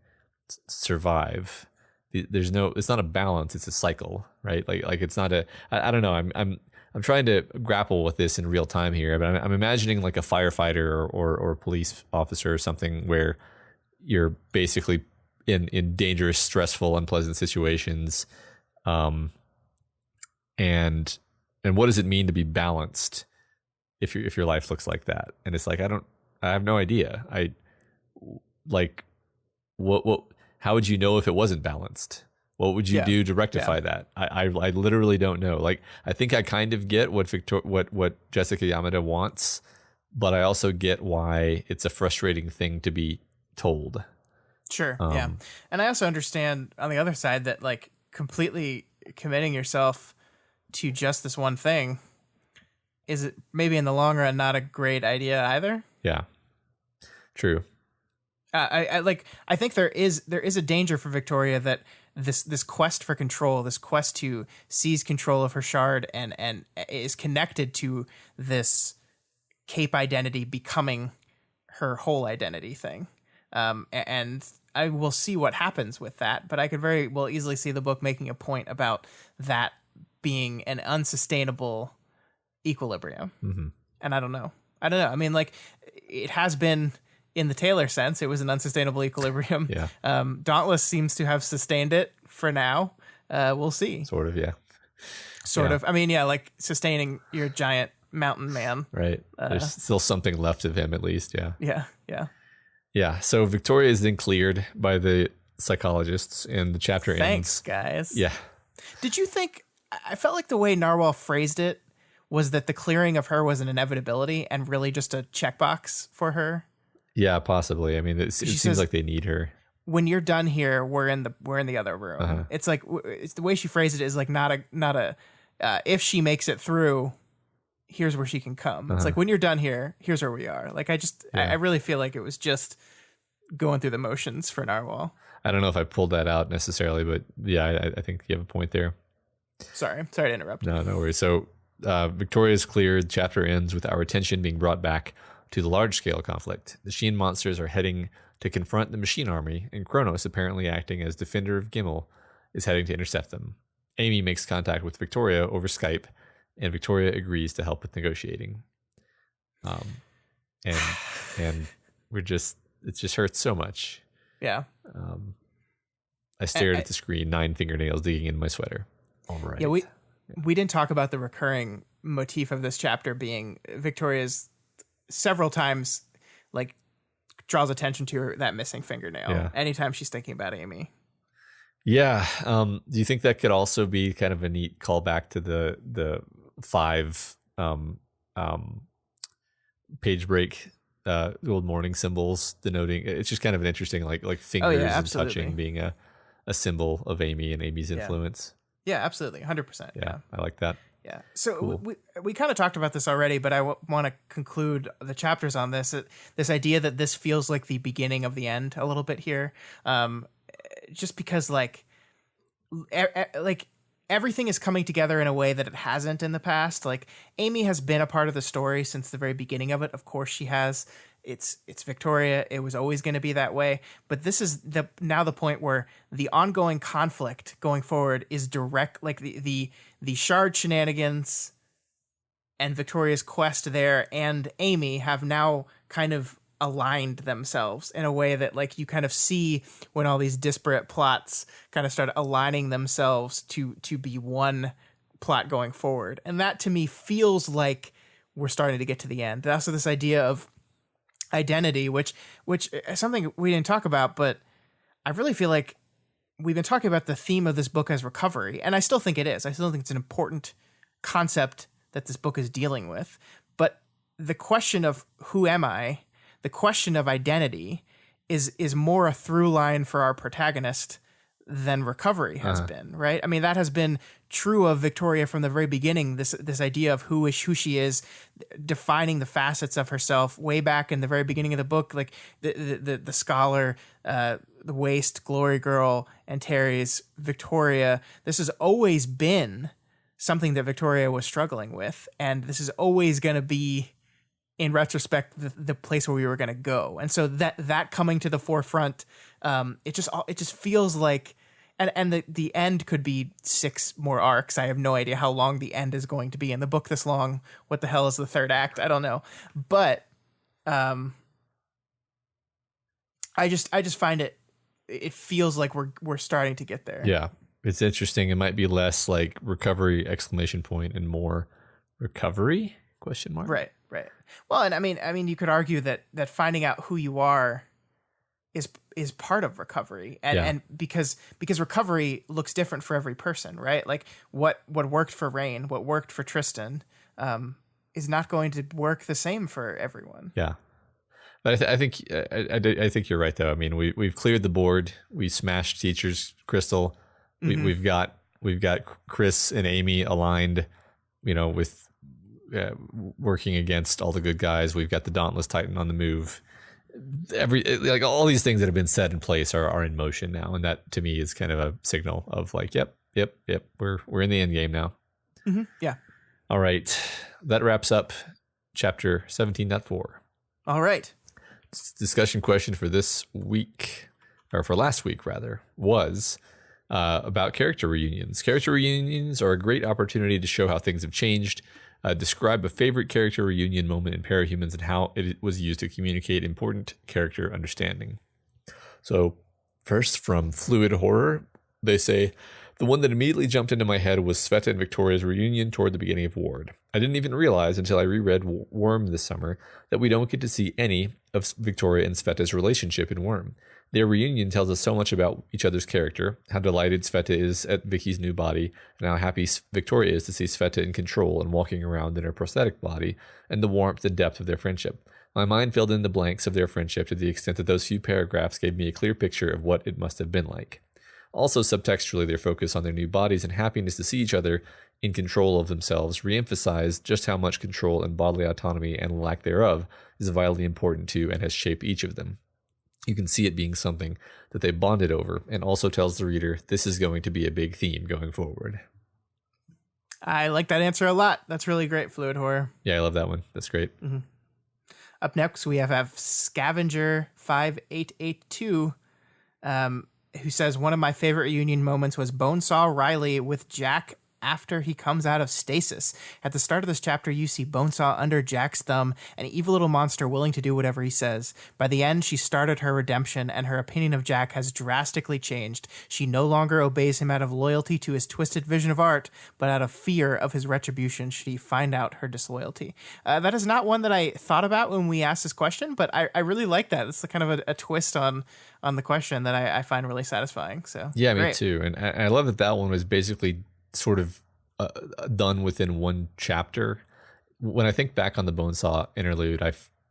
survive. It's not a balance, it's a cycle, right? Like it's not I don't know. I'm trying to grapple with this in real time here, but I'm imagining like a firefighter or a police officer or something, where you're basically in dangerous, stressful, unpleasant situations. And what does it mean to be balanced if your life looks like that? And it's like, I have no idea. How would you know if it wasn't balanced? What would you do to rectify that? I literally don't know. Like, I think I kind of get what Jessica Yamada wants, but I also get why it's a frustrating thing to be told. Sure. Yeah. And I also understand on the other side that, like, completely committing yourself to just this one thing is it maybe in the long run not a great idea either. Yeah. True. I think there is a danger for Victoria that this quest for control, this quest to seize control of her shard and is connected to this cape identity becoming her whole identity thing. And I will see what happens with that, but I could very well easily see the book making a point about that being an unsustainable equilibrium. Mm-hmm. And I don't know. I mean, like, it has been, in the Taylor sense, it was an unsustainable equilibrium. Yeah. Dauntless seems to have sustained it for now. We'll see. Sort of, yeah. Sort of. I mean, yeah, like sustaining your giant mountain man. Right. There's still something left of him, at least. Yeah. Yeah. Yeah. So Victoria is then cleared by the psychologists, and the chapter ends. Thanks, guys. Yeah. Did you think? I felt like the way Narwhal phrased it was that the clearing of her was an inevitability and really just a checkbox for her. Yeah, possibly. I mean, it seems like they need her. When you're done here, we're in the other room. Uh-huh. It's like, it's the way she phrased it is like not a if she makes it through, here's where she can come. It's like, when you're done here, here's where we are. Like, I really feel like it was just going through the motions for Narwhal. I don't know if I pulled that out necessarily, but yeah, I think you have a point there. Sorry to interrupt. No worries. So Victoria is cleared. Chapter ends with our attention being brought back to the large-scale conflict. The Sheen monsters are heading to confront the machine army, and Kronos, apparently acting as defender of Gimel, is heading to intercept them. Amy makes contact with Victoria over Skype, and Victoria agrees to help with negotiating. And it just hurts so much. Yeah. I stared at the screen, 9 fingernails digging in my sweater. All right. Yeah, we didn't talk about the recurring motif of this chapter being Victoria's several times, like, draws attention to that missing fingernail anytime she's thinking about Amy. Yeah. Do you think that could also be kind of a neat callback to the 5 page break, the old morning symbols denoting. It's just kind of an interesting like fingers and touching being a symbol of Amy and Amy's influence. Yeah, absolutely, 100%. Yeah, I like that. Yeah. So Cool. we kind of talked about this already, but I want to conclude the chapters on this. This idea that this feels like the beginning of the end a little bit here, just because like everything is coming together in a way that it hasn't in the past. Like Amy has been a part of the story since the very beginning of it. Of course she has. It's Victoria. It was always going to be that way. But this is now the point where the ongoing conflict going forward is direct, like the Shard shenanigans and Victoria's quest there and Amy have now kind of aligned themselves in a way that like you kind of see when all these disparate plots kind of start aligning themselves to be one plot going forward. And that to me feels like we're starting to get to the end. Also this idea of identity, which is something we didn't talk about, but I really feel like we've been talking about the theme of this book as recovery, and I still think it is. I still think it's an important concept that this book is dealing with. But the question of who am I, the question of identity, is more a through line for our protagonist than recovery has been, right? I mean, that has been true of Victoria from the very beginning. This idea of who she is, defining the facets of herself way back in the very beginning of the book, like the scholar, the waste, Glory Girl, and Terry's Victoria. This has always been something that Victoria was struggling with, and this is always going to be, in retrospect, the place where we were going to go. And so that coming to the forefront, it just feels like, and the end could be 6 more arcs. I have no idea how long the end is going to be in the book this long. What the hell is the third act? I don't know. But I just find it feels like we're starting to get there. Yeah. It's interesting. It might be less like recovery ! And more recovery ? Right. Well, and I mean, you could argue that finding out who you are is part of recovery, and because recovery looks different for every person, right? Like what worked for Rain, what worked for Tristan, is not going to work the same for everyone. Yeah, but I think you're right though. I mean, we've cleared the board, we smashed Teacher's Crystal, we've got Chris and Amy aligned, with working against all the good guys. We've got the Dauntless Titan on the move. All these things that have been set in place are in motion now, and that to me is kind of a signal of like, yep, we're in the end game now. Mm-hmm. Yeah. All right, that wraps up chapter 17.4. All right. Discussion question for this week, or for last week rather, was about character reunions. Character reunions are a great opportunity to show how things have changed. Describe a favorite character reunion moment in Parahumans and how it was used to communicate important character understanding. So, first from Fluid Horror, they say, the one that immediately jumped into my head was Sveta and Victoria's reunion toward the beginning of Ward. I didn't even realize until I reread Worm this summer that we don't get to see any of Victoria and Sveta's relationship in Worm. Their reunion tells us so much about each other's character, how delighted Sveta is at Vicky's new body, and how happy Victoria is to see Sveta in control and walking around in her prosthetic body, and the warmth and depth of their friendship. My mind filled in the blanks of their friendship to the extent that those few paragraphs gave me a clear picture of what it must have been like. Also, subtextually, their focus on their new bodies and happiness to see each other in control of themselves re-emphasized just how much control and bodily autonomy and lack thereof is vitally important to and has shaped each of them. You can see it being something that they bonded over, and also tells the reader this is going to be a big theme going forward. I like that answer a lot. That's really great, Fluid Horror. Yeah, I love that one. That's great. Mm-hmm. Up next, we have Scavenger 5882, who says, one of my favorite reunion moments was Bonesaw Riley with Jack after he comes out of stasis. At the start of this chapter, you see Bonesaw under Jack's thumb, an evil little monster willing to do whatever he says. By the end, she started her redemption, and her opinion of Jack has drastically changed. She no longer obeys him out of loyalty to his twisted vision of art, but out of fear of his retribution should he find out her disloyalty. That is not one that I thought about when we asked this question, but I really like that. It's kind of a twist on the question that I find really satisfying. So yeah, great. Me too. And I love that one was basically sort of done within one chapter. when I think back on the Bonesaw interlude,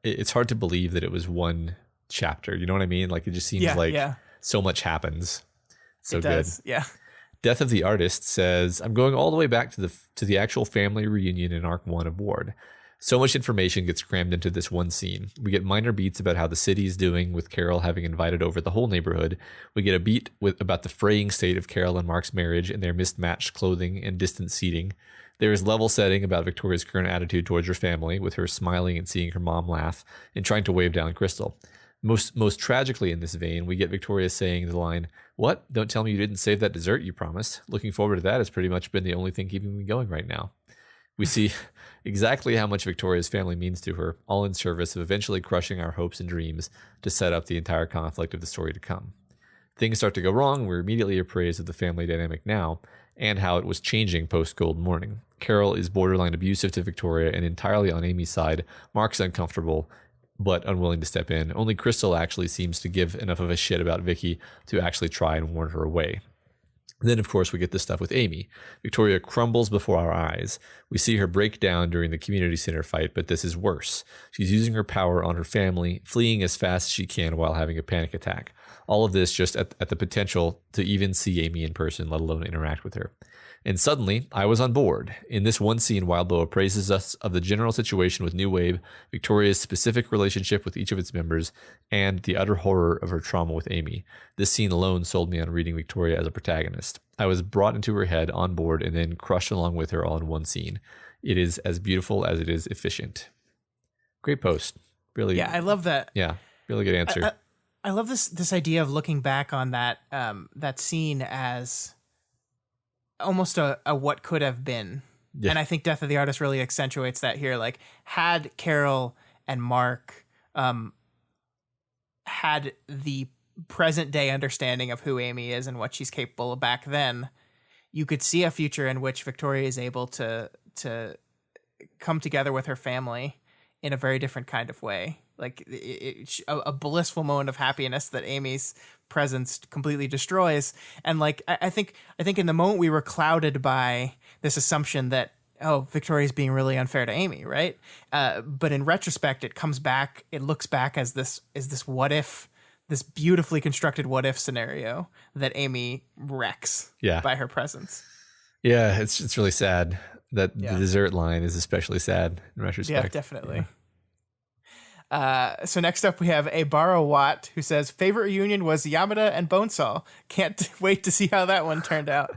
it's hard to believe that it was one chapter. You know what I mean? Like, it just seems like so much happens. So it does. good. Yeah. Death of the Artist says, I'm going all the way back to the actual family reunion in Arc 1 of Ward. So much information gets crammed into this one scene. We get minor beats about how the city is doing, with Carol having invited over the whole neighborhood. We get a beat about the fraying state of Carol and Mark's marriage and their mismatched clothing and distant seating. There is level setting about Victoria's current attitude towards her family, with her smiling and seeing her mom laugh and trying to wave down Crystal. Most tragically in this vein, we get Victoria saying the line, "What? Don't tell me you didn't save that dessert you promised. Looking forward to that has pretty much been the only thing keeping me going right now." We see exactly how much Victoria's family means to her, all in service of eventually crushing our hopes and dreams to set up the entire conflict of the story to come. Things start to go wrong. We're immediately appraised of the family dynamic now and how it was changing post Gold Morning. Carol is borderline abusive to Victoria and entirely on Amy's side. Mark's uncomfortable but unwilling to step in. Only Crystal actually seems to give enough of a shit about Vicky to actually try and warn her away. Then, of course, we get this stuff with Amy. Victoria crumbles before our eyes. We see her break down during the community center fight, but this is worse. She's using her power on her family, fleeing as fast as she can while having a panic attack. All of this just at the potential to even see Amy in person, let alone interact with her. And suddenly, I was on board. In this one scene, Wildbow appraises us of the general situation with New Wave, Victoria's specific relationship with each of its members, and the utter horror of her trauma with Amy. This scene alone sold me on reading Victoria as a protagonist. I was brought into her head, on board, and then crushed along with her all in one scene. It is as beautiful as it is efficient. Great post. Really. Yeah, I love that. Yeah, really good answer. I love this idea of looking back on that scene as almost a what could have been. Yeah. And I think Death of the Artist really accentuates that here. Like, had Carol and Mark had the present day understanding of who Amy is and what she's capable of back then, you could see a future in which Victoria is able to come together with her family in a very different kind of way. Like a blissful moment of happiness that Amy's presence completely destroys. And like, I think in the moment we were clouded by this assumption that, oh, Victoria's being really unfair to Amy, right? But in retrospect, it comes back, it looks back as this what if, this beautifully constructed what if scenario that Amy wrecks by her presence. Yeah, it's really sad that the dessert line is especially sad in retrospect. Yeah, definitely. Yeah. So next up we have a Borrow Watt who says favorite reunion was Yamada and Bonesaw. Can't wait to see how that one turned out.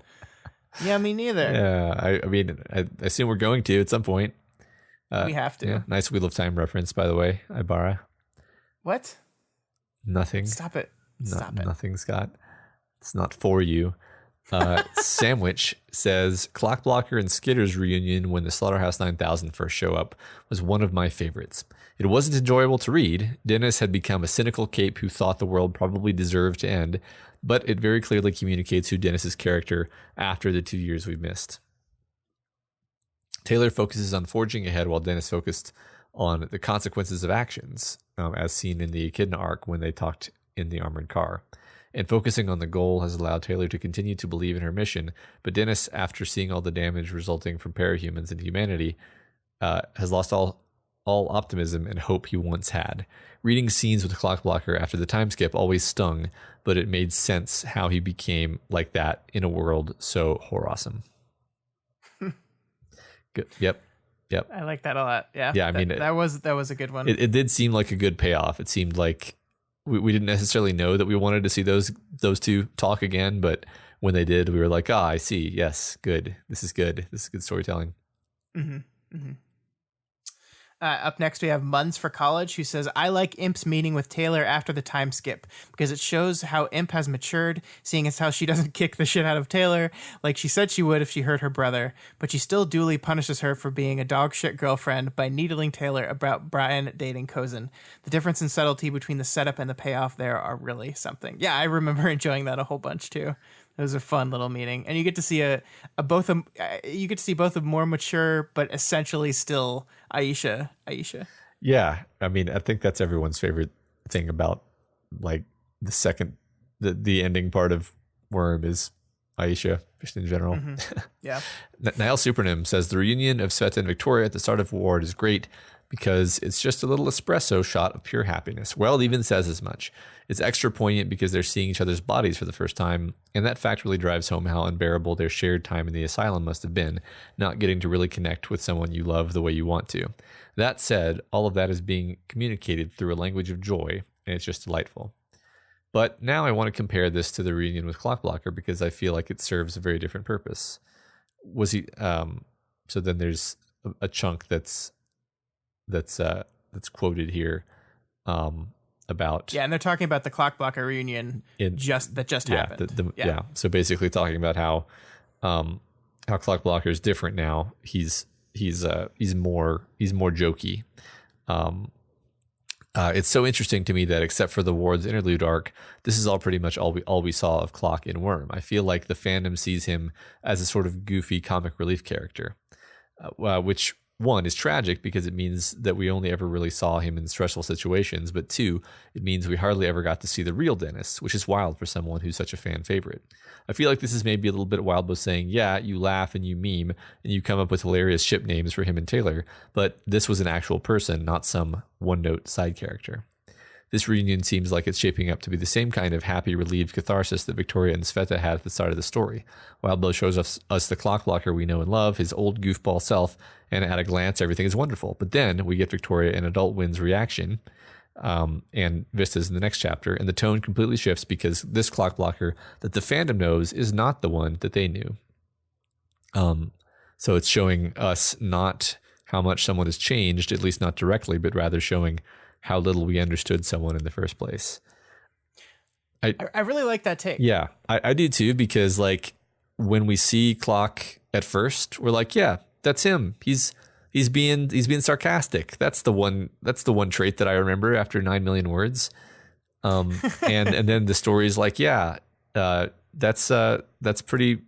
Yeah, me neither. Yeah, I mean, I assume we're going to at some point. We have to. Yeah, nice Wheel of Time reference, by the way, Ibarra. What? Nothing. Stop it. Stop it. Nothing, Scott. It's not for you. Sandwich says Clockblocker and Skitter's reunion when the Slaughterhouse 9000 first show up was one of my favorites. It wasn't enjoyable to read. Dennis had become a cynical cape who thought the world probably deserved to end, but it very clearly communicates who Dennis's character after the 2 years we've missed. Taylor focuses on forging ahead while Dennis focused on the consequences of actions, as seen in the Echidna arc when they talked in the armored car. And focusing on the goal has allowed Taylor to continue to believe in her mission, but Dennis, after seeing all the damage resulting from parahumans and humanity, has lost all optimism and hope he once had. Reading scenes with Clockblocker after the time skip always stung, but it made sense how he became like that in a world so horror-awesome. Good. Yep. I like that a lot. Yeah. Yeah, I mean, that was a good one. It did seem like a good payoff. It seemed like we didn't necessarily know that we wanted to see those two talk again, but when they did, we were like, I see. Yes, good. This is good. This is good storytelling. Mm-hmm. Mm-hmm. Up next, we have Muns for College, who says, I like Imp's meeting with Taylor after the time skip because it shows how Imp has matured, seeing as how she doesn't kick the shit out of Taylor like she said she would if she hurt her brother, but she still duly punishes her for being a dog shit girlfriend by needling Taylor about Brian dating Cozen. The difference in subtlety between the setup and the payoff there are really something. Yeah, I remember enjoying that a whole bunch too. It was a fun little meeting, and you get to see both a more mature but essentially still Aisha. Yeah, I mean, I think that's everyone's favorite thing about like the ending part of Worm is Aisha, just in general. Yeah. Niall Supernim says the reunion of Sveta and Victoria at the start of Ward is great because it's just a little espresso shot of pure happiness. Weld even says as much. It's extra poignant because they're seeing each other's bodies for the first time, and that fact really drives home how unbearable their shared time in the asylum must have been, not getting to really connect with someone you love the way you want to. That said, all of that is being communicated through a language of joy, and it's just delightful. But now I want to compare this to the reunion with Clockblocker because I feel like it serves a very different purpose. Was he? So then there's a chunk that's quoted here about and they're talking about the Clockblocker reunion that just happened. So basically talking about how Clockblocker is different now. He's more jokey. It's so interesting to me that except for the Ward's interlude arc, this is all pretty much all we saw of Clock in Worm. I feel like the fandom sees him as a sort of goofy comic relief character, which one is tragic because it means that we only ever really saw him in stressful situations, but two, it means we hardly ever got to see the real Dennis, which is wild for someone who's such a fan favorite. I feel like this is maybe a little bit wild, both saying, yeah, you laugh and you meme and you come up with hilarious ship names for him and Taylor, but this was an actual person, not some one-note side character. This reunion seems like it's shaping up to be the same kind of happy, relieved catharsis that Victoria and Sveta had at the start of the story. Wildbow shows us the Clockblocker we know and love, his old goofball self, and at a glance, everything is wonderful. But then we get Victoria and Adult Wynn's reaction, and Vista's in the next chapter, and the tone completely shifts because this Clockblocker that the fandom knows is not the one that they knew. So it's showing us not how much someone has changed, at least not directly, but rather showing how little we understood someone in the first place. I really like that take. Yeah, I do too, because like when we see Clock at first, we're like, yeah, that's him. He's being sarcastic. That's the one trait that I remember after 9 million words. And then the story is like, yeah, that's pretty,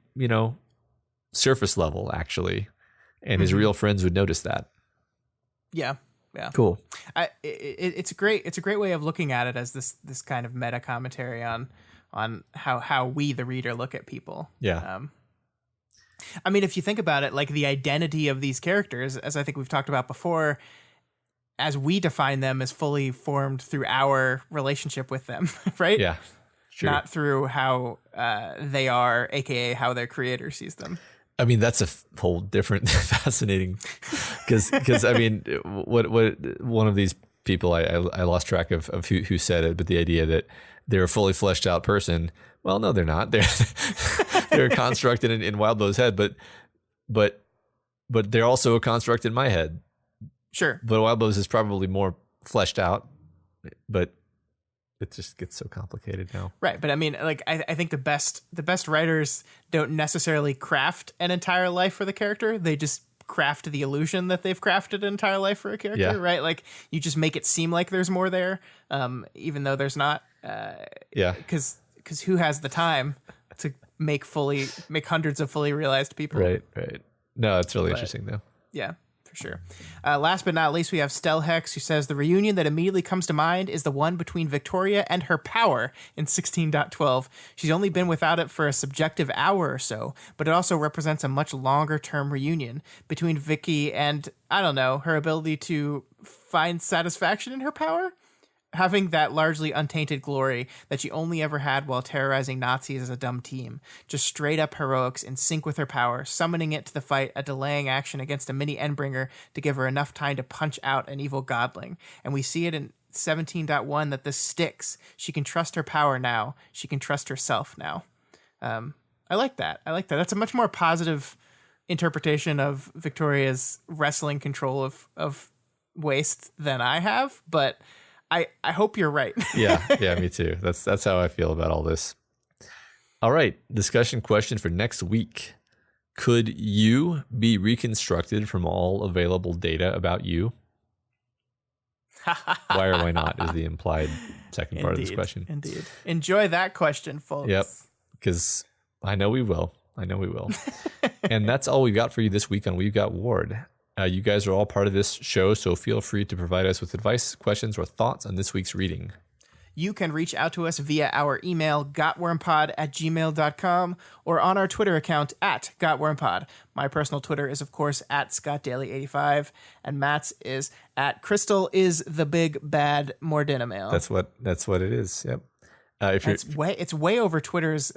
surface level actually. And his real friends would notice that. Yeah. Yeah. Cool. It's a great way of looking at it as this kind of meta commentary on how we, the reader, look at people. Yeah. I mean, if you think about it, like the identity of these characters, as I think we've talked about before, as we define them, is fully formed through our relationship with them, right? Yeah. Sure. Not through how they are, aka how their creator sees them. I mean, that's a whole different fascinating because I mean, what one of these people I lost track of who said it, but the idea that they're a fully fleshed out person. Well, no, they're not. They're constructed in Wildbow's head, but they're also a construct in my head. Sure. But Wildbow's is probably more fleshed out, but it just gets so complicated now. Right. But I mean, like, I think the best writers don't necessarily craft an entire life for the character. They just craft the illusion that they've crafted an entire life for a character, right? Like, you just make it seem like there's more there, even though there's not. Because who has the time to make hundreds of fully realized people? Right. No, it's really interesting though. Yeah. For sure. Last but not least, we have Stelhex, who says the reunion that immediately comes to mind is the one between Victoria and her power in 16.12. She's only been without it for a subjective hour or so, but it also represents a much longer term reunion between Vicky and, I don't know, her ability to find satisfaction in her power. Having that largely untainted glory that she only ever had while terrorizing Nazis as a dumb team. Just straight up heroics in sync with her power, summoning it to the fight, a delaying action against a mini Endbringer to give her enough time to punch out an evil godling. And we see it in 17.1 that this sticks. She can trust her power now. She can trust herself now. I like that. That's a much more positive interpretation of Victoria's wrestling control of waste than I have, but I hope you're right. yeah, me too. That's how I feel about all this. All right, discussion question for next week. Could you be reconstructed from all available data about you? Why or why not is the implied second part of this question. Indeed. Enjoy that question, folks. Yep, because I know we will. And that's all we've got for you this week on We've Got Ward. You guys are all part of this show, so feel free to provide us with advice, questions, or thoughts on this week's reading. You can reach out to us via our email, gotwormpod@gmail.com, or on our Twitter account @gotwormpod. My personal Twitter is, of course, @ScottDaily85, and Matt's is @CrystalIsTheBigBadMordinamail. That's what it is. Yep. If It's way over Twitter's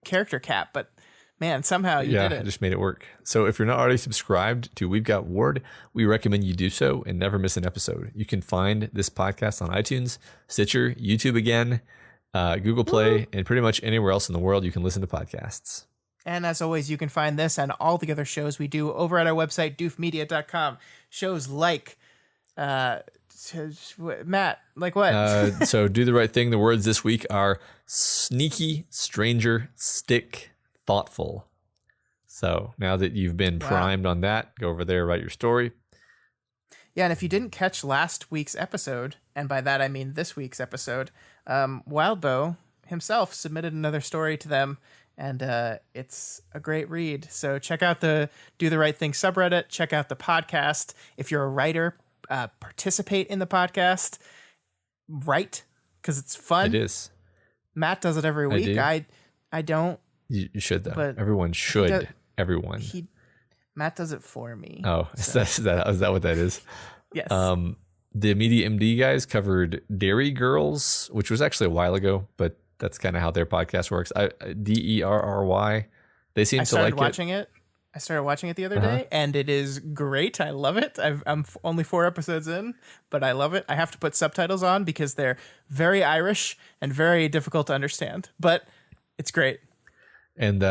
character cap, but man, somehow you did it. I just made it work. So if you're not already subscribed to We've Got Ward, we recommend you do so and never miss an episode. You can find this podcast on iTunes, Stitcher, YouTube again, Google Play, and pretty much anywhere else in the world you can listen to podcasts. And as always, you can find this and all the other shows we do over at our website, doofmedia.com. Shows like... Matt, like what? So Do the Right Thing. The words this week are sneaky, stranger, stick, thoughtful. So now that you've been primed on that, go over there, write your story. Yeah, and if you didn't catch last week's episode, and by that I mean this week's episode, Wildbow himself submitted another story to them, and it's a great read. So check out the Do the Right Thing subreddit, check out the podcast. If you're a writer, participate in the podcast, write, because it's fun. It is. Matt does it every week. I don't. You should though. But everyone should. Everyone. Matt does it for me. Oh, so. is that what that is? Yes. The Media MD guys covered Dairy Girls, which was actually a while ago, but that's kind of how their podcast works. DERRY. They seem to like it. I started watching it the other day, and it is great. I love it. I'm only 4 episodes in, but I love it. I have to put subtitles on because they're very Irish and very difficult to understand, but it's great. And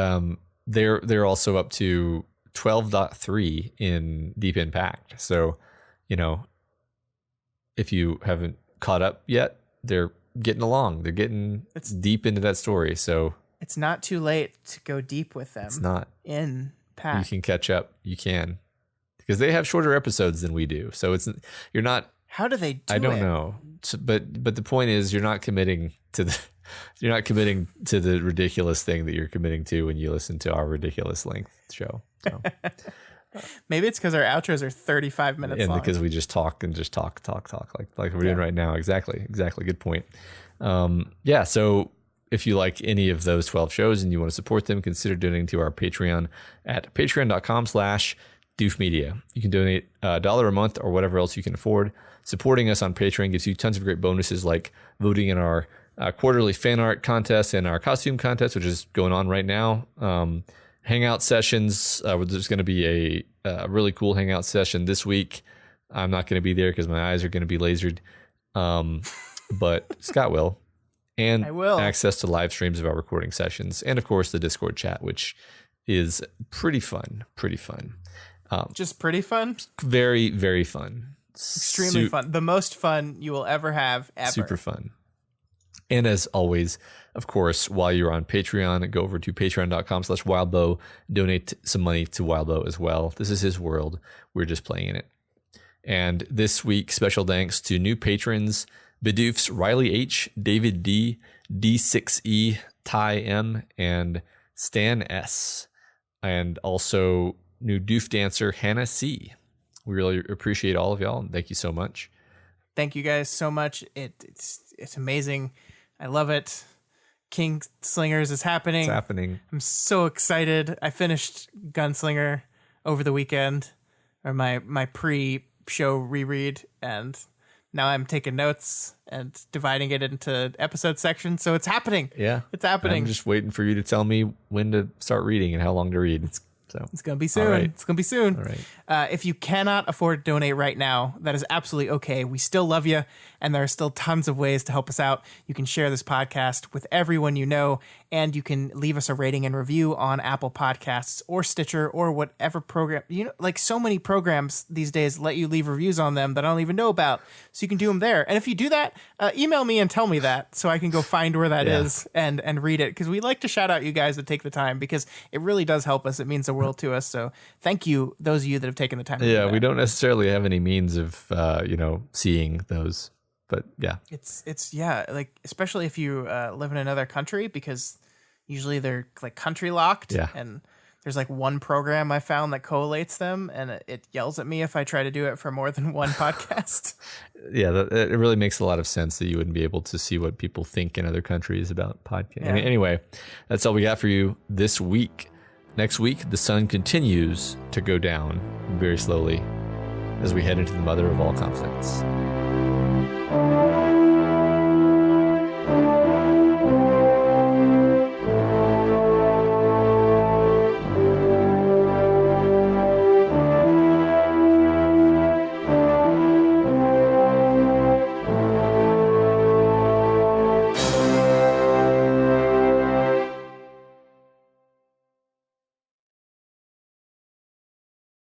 they're also up to 12.3 in Deep Impact. So, if you haven't caught up yet, they're getting along. They're getting deep into that story. So it's not too late to go deep with them. It's not. In Pack. You can catch up. You can, because they have shorter episodes than we do. So you're not. How do they do it? I don't know. So, but the point is, you're not committing to the ridiculous thing that you're committing to when you listen to our ridiculous length show. So. Maybe it's because our outros are 35 minutes long. And because we just talk like we're doing right now. Exactly. Good point. So if you like any of those 12 shows and you want to support them, consider donating to our Patreon at patreon.com/doofmedia. You can donate $1 a month or whatever else you can afford. Supporting us on Patreon gives you tons of great bonuses, like voting in our quarterly fan art contest and our costume contest, which is going on right now. Hangout sessions. There's going to be a really cool hangout session this week. I'm not going to be there because my eyes are going to be lasered. But Scott will. And I will. Access to live streams of our recording sessions. And of course, the Discord chat, which is pretty fun. Just pretty fun? Very, very fun. Extremely fun. The most fun you will ever have, ever. Super fun. And as always, of course, while you're on Patreon, go over to patreon.com/wildbow. Donate some money to Wildbow as well. This is his world. We're just playing in it. And this week, special thanks to new patrons, Bidoofs, Riley H, David D, D6E, Ty M, and Stan S. And also new Doof dancer, Hannah C. We really appreciate all of y'all, and thank you so much. Thank you guys so much. It's amazing. I love it. King Slingers is happening. It's happening. I'm so excited. I finished Gunslinger over the weekend, or my pre-show reread, and now I'm taking notes and dividing it into episode sections. So it's happening. Yeah. It's happening. I'm just waiting for you to tell me when to start reading and how long to read. It's going to be soon. Right. It's going to be soon. All right. If you cannot afford to donate right now, that is absolutely okay. We still love you, and there are still tons of ways to help us out. You can share this podcast with everyone you know, and you can leave us a rating and review on Apple Podcasts or Stitcher or whatever program. Like so many programs these days let you leave reviews on them that I don't even know about, so you can do them there. And if you do that, email me and tell me that so I can go find where that is and read it, because we like to shout out you guys that take the time, because it really does help us. It means the world to us. So thank you, those of you that have taken the time to do that. We don't necessarily have any means of seeing those, but it's like, especially if you live in another country, because usually they're like country locked, and there's like one program I found that collates them, and it yells at me if I try to do it for more than one podcast. Yeah, it really makes a lot of sense that you wouldn't be able to see what people think in other countries about podcasts. Yeah. Anyway, that's all we got for you this week. Next week, the sun continues to go down very slowly as we head into the mother of all conflicts.